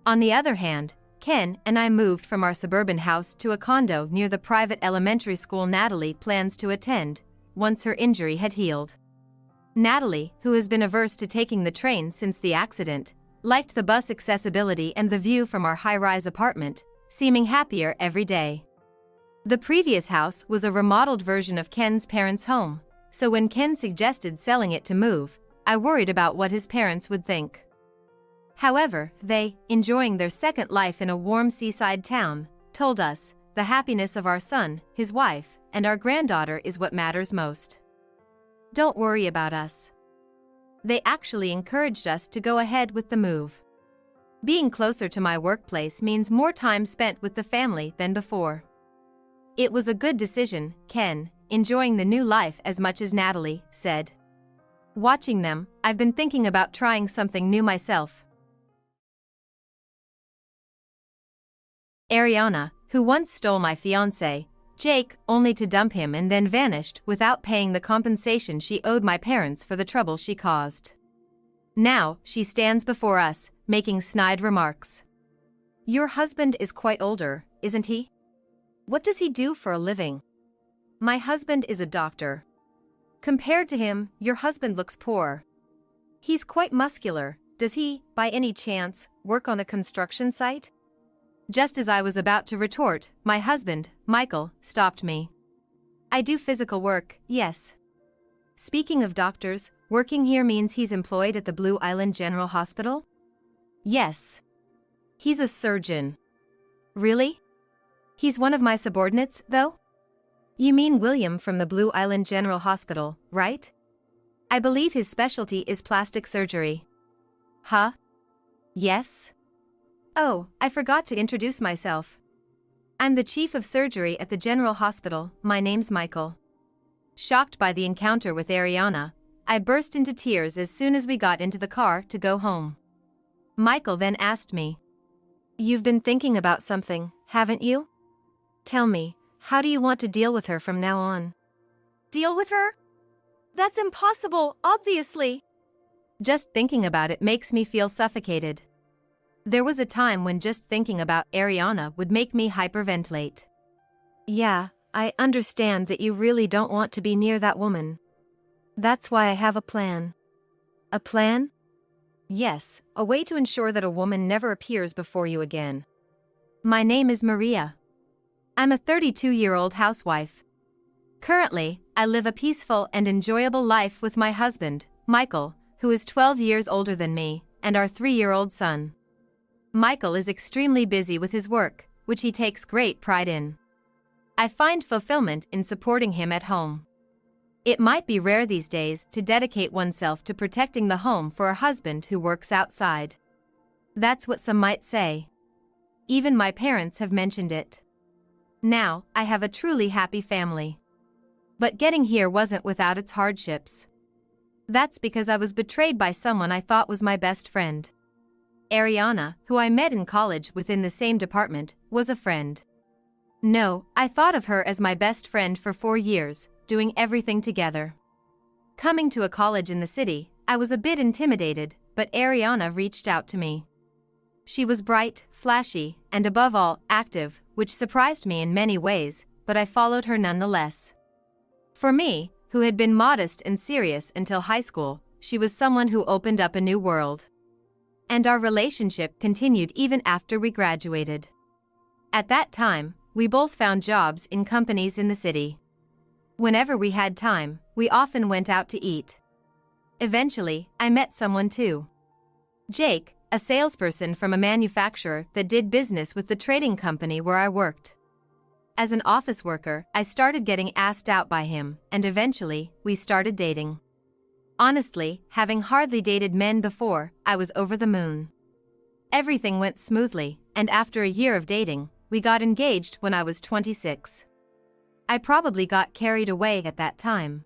On the other hand, Ken and I moved from our suburban house to a condo near the private elementary school Natalie plans to attend, once her injury had healed. Natalie, who has been averse to taking the train since the accident, liked the bus accessibility and the view from our high-rise apartment, seeming happier every day. The previous house was a remodeled version of Ken's parents' home, so when Ken suggested selling it to move, I worried about what his parents would think. However, they, enjoying their second life in a warm seaside town, told us, the happiness of our son, his wife, and our granddaughter is what matters most. Don't worry about us. They actually encouraged us to go ahead with the move. Being closer to my workplace means more time spent with the family than before. It was a good decision, Ken, enjoying the new life as much as Natalie, said. Watching them, I've been thinking about trying something new myself. Ariana, who once stole my fiance, Jake, only to dump him and then vanished without paying the compensation she owed my parents for the trouble she caused. Now, she stands before us, making snide remarks. Your husband is quite older, isn't he? What does he do for a living? My husband is a doctor. Compared to him, your husband looks poor. He's quite muscular. Does he, by any chance, work on a construction site? Just as I was about to retort, my husband, Michael, stopped me. I do physical work, yes. Speaking of doctors, working here means he's employed at the Blue Island General Hospital? Yes. He's a surgeon. Really? He's one of my subordinates, though? You mean William from the Blue Island General Hospital, right? I believe his specialty is plastic surgery. Huh? Yes? Oh, I forgot to introduce myself. I'm the chief of surgery at the General Hospital, my name's Michael. Shocked by the encounter with Ariana, I burst into tears as soon as we got into the car to go home. Michael then asked me, You've been thinking about something, haven't you? Tell me, how do you want to deal with her from now on? Deal with her? That's impossible, obviously. Just thinking about it makes me feel suffocated. There was a time when just thinking about Ariana would make me hyperventilate. Yeah, I understand that you really don't want to be near that woman. That's why I have a plan. A plan? Yes, a way to ensure that a woman never appears before you again. My name is Maria. I'm a 32-year-old housewife. Currently, I live a peaceful and enjoyable life with my husband, Michael, who is 12 years older than me, and our 3-year-old son. Michael is extremely busy with his work, which he takes great pride in. I find fulfillment in supporting him at home. It might be rare these days to dedicate oneself to protecting the home for a husband who works outside. That's what some might say. Even my parents have mentioned it. Now, I have a truly happy family. But getting here wasn't without its hardships. That's because I was betrayed by someone I thought was my best friend. Ariana, who I met in college within the same department, was a friend. No, I thought of her as my best friend for 4 years, doing everything together. Coming to a college in the city, I was a bit intimidated, but Ariana reached out to me. She was bright, flashy, and above all, active, which surprised me in many ways, but I followed her nonetheless. For me, who had been modest and serious until high school, she was someone who opened up a new world. And our relationship continued even after we graduated. At that time, we both found jobs in companies in the city. Whenever we had time, we often went out to eat. Eventually, I met someone too. Jake, a salesperson from a manufacturer that did business with the trading company where I worked. As an office worker, I started getting asked out by him, and eventually, we started dating. Honestly, having hardly dated men before, I was over the moon. Everything went smoothly, and after a year of dating, we got engaged when I was 26. I probably got carried away at that time.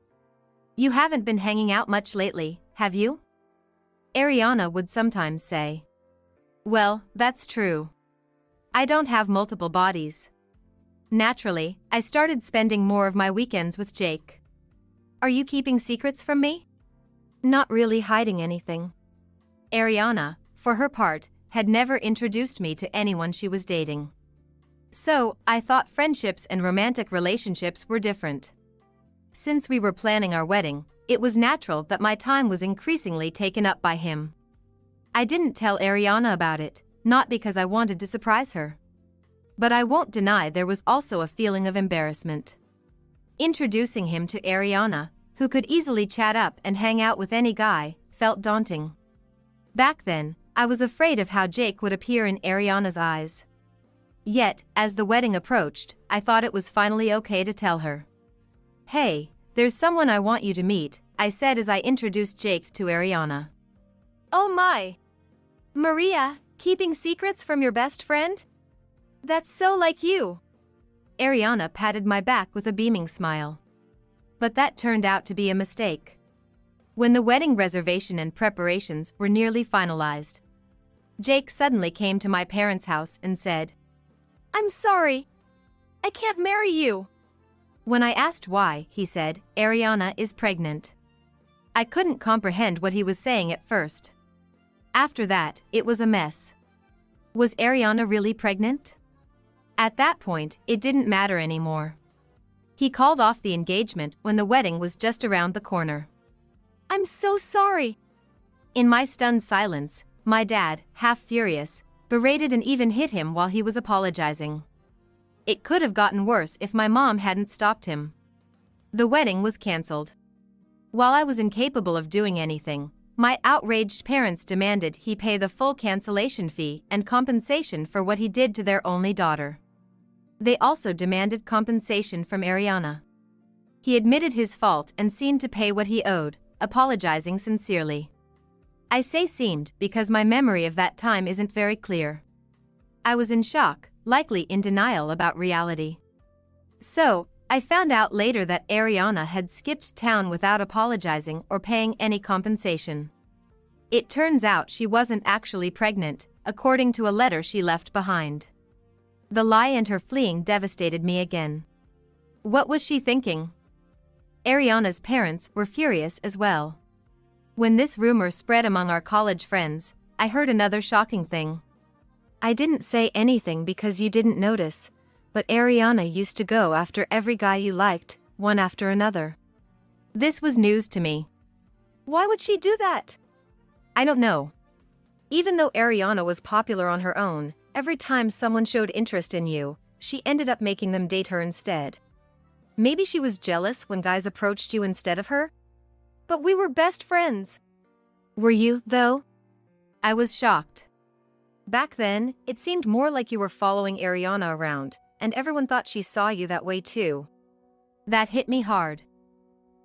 You haven't been hanging out much lately, have you? Ariana would sometimes say. Well, that's true. I don't have multiple bodies. Naturally, I started spending more of my weekends with Jake. Are you keeping secrets from me? Not really hiding anything. Ariana, for her part, had never introduced me to anyone she was dating. So, I thought friendships and romantic relationships were different. Since we were planning our wedding, it was natural that my time was increasingly taken up by him. I didn't tell Ariana about it, not because I wanted to surprise her. But I won't deny there was also a feeling of embarrassment. Introducing him to Ariana, who could easily chat up and hang out with any guy, felt daunting. Back then, I was afraid of how Jake would appear in Ariana's eyes. Yet, as the wedding approached, I thought it was finally okay to tell her. Hey, there's someone I want you to meet, I said as I introduced Jake to Ariana. Oh my! Maria, keeping secrets from your best friend? That's so like you. Ariana patted my back with a beaming smile. But that turned out to be a mistake. When the wedding reservation and preparations were nearly finalized, Jake suddenly came to my parents' house and said, I'm sorry. I can't marry you. When I asked why, he said, Ariana is pregnant. I couldn't comprehend what he was saying at first. After that, it was a mess. Was Ariana really pregnant? At that point, it didn't matter anymore. He called off the engagement when the wedding was just around the corner. I'm so sorry. In my stunned silence, my dad, half furious, berated and even hit him while he was apologizing. It could have gotten worse if my mom hadn't stopped him. The wedding was canceled. While I was incapable of doing anything, my outraged parents demanded he pay the full cancellation fee and compensation for what he did to their only daughter. They also demanded compensation from Ariana. He admitted his fault and seemed to pay what he owed, apologizing sincerely. I say seemed because my memory of that time isn't very clear. I was in shock, likely in denial about reality. So, I found out later that Ariana had skipped town without apologizing or paying any compensation. It turns out she wasn't actually pregnant, according to a letter she left behind. The lie and her fleeing devastated me again. What was she thinking? Ariana's parents were furious as well. When this rumor spread among our college friends, I heard another shocking thing. I didn't say anything because you didn't notice, but Ariana used to go after every guy you liked, one after another. This was news to me. Why would she do that? I don't know. Even though Ariana was popular on her own, every time someone showed interest in you, she ended up making them date her instead. Maybe she was jealous when guys approached you instead of her? But we were best friends. Were you, though? I was shocked. Back then, it seemed more like you were following Ariana around, and everyone thought she saw you that way too. That hit me hard.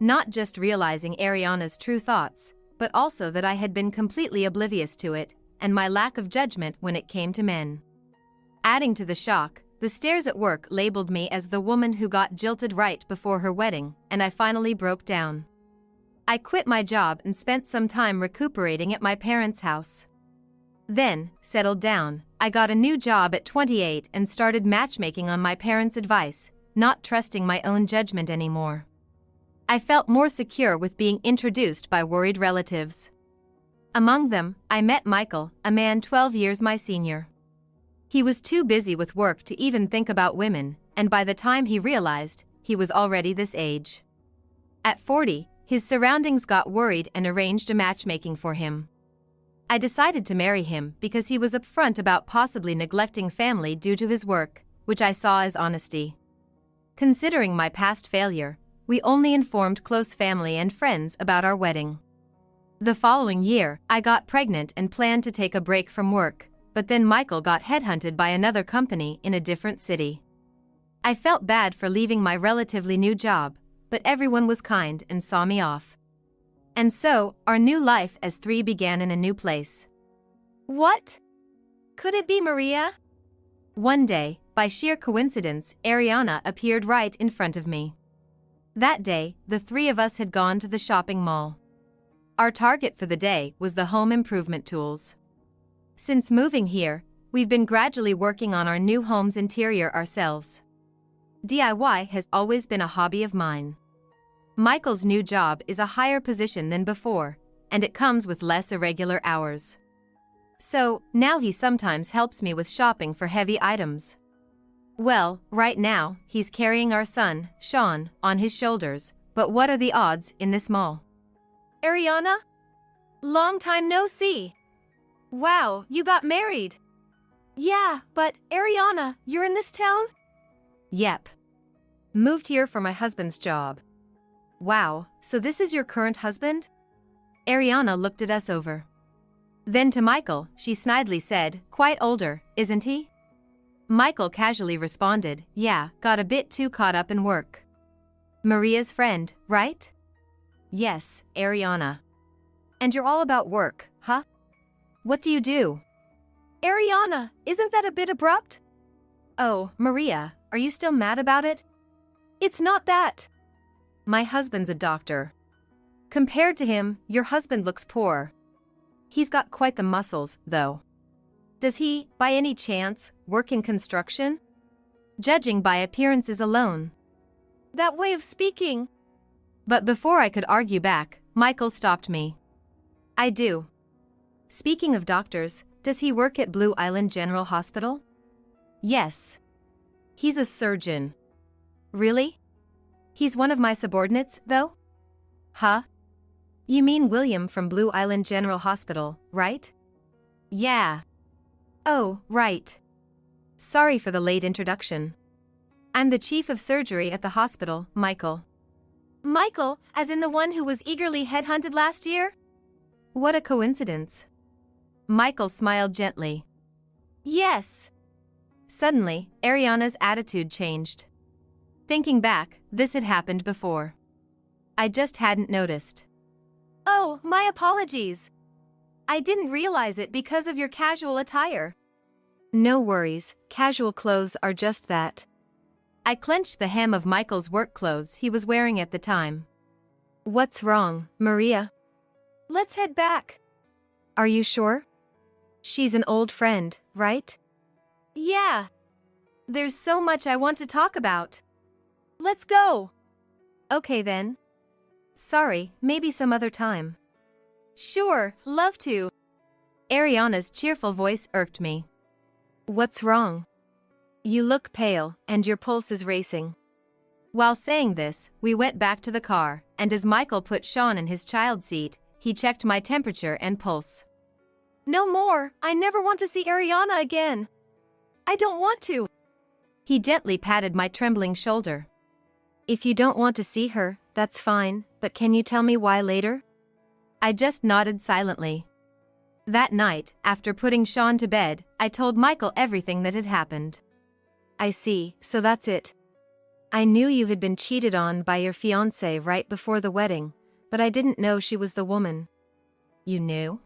Not just realizing Ariana's true thoughts, but also that I had been completely oblivious to it, and my lack of judgment when it came to men. Adding to the shock, the stares at work labeled me as the woman who got jilted right before her wedding, and I finally broke down. I quit my job and spent some time recuperating at my parents' house. Then, settled down, I got a new job at 28 and started matchmaking on my parents' advice, not trusting my own judgment anymore. I felt more secure with being introduced by worried relatives. Among them, I met Michael, a man 12 years my senior. He was too busy with work to even think about women, and by the time he realized, he was already this age. At 40, his surroundings got worried and arranged a matchmaking for him. I decided to marry him because he was upfront about possibly neglecting family due to his work, which I saw as honesty. Considering my past failure, we only informed close family and friends about our wedding. The following year, I got pregnant and planned to take a break from work, but then Michael got headhunted by another company in a different city. I felt bad for leaving my relatively new job, but everyone was kind and saw me off. And so, our new life as three began in a new place. What? Could it be Maria? One day, by sheer coincidence, Ariana appeared right in front of me. That day, the three of us had gone to the shopping mall. Our target for the day was the home improvement tools. Since moving here, we've been gradually working on our new home's interior ourselves. DIY has always been a hobby of mine. Michael's new job is a higher position than before, and it comes with less irregular hours. So, now he sometimes helps me with shopping for heavy items. Well, right now, he's carrying our son, Sean, on his shoulders, but what are the odds in this mall? Ariana? Long time no see. Wow, you got married. Yeah, but Ariana, you're in this town? Yep. Moved here for my husband's job. Wow, so this is your current husband? Ariana looked at us over. Then to Michael, she snidely said, quite older, isn't he? Michael casually responded, yeah, got a bit too caught up in work. Maria's friend, right? Yes, Ariana. And you're all about work, huh? What do you do? Ariana, isn't that a bit abrupt? Oh, Maria, are you still mad about it? It's not that. My husband's a doctor. Compared to him, your husband looks poor. He's got quite the muscles, though. Does he, by any chance, work in construction? Judging by appearances alone. That way of speaking. But before I could argue back, Michael stopped me. I do. Speaking of doctors, does he work at Blue Island General Hospital? Yes. He's a surgeon. Really? He's one of my subordinates, though? Huh? You mean William from Blue Island General Hospital, right? Yeah. Oh, right. Sorry for the late introduction. I'm the chief of surgery at the hospital, Michael. Michael, as in the one who was eagerly headhunted last year? What a coincidence. Michael smiled gently. Yes. Suddenly, Ariana's attitude changed. Thinking back, this had happened before. I just hadn't noticed. Oh, my apologies. I didn't realize it because of your casual attire. No worries, casual clothes are just that. I clenched the hem of Michael's work clothes he was wearing at the time. What's wrong, Maria? Let's head back. Are you sure? She's an old friend, right? Yeah. There's so much I want to talk about. Let's go. Okay then. Sorry, maybe some other time. Sure, love to. Ariana's cheerful voice irked me. What's wrong? You look pale, and your pulse is racing. While saying this, we went back to the car, and as Michael put Sean in his child seat, he checked my temperature and pulse. No more, I never want to see Ariana again. I don't want to. He gently patted my trembling shoulder. If you don't want to see her, that's fine, but can you tell me why later? I just nodded silently. That night, after putting Sean to bed, I told Michael everything that had happened. I see, so that's it. I knew you had been cheated on by your fiance right before the wedding, but I didn't know she was the woman. You knew?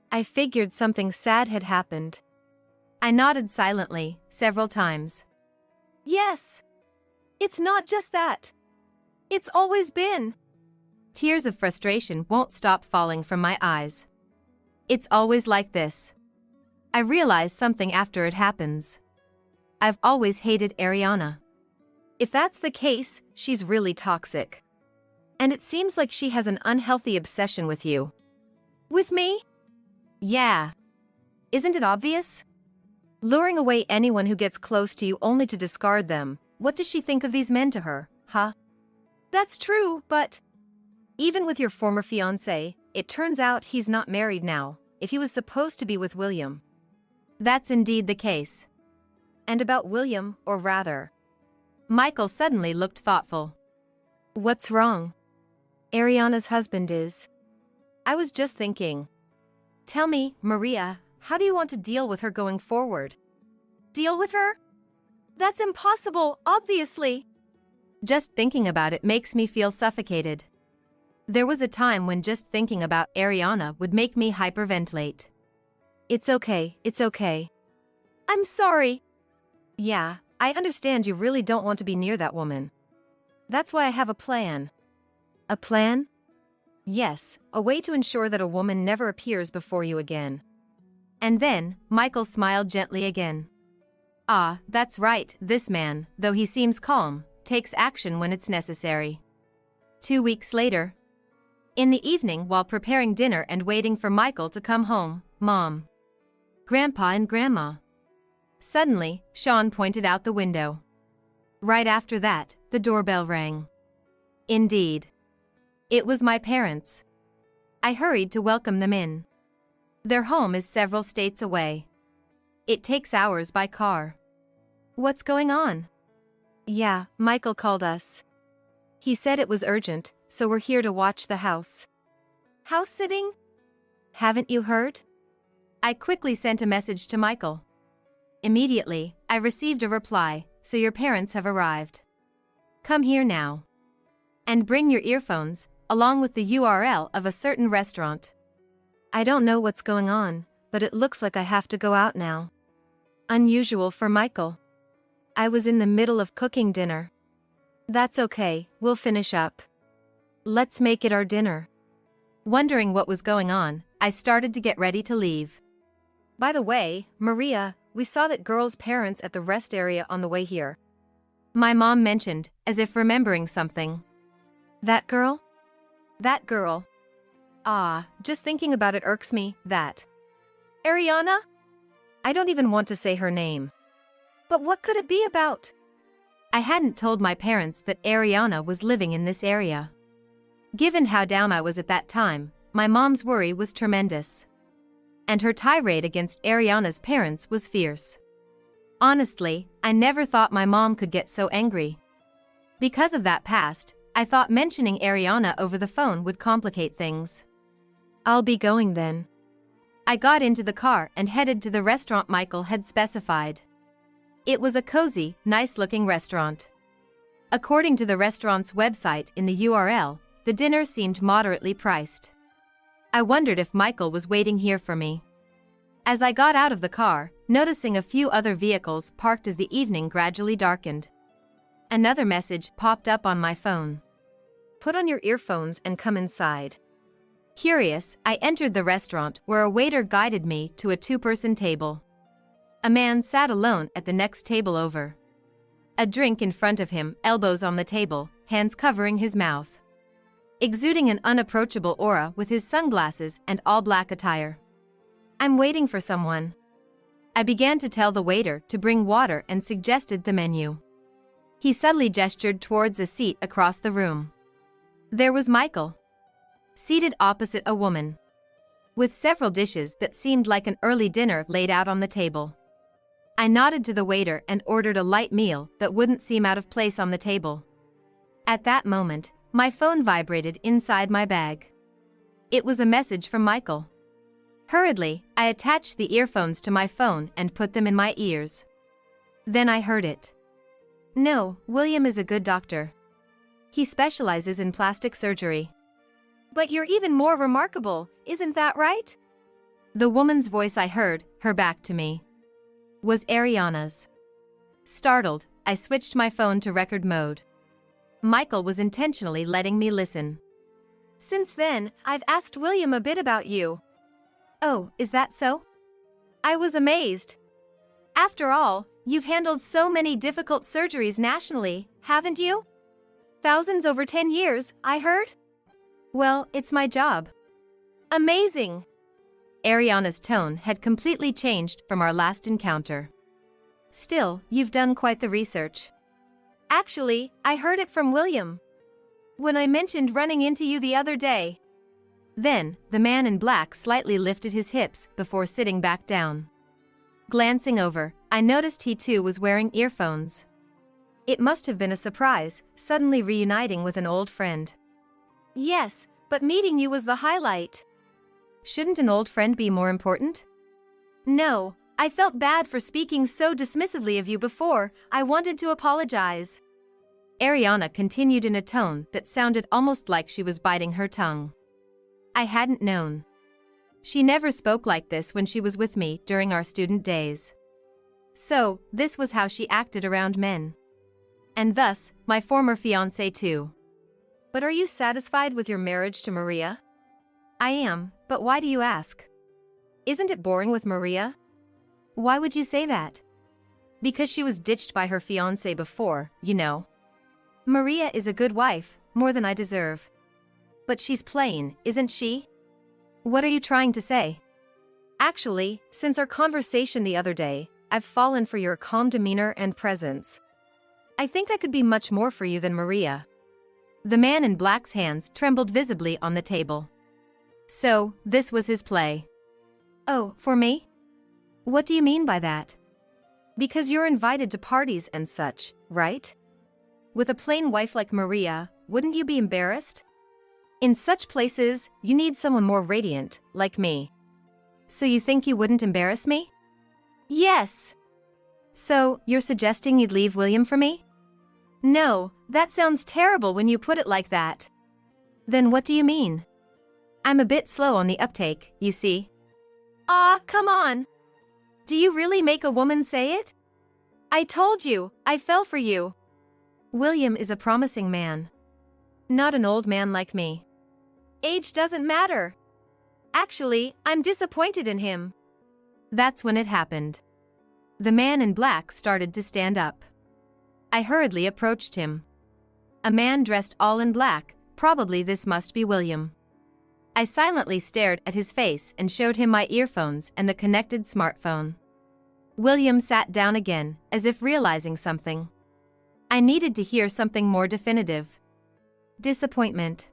I figured something sad had happened. I nodded silently, several times. Yes. It's not just that. It's always been. Tears of frustration won't stop falling from my eyes. It's always like this. I realize something after it happens. I've always hated Ariana. If that's the case, she's really toxic. And it seems like she has an unhealthy obsession with you. With me? Yeah. Isn't it obvious? Luring away anyone who gets close to you only to discard them. What does she think of these men to her, huh? That's true, but even with your former fiance, it turns out he's not married now, if he was supposed to be with William. That's indeed the case. And about William, or rather. Michael suddenly looked thoughtful. What's wrong? Ariana's husband is. I was just thinking. Tell me, Maria, how do you want to deal with her going forward? Deal with her? That's impossible, obviously. Just thinking about it makes me feel suffocated. There was a time when just thinking about Ariana would make me hyperventilate. It's okay, it's okay. I'm sorry. Yeah, I understand you really don't want to be near that woman. That's why I have a plan. A plan? Yes, a way to ensure that a woman never appears before you again. And then, Michael smiled gently again. Ah, that's right, this man, though he seems calm, takes action when it's necessary. 2 weeks later. In the evening, while preparing dinner and waiting for Michael to come home, Mom, Grandpa and Grandma. Suddenly, Sean pointed out the window. Right after that, the doorbell rang. Indeed. It was my parents. I hurried to welcome them in. Their home is several states away. It takes hours by car. What's going on? Yeah, Michael called us. He said it was urgent, so we're here to watch the house. House sitting? Haven't you heard? I quickly sent a message to Michael. Immediately, I received a reply, so your parents have arrived. Come here now. And bring your earphones, along with the URL of a certain restaurant. I don't know what's going on, but it looks like I have to go out now. Unusual for Michael. I was in the middle of cooking dinner. That's okay, we'll finish up. Let's make it our dinner. Wondering what was going on, I started to get ready to leave. By the way, Maria, we saw that girl's parents at the rest area on the way here. My mom mentioned, as if remembering something. That girl? That girl. Ah, just thinking about it irks me, that. Ariana? I don't even want to say her name. But what could it be about? I hadn't told my parents that Ariana was living in this area. Given how down I was at that time, my mom's worry was tremendous. And her tirade against Ariana's parents was fierce. Honestly, I never thought my mom could get so angry. Because of that past, I thought mentioning Ariana over the phone would complicate things. I'll be going then. I got into the car and headed to the restaurant Michael had specified. It was a cozy, nice-looking restaurant. According to the restaurant's website in the URL, the dinner seemed moderately priced. I wondered if Michael was waiting here for me. As I got out of the car, noticing a few other vehicles parked as the evening gradually darkened. Another message popped up on my phone. Put on your earphones and come inside. Curious, I entered the restaurant where a waiter guided me to a two-person table. A man sat alone at the next table over. A drink in front of him, elbows on the table, hands covering his mouth. Exuding an unapproachable aura with his sunglasses and all-black attire. I'm waiting for someone. I began to tell the waiter to bring water and suggested the menu. He subtly gestured towards a seat across the room. There was Michael, seated opposite a woman, with several dishes that seemed like an early dinner laid out on the table. I nodded to the waiter and ordered a light meal that wouldn't seem out of place on the table. At that moment, my phone vibrated inside my bag. It was a message from Michael. Hurriedly, I attached the earphones to my phone and put them in my ears. Then I heard it. No, William is a good doctor. He specializes in plastic surgery. But you're even more remarkable, isn't that right? The woman's voice I heard, her back to me, was Ariana's. Startled, I switched my phone to record mode. Michael was intentionally letting me listen. Since then, I've asked William a bit about you. Oh, is that so? I was amazed. After all, you've handled so many difficult surgeries nationally, haven't you? Thousands over 10 years, I heard? Well, it's my job. Amazing. Ariana's tone had completely changed from our last encounter. Still, you've done quite the research. Actually, I heard it from William when I mentioned running into you the other day. Then, the man in black slightly lifted his hips before sitting back down. Glancing over, I noticed he too was wearing earphones. It must have been a surprise, suddenly reuniting with an old friend. Yes, but meeting you was the highlight. Shouldn't an old friend be more important? No, I felt bad for speaking so dismissively of you before. I wanted to apologize. Ariana continued in a tone that sounded almost like she was biting her tongue. I hadn't known. She never spoke like this when she was with me during our student days. So, this was how she acted around men. And thus, my former fiance too. But are you satisfied with your marriage to Maria? I am, but why do you ask? Isn't it boring with Maria? Why would you say that? Because she was ditched by her fiance before, you know. Maria is a good wife, more than I deserve. But she's plain, isn't she? What are you trying to say? Actually, since our conversation the other day, I've fallen for your calm demeanor and presence. I think I could be much more for you than Maria. The man in black's hands trembled visibly on the table. So, this was his play. Oh, for me? What do you mean by that? Because you're invited to parties and such, right? With a plain wife like Maria, wouldn't you be embarrassed? In such places, you need someone more radiant, like me. So you think you wouldn't embarrass me? Yes. So, you're suggesting you'd leave William for me? No, that sounds terrible when you put it like that. Then what do you mean? I'm a bit slow on the uptake, you see. Come on. Do you really make a woman say it? I told you, I fell for you. William is a promising man. Not an old man like me. Age doesn't matter. Actually, I'm disappointed in him. That's when it happened. The man in black started to stand up. I hurriedly approached him. A man dressed all in black, probably this must be William. I silently stared at his face and showed him my earphones and the connected smartphone. William sat down again, as if realizing something. I needed to hear something more definitive. Disappointment.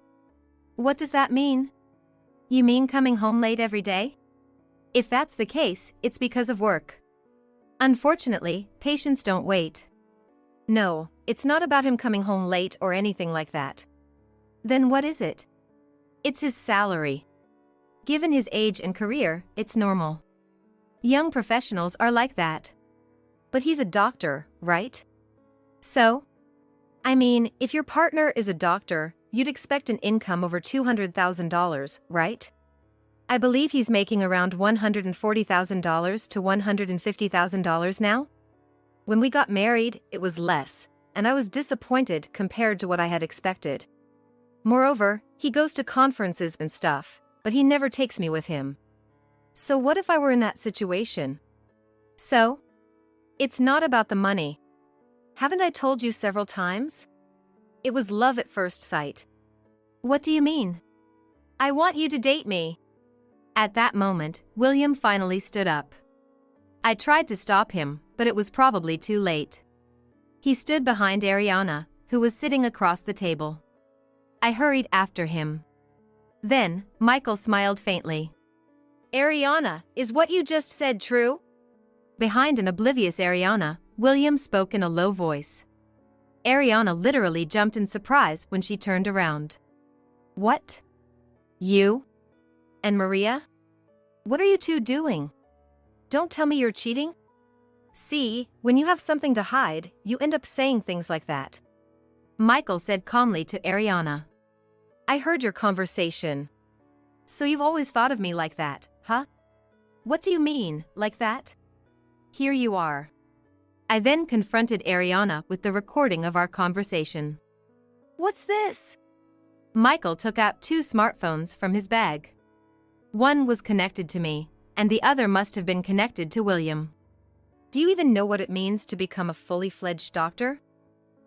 What does that mean? You mean coming home late every day? If that's the case, it's because of work. Unfortunately, patients don't wait. No, it's not about him coming home late or anything like that. Then what is it? It's his salary. Given his age and career, it's normal. Young professionals are like that. But he's a doctor, right? So? I mean, if your partner is a doctor, you'd expect an income over $200,000, right? I believe he's making around $140,000 to $150,000 now. When we got married, it was less, and I was disappointed compared to what I had expected. Moreover, he goes to conferences and stuff, but he never takes me with him. So what if I were in that situation? So? It's not about the money. Haven't I told you several times? It was love at first sight. What do you mean? I want you to date me. At that moment, William finally stood up. I tried to stop him, but it was probably too late. He stood behind Ariana, who was sitting across the table. I hurried after him. Then, Michael smiled faintly. Ariana, is what you just said true? Behind an oblivious Ariana, William spoke in a low voice. Ariana literally jumped in surprise when she turned around. What? You? And Maria? What are you two doing? Don't tell me you're cheating? See, when you have something to hide, you end up saying things like that. Michael said calmly to Ariana. I heard your conversation. So you've always thought of me like that, huh? What do you mean, like that? Here you are. I then confronted Ariana with the recording of our conversation. What's this? Michael took out 2 smartphones from his bag. One was connected to me, and the other must have been connected to William. Do you even know what it means to become a fully fledged doctor?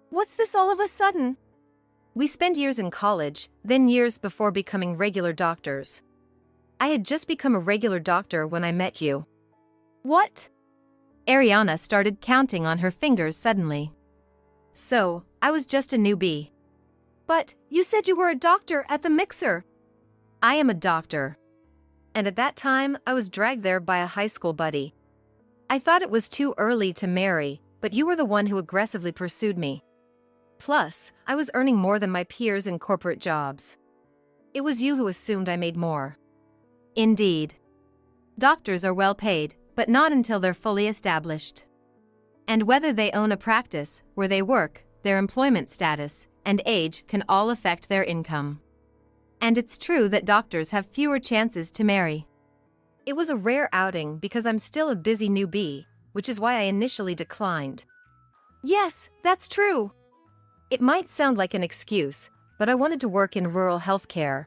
What's this all of a sudden? We spent years in college, then years before becoming regular doctors. I had just become a regular doctor when I met you. What? Ariana started counting on her fingers suddenly. So, I was just a newbie. But, you said you were a doctor at the mixer. I am a doctor. And at that time, I was dragged there by a high school buddy. I thought it was too early to marry, but you were the one who aggressively pursued me. Plus, I was earning more than my peers in corporate jobs. It was you who assumed I made more. Indeed. Doctors are well paid, but not until they're fully established. And whether they own a practice, where they work, their employment status, and age can all affect their income. And it's true that doctors have fewer chances to marry. It was a rare outing because I'm still a busy newbie, which is why I initially declined. Yes, that's true. It might sound like an excuse, but I wanted to work in rural healthcare.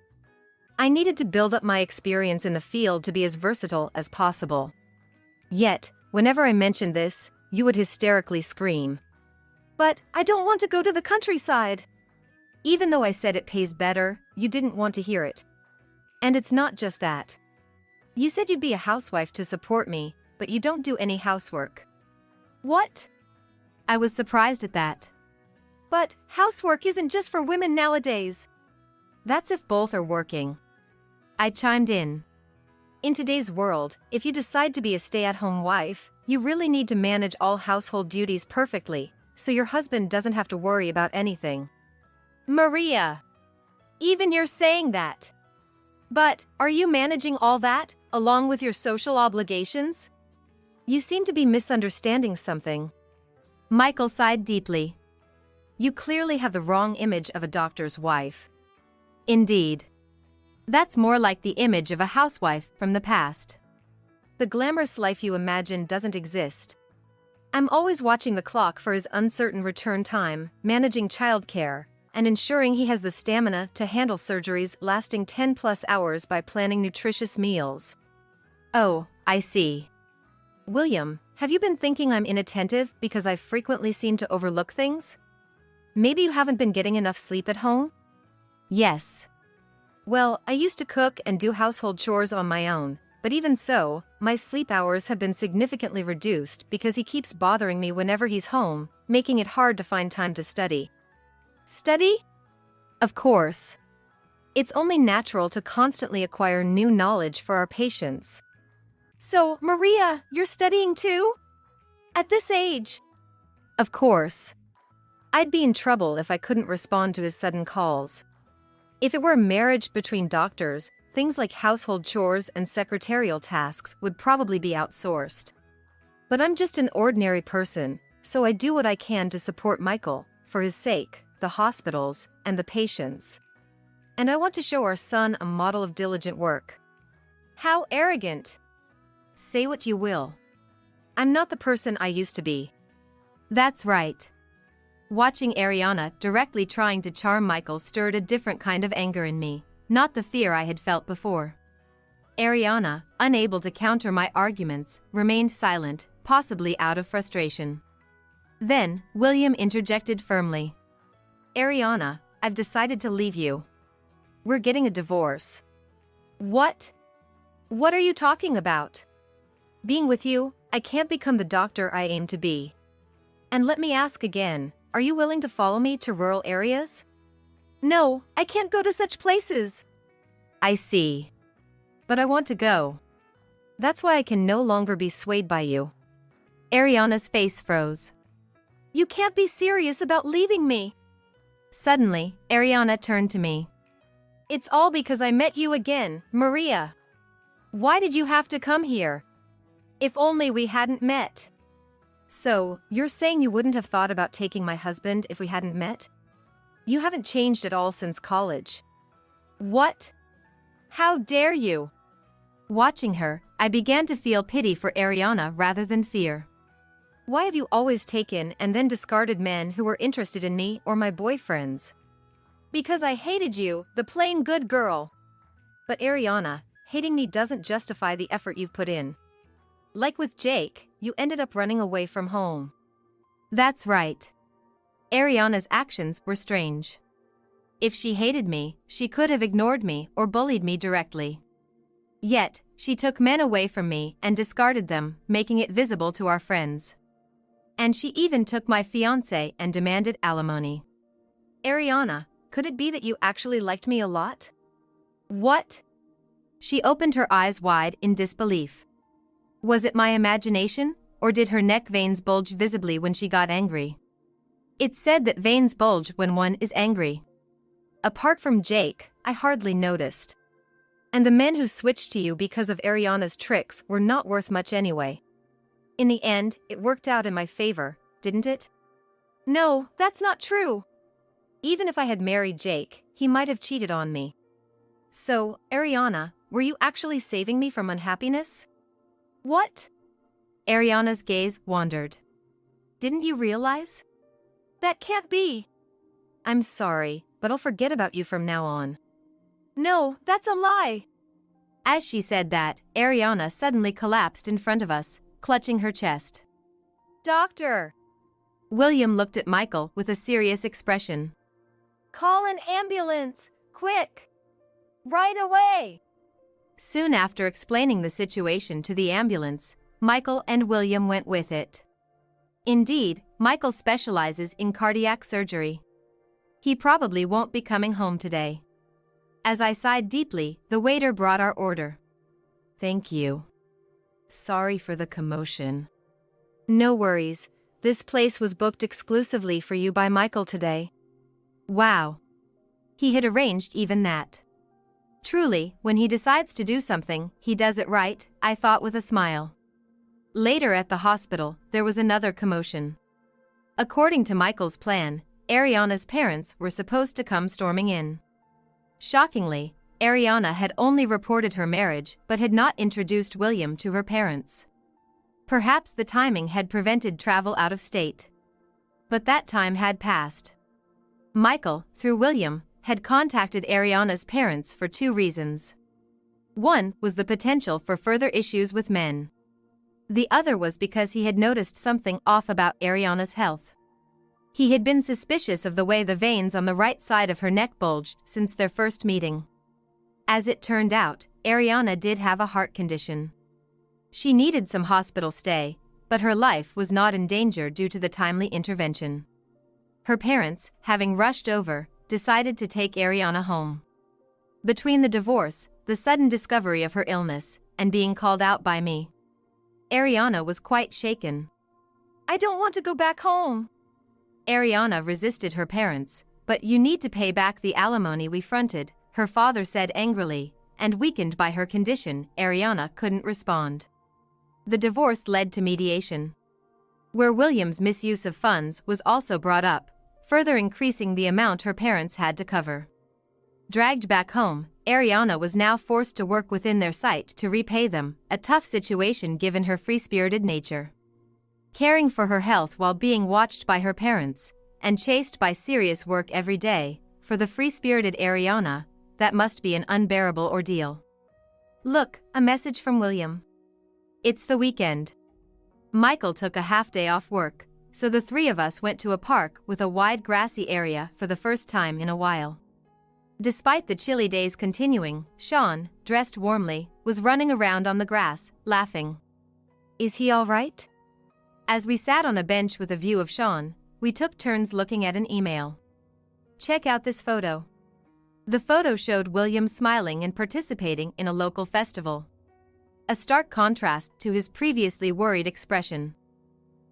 I needed to build up my experience in the field to be as versatile as possible. Yet, whenever I mentioned this, you would hysterically scream. But I don't want to go to the countryside. Even though I said it pays better, you didn't want to hear it. And it's not just that. You said you'd be a housewife to support me, but you don't do any housework. What? I was surprised at that. But housework isn't just for women nowadays. That's if both are working. I chimed in. In today's world, if you decide to be a stay-at-home wife, you really need to manage all household duties perfectly, so your husband doesn't have to worry about anything. Maria! Even you're saying that. But, are you managing all that, along with your social obligations? You seem to be misunderstanding something. Michael sighed deeply. You clearly have the wrong image of a doctor's wife. Indeed. That's more like the image of a housewife from the past. The glamorous life you imagine doesn't exist. I'm always watching the clock for his uncertain return time, managing childcare, and ensuring he has the stamina to handle surgeries lasting 10+ hours by planning nutritious meals. Oh, I see. William, have you been thinking I'm inattentive because I frequently seem to overlook things? Maybe you haven't been getting enough sleep at home? Yes. Well, I used to cook and do household chores on my own, but even so, my sleep hours have been significantly reduced because he keeps bothering me whenever he's home, making it hard to find time to study. Study? Of course. It's only natural to constantly acquire new knowledge for our patients. So, Maria, you're studying too? At this age? Of course. I'd be in trouble if I couldn't respond to his sudden calls. If it were a marriage between doctors, things like household chores and secretarial tasks would probably be outsourced. But I'm just an ordinary person, so I do what I can to support Michael, for his sake, the hospitals, and the patients. And I want to show our son a model of diligent work. How arrogant! Say what you will. I'm not the person I used to be. That's right. Watching Ariana directly trying to charm Michael stirred a different kind of anger in me, not the fear I had felt before. Ariana, unable to counter my arguments, remained silent, possibly out of frustration. Then, William interjected firmly. Ariana, I've decided to leave you. We're getting a divorce. What? What are you talking about? Being with you, I can't become the doctor I aim to be. And let me ask again, are you willing to follow me to rural areas? No, I can't go to such places. I see. But I want to go. That's why I can no longer be swayed by you. Ariana's face froze. You can't be serious about leaving me. Suddenly, Ariana turned to me. It's all because I met you again, Maria. Why did you have to come here? If only we hadn't met. So, you're saying you wouldn't have thought about taking my husband if we hadn't met? You haven't changed at all since college. What? How dare you? Watching her, I began to feel pity for Ariana rather than fear. Why have you always taken and then discarded men who were interested in me or my boyfriends? Because I hated you, the plain good girl. But Ariana, hating me doesn't justify the effort you've put in. Like with Jake, you ended up running away from home. That's right. Ariana's actions were strange. If she hated me, she could have ignored me or bullied me directly. Yet, she took men away from me and discarded them, making it visible to our friends. And she even took my fiance and demanded alimony. Ariana, could it be that you actually liked me a lot? What? She opened her eyes wide in disbelief. Was it my imagination, or did her neck veins bulge visibly when she got angry? It's said that veins bulge when one is angry. Apart from Jake, I hardly noticed. And the men who switched to you because of Ariana's tricks were not worth much anyway. In the end, it worked out in my favor, didn't it? No, that's not true. Even if I had married Jake, he might have cheated on me. So, Ariana, were you actually saving me from unhappiness? What? Ariana's gaze wandered. Didn't you realize? That can't be. I'm sorry, but I'll forget about you from now on. No, that's a lie. As she said that, Ariana suddenly collapsed in front of us, clutching her chest. Doctor! William looked at Michael with a serious expression. Call an ambulance, quick! Right away! Soon after explaining the situation to the ambulance, Michael and William went with it. Indeed, Michael specializes in cardiac surgery. He probably won't be coming home today. As I sighed deeply, the waiter brought our order. Thank you. Sorry for the commotion. No worries, this place was booked exclusively for you by Michael today. Wow. He had arranged even that. Truly, when he decides to do something, he does it right, I thought with a smile. Later at the hospital, there was another commotion. According to Michael's plan, Ariana's parents were supposed to come storming in. Shockingly, Ariana had only reported her marriage but had not introduced William to her parents. Perhaps the timing had prevented travel out of state. But that time had passed. Michael, through William, had contacted Ariana's parents for two reasons. One was the potential for further issues with men. The other was because he had noticed something off about Ariana's health. He had been suspicious of the way the veins on the right side of her neck bulged since their first meeting. As it turned out, Ariana did have a heart condition. She needed some hospital stay, but her life was not in danger due to the timely intervention. Her parents, having rushed over, decided to take Ariana home. Between the divorce, the sudden discovery of her illness, and being called out by me, Ariana was quite shaken. I don't want to go back home. Ariana resisted her parents, but you need to pay back the alimony we fronted, her father said angrily, and weakened by her condition, Ariana couldn't respond. The divorce led to mediation, where William's misuse of funds was also brought up, further increasing the amount her parents had to cover. Dragged back home, Ariana was now forced to work within their sight to repay them, a tough situation given her free-spirited nature. Caring for her health while being watched by her parents, and chased by serious work every day, for the free-spirited Ariana, that must be an unbearable ordeal. Look, a message from William. It's the weekend. Michael took a half-day off work, so the three of us went to a park with a wide grassy area for the first time in a while. Despite the chilly days continuing, Sean, dressed warmly, was running around on the grass, laughing. Is he all right? As we sat on a bench with a view of Sean, we took turns looking at an email. Check out this photo. The photo showed William smiling and participating in a local festival. A stark contrast to his previously worried expression.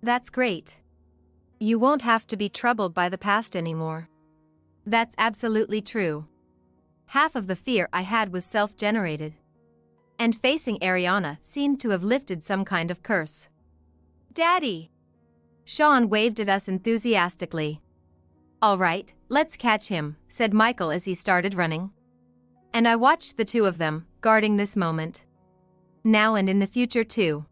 That's great. You won't have to be troubled by the past anymore. That's absolutely true. Half of the fear I had was self-generated. And facing Ariana seemed to have lifted some kind of curse. Daddy! Sean waved at us enthusiastically. All right, let's catch him, said Michael as he started running. And I watched the two of them, guarding this moment. Now and in the future too.